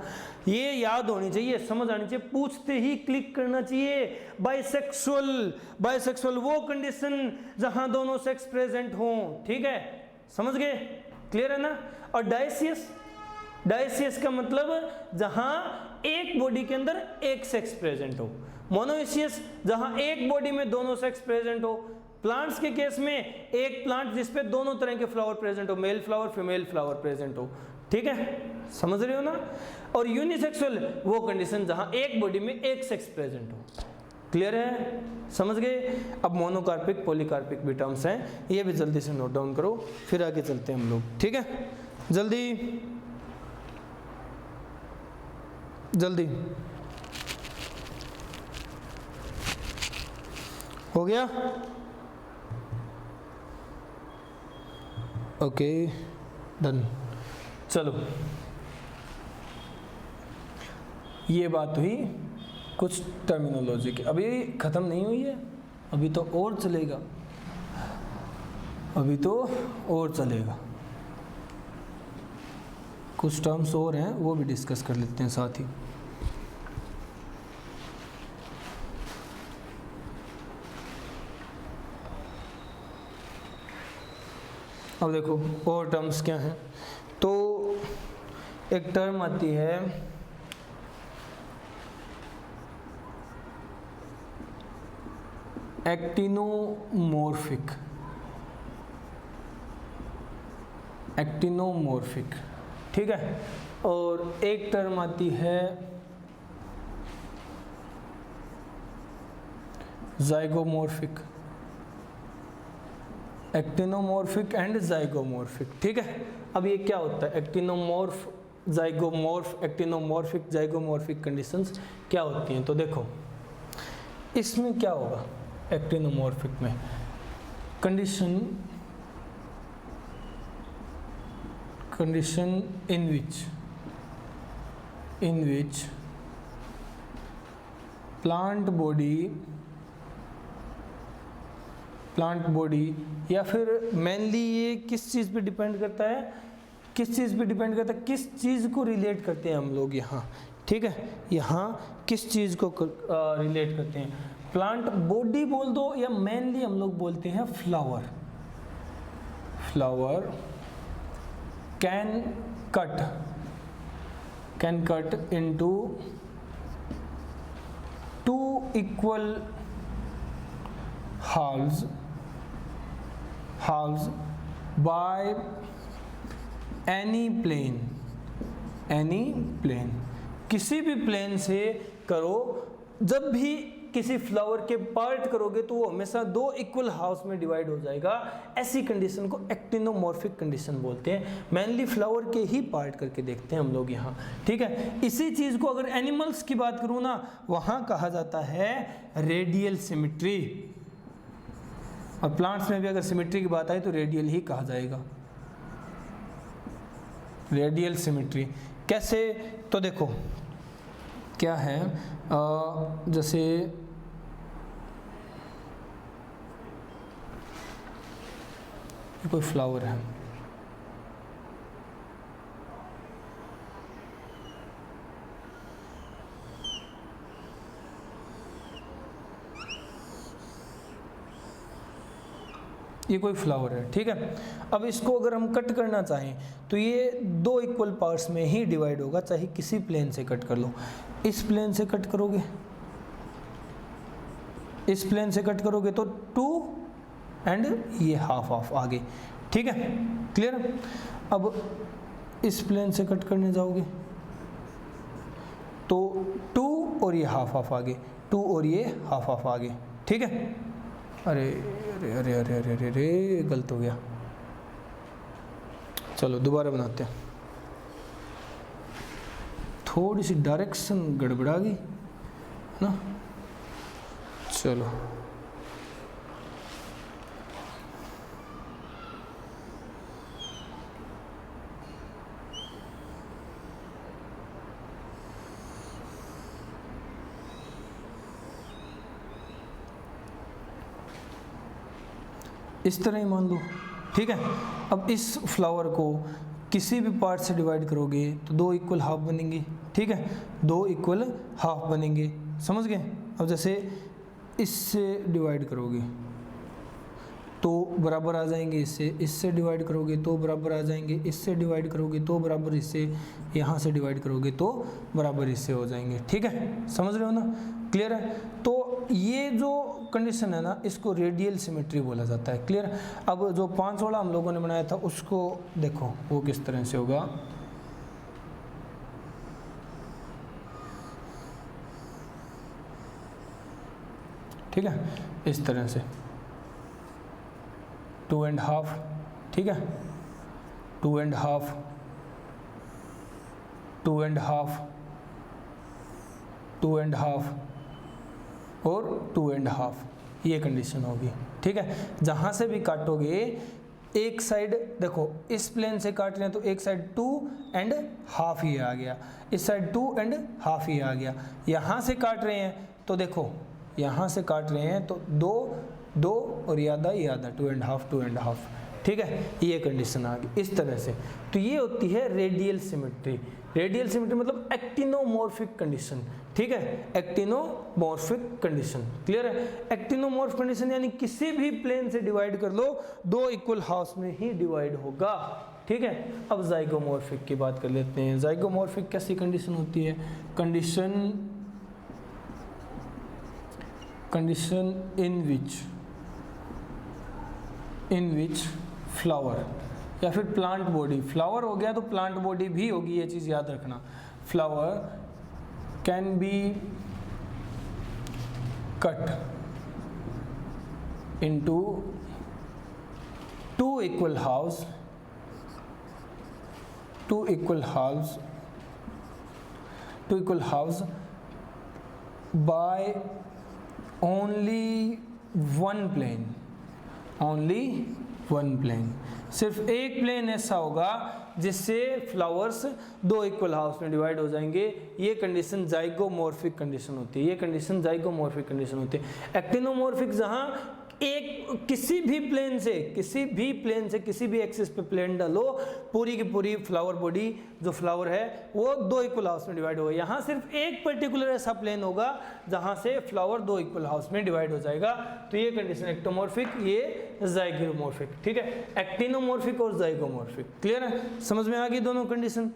ये याद होनी चाहिए, समझ आनी चाहिए, पूछते ही क्लिक करना चाहिए। बाइसेक्सुअल वो कंडीशन जहां दोनों सेक्स प्रेजेंट हों, ठीक है, समझ गए, क्लियर है ना। और डायसियस का मतलब जहां एक बॉडी के अंदर एक सेक्स प्रेजेंट हो। मोनोइसियस जहां एक बॉडी में दोनों सेक्स प्रेजेंट हो। प्लांट्स के केस में एक प्लांट जिसपे दोनों तरह के फ्लावर प्रेजेंट हो, male flower female flower present हो, ठीक है, समझ रहे हो ना। और यूनिसेक्सुअल वो कंडीशन जहां एक बॉडी में एक सेक्स प्रेजेंट हो, क्लियर है, समझ गए। अब मोनोकार्पिक पॉलीकार्पिक भी टर्म्स हैं, ये भी जल्दी से नोट डाउन करो, फिर आगे चलते हैं हम लोग, ठीक है, जल्दी हो गया, ओके डन। चलो ये बात हुई कुछ टर्मिनोलॉजी की, अभी ख़त्म नहीं हुई है, अभी तो और चलेगा, कुछ टर्म्स और हैं वो भी डिस्कस कर लेते हैं साथ ही। अब देखो और टर्म्स क्या हैं, तो एक टर्म आती है एक्टिनोमॉर्फिक, ठीक है, और एक टर्म आती है जाइगोमॉर्फिक, एक्टिनोमॉर्फिक एंड जाइगोमॉर्फिक, ठीक है। अब ये क्या होता है, एक्टिनोमॉर्फिक जाइगोमॉर्फिक कंडीशंस क्या होती हैं, तो देखो इसमें क्या होगा, एक्टिनोमॉर्फिक में condition condition in which plant body या फिर मेनली ये किस चीज़ पे डिपेंड करता है, किस चीज़ को रिलेट करते हैं हम लोग यहाँ, ठीक है, यहाँ किस चीज़ को रिलेट करते हैं, प्लांट बॉडी बोल दो या मेनली हम लोग बोलते हैं flower can cut into 2 equal halves by any plane, किसी भी प्लेन से करो। जब भी किसी फ्लावर के पार्ट करोगे तो वो हमेशा 2 इक्वल हाउस में डिवाइड हो जाएगा। ऐसी कंडीशन को एक्टिनोमॉर्फिक कंडीशन बोलते हैं। मेनली फ्लावर के ही पार्ट करके देखते हैं हम लोग यहाँ, ठीक है। इसी चीज को अगर एनिमल्स की बात करूँ ना, वहां कहा जाता है रेडियल सिमेट्री, और प्लांट्स में भी अगर सिमेट्री की बात आई तो रेडियल ही कहा जाएगा। रेडियल सिमेट्री कैसे, तो देखो क्या है, जैसे कोई फ्लावर है, ये कोई फ्लावर है, ठीक है। अब इसको अगर हम कट करना चाहें तो ये 2 इक्वल पार्ट्स में ही डिवाइड होगा, चाहे किसी प्लेन से कट कर लो। इस प्लेन से कट करोगे, इस प्लेन से कट करोगे तो 2 एंड ये हाफ आगे, ठीक है, क्लियर। अब इस प्लेन से कट करने जाओगे तो 2 और ये हाफ आगे, 2 और ये हाफ आगे, ठीक है। अरे अरे अरे अरे अरे अरे अरे गलत हो गया, चलो दोबारा बनाते हैं। थोड़ी सी डायरेक्शन गड़बड़ा गई ना, चलो इस तरह ही मान लो, ठीक है। अब इस फ्लावर को किसी भी पार्ट से डिवाइड करोगे तो 2 इक्वल हाफ बनेंगे, ठीक है, 2 इक्वल हाफ बनेंगे, समझ गए। अब जैसे इससे डिवाइड करोगे तो बराबर आ जाएंगे, इससे डिवाइड करोगे तो बराबर आ जाएंगे, इससे डिवाइड करोगे तो बराबर इससे, यहाँ से डिवाइड करोगे तो बराबर इससे हो जाएंगे, ठीक है, समझ रहे हो ना, क्लियर है। तो ये जो कंडीशन है ना, इसको रेडियल सिमेट्री बोला जाता है, क्लियर। अब जो 5 वाला हम लोगों ने बनाया था उसको देखो वो किस तरह से होगा, ठीक है, इस तरह से 2 एंड हाफ, ठीक है, 2 and half, 2 and half, 2 and half और 2 एंड हाफ, ये कंडीशन होगी, ठीक है। जहां से भी काटोगे, एक साइड देखो इस प्लेन से काट रहे हैं तो एक साइड 2 एंड हाफ ही आ गया, इस साइड 2 एंड हाफ ही आ गया। यहां से काट रहे हैं तो देखो यहां से काट रहे हैं तो 2 और ये आधा 2 एंड हाफ, 2 एंड हाफ, ठीक है, ये कंडीशन आ गई इस तरह से। तो ये होती है रेडियल सिमेट्री। रेडियल सिमेट्री मतलब एक्टिनोमॉर्फिक कंडीशन, ठीक है, एक्टिनोमॉर्फिक कंडीशन, क्लियर है। एक्टिनोमॉर्फ कंडीशन यानी किसी भी प्लेन से डिवाइड कर लो 2 इक्वल हाउस में ही डिवाइड होगा, ठीक है। अब जाइगोमॉर्फिक की बात कर लेते हैं। जाइगोमॉर्फिक कैसी कंडीशन होती है, कंडीशन इन विच फ्लावर या फिर प्लांट बॉडी, फ्लावर हो गया तो प्लांट बॉडी भी होगी, ये चीज याद रखना। Flower can be cut into 2 equal halves, 2 equal halves by only one plane, सिर्फ एक प्लेन ऐसा होगा जिससे फ्लावर्स दो इक्वल हाउस में डिवाइड हो जाएंगे। ये कंडीशन जाइगोमॉर्फिक कंडीशन होती है, ये कंडीशन जाइगोमॉर्फिक कंडीशन होती है। एक्टिनोमॉर्फिक जहाँ एक किसी भी प्लेन से किसी भी एक्सिस पे प्लेन डालो, पूरी की पूरी फ्लावर बॉडी जो फ्लावर है वो दो इक्वल हाउस में डिवाइड होगा। यहाँ सिर्फ एक पर्टिकुलर ऐसा प्लेन होगा जहाँ से फ्लावर दो इक्वल हाउस में डिवाइड हो जाएगा, तो ये कंडीशन एक्टोमॉर्फिक, ये जाइगोमॉर्फिक। ठीक है, एक्टिनोमॉर्फिक और जाइगोमॉर्फिक। क्लियर है, समझ में आ गई दोनों कंडीशन,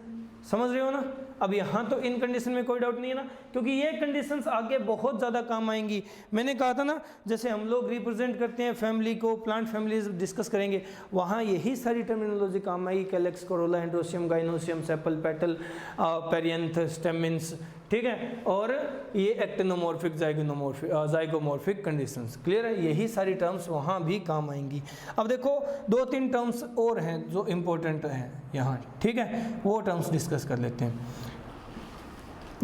समझ रहे हो ना। अब यहाँ तो इन कंडीशन में कोई डाउट नहीं है ना, क्योंकि ये कंडीशंस आगे बहुत ज़्यादा काम आएंगी। मैंने कहा था ना, जैसे हम लोग रिप्रेजेंट करते हैं फैमिली को, प्लांट फैमिलीज डिस्कस करेंगे, वहाँ यही सारी टर्मिनोलॉजी काम आएगी। Calyx, corolla, androecium, gynoecium, sepal, petal, perianth, stamens. ठीक है, और ये एक्टिनोमॉर्फिक, जाइगोमॉर्फिक कंडीशंस। क्लियर है, यही सारी टर्म्स वहाँ भी काम आएंगी। अब देखो 2-3 टर्म्स और हैं जो इम्पोर्टेंट हैं यहाँ। ठीक है, वो टर्म्स डिस्कस कर लेते हैं।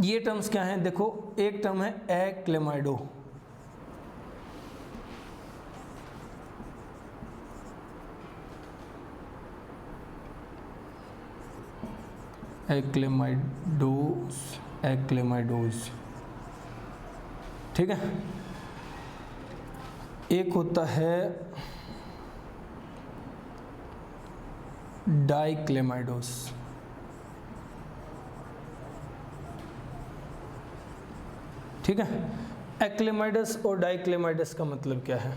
ये टर्म्स क्या हैं, देखो एक टर्म है एक्लेमाइडो। एक्लेमाइडोज। ठीक है, एक होता है डाइक्लेमाइडोस। ठीक है, एक्लेमाइडस और डाइक्लेमाइडस का मतलब क्या है,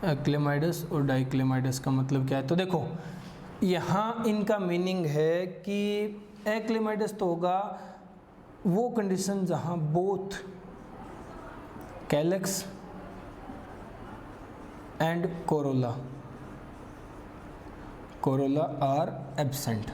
एक्लेमाइडस और डाइक्लेमाइडस का मतलब क्या है। तो देखो यहाँ इनका मीनिंग है कि एक्लेमाइडस तो होगा वो कंडीशन जहाँ both calyx and corolla are absent.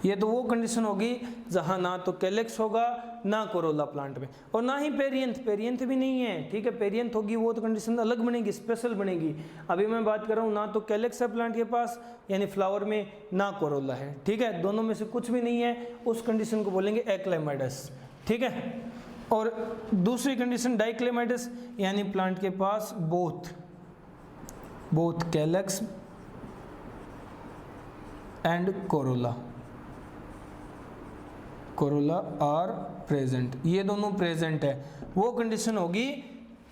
ये तो वो कंडीशन होगी जहाँ ना तो कैलेक्स होगा ना कोरोला प्लांट में, और ना ही पेरियंथ भी नहीं है। ठीक है, पेरियंथ होगी वो तो कंडीशन अलग बनेगी, स्पेशल बनेगी। अभी मैं बात कर रहा हूँ ना तो कैलेक्स है प्लांट के पास यानी फ्लावर में, ना कोरोला है। ठीक है, दोनों में से कुछ भी नहीं है, उस कंडीशन को बोलेंगे एक्लेमाइडस। ठीक है, और दूसरी कंडीशन डाइक्लेमाइडस यानी प्लांट के पास both calyx and corolla are present, ये दोनों प्रेजेंट है, वो कंडीशन होगी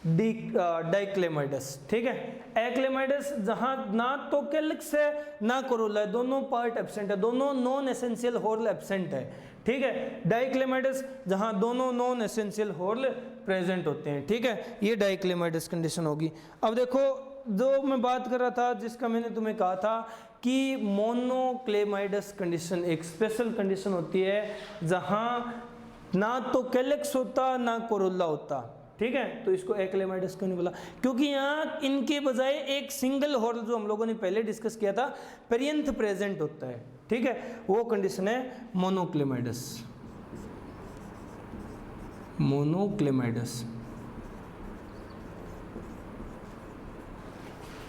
डाइक्लेमाइडस। ठीक है, एक्लेमाइडस जहां ना तो कैलिक्स है ना कोरोला है, दोनों पार्ट एब्सेंट है, दोनों नॉन एसेंशियल होल एब्सेंट है। ठीक है, डाइक्लेमाइडस जहां दोनों नॉन एसेंशियल होल प्रेजेंट होते हैं। ठीक है, ये डाइक्लेमाइडस कंडीशन होगी। अब देखो जो मैं बात कर रहा था, जिसका मैंने तुम्हें कहा था कि मोनोक्लेमाइडस कंडीशन एक स्पेशल कंडीशन होती है जहां ना तो कैलेक्स होता ना कोरोला होता। ठीक है, तो इसको एक्लेमाइडस क्यों नहीं बोला, क्योंकि यहाँ इनके बजाय एक सिंगल होल जो हम लोगों ने पहले डिस्कस किया था पेरियंथ प्रेजेंट होता है। ठीक है, वो कंडीशन है मोनोक्लेमाइडस।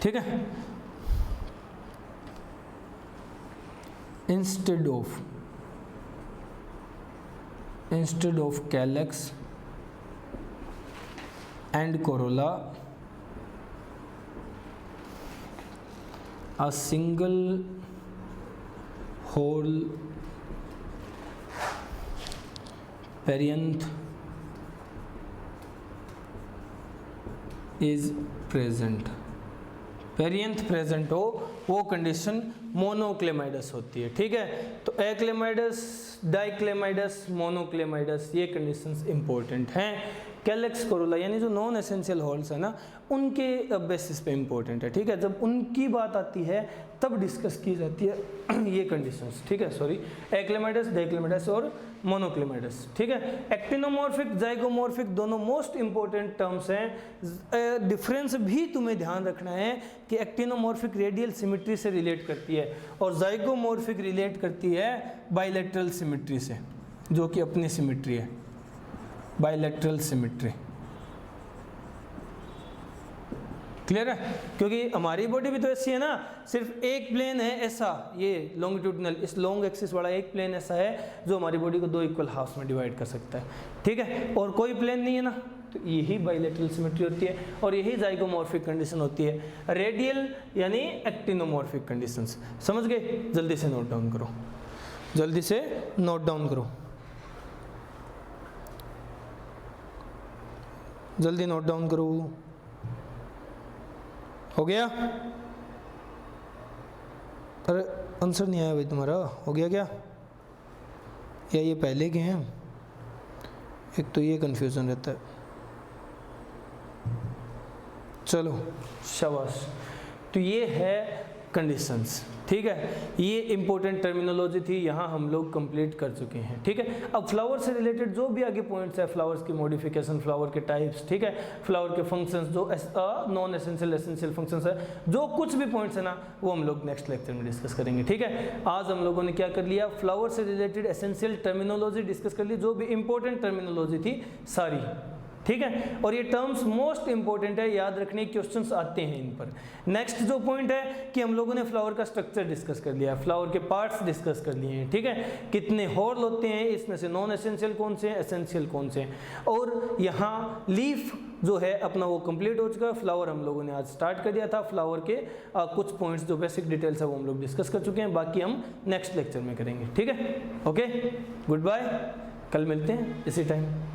ठीक है, instead of calyx and Corolla a single whole perianth is present। Perianth present हो वो कंडीशन मोनोक्लेमाइडस होती है। ठीक है, तो एक्लेमाइडस, डाइक्लेमाइडस, मोनोक्लेमाइडस ये कंडीशंस इंपॉर्टेंट हैं। कैलेक्स, कोरोला यानी जो नॉन एसेंशियल होल्स है ना, उनके बेसिस पे इंपॉर्टेंट है। ठीक है, जब उनकी बात आती है तब डिस्कस की जाती है ये कंडीशंस। ठीक है, सॉरी, एक्लेमाइडस, डाइक्लेमाइडस और मोनोक्लेमाइडस। ठीक है, एक्टिनोमॉर्फिक, जाइगोमॉर्फिक दोनों मोस्ट इंपॉर्टेंट टर्म्स हैं। डिफरेंस भी तुम्हें ध्यान रखना है कि एक्टिनोमॉर्फिक रेडियल सिमेट्री से रिलेट करती है और जाइगोमॉर्फिक रिलेट करती है बाइलेटरल सिमेट्री से, जो कि अपनी सिमेट्री है, बाइलेटरल सिमेट्री। क्लियर है? क्योंकि हमारी बॉडी भी तो ऐसी है ना, सिर्फ एक प्लेन है ऐसा, ये लॉन्गिट्यूडनल, इस लॉन्ग एक्सिस वाला एक प्लेन ऐसा है जो हमारी बॉडी को 2 इक्वल हाफ्स में डिवाइड कर सकता है, ठीक है, और कोई प्लेन नहीं है ना, तो यही बाइलेटरल सिमेट्री होती है और यही जाइगोमॉर्फिक कंडीशन होती है, रेडियल यानी एक्टिनोमॉर्फिक कंडीशंस। समझ गए? जल्दी से नोट डाउन करो, जल्दी से नोट डाउन करो, जल्दी नोट डाउन करो। हो गया? अरे आंसर नहीं आया भाई तुम्हारा, हो गया क्या? या ये पहले के हैं? एक तो ये कंफ्यूजन रहता है। चलो शाबाश। तो ये है कंडीशंस, ठीक है, ये इंपॉर्टेंट टर्मिनोलॉजी थी, यहाँ हम लोग कंप्लीट कर चुके हैं, ठीक है। अब फ्लावर से रिलेटेड जो भी आगे पॉइंट्स है, फ्लावर्स की मॉडिफिकेशन, फ्लावर के टाइप्स, ठीक है, फ्लावर के फंक्शंस, जो नॉन एसेंशियल एसेंशियल फंक्शंस है, जो कुछ भी पॉइंट्स है ना, वो हम लोग नेक्स्ट लेक्चर में डिस्कस करेंगे, ठीक है। आज हम लोगों ने क्या कर लिया, फ्लावर से रिलेटेड एसेंशियल टर्मिनोलॉजी डिस्कस कर ली, जो भी इंपॉर्टेंट टर्मिनोलॉजी थी सारी, ठीक है, और ये टर्म्स मोस्ट इंपॉर्टेंट है, याद रखने के क्वेश्चंस आते हैं इन पर। नेक्स्ट जो पॉइंट है कि हम लोगों ने फ्लावर का स्ट्रक्चर डिस्कस कर लिया, फ्लावर के पार्ट्स डिस्कस कर लिए हैं, ठीक है, कितने हॉर्ल होते हैं, इसमें से नॉन एसेंशियल कौन से हैं, एसेंशियल कौन से हैं, और यहाँ लीफ जो है अपना वो कंप्लीट हो चुका है। फ्लावर हम लोगों ने आज स्टार्ट कर दिया था, फ्लावर के कुछ पॉइंट्स जो बेसिक डिटेल्स है वो हम लोग डिस्कस कर चुके हैं, बाकी हम नेक्स्ट लेक्चर में करेंगे, ठीक है। ओके, गुड बाय, कल मिलते हैं इसी टाइम।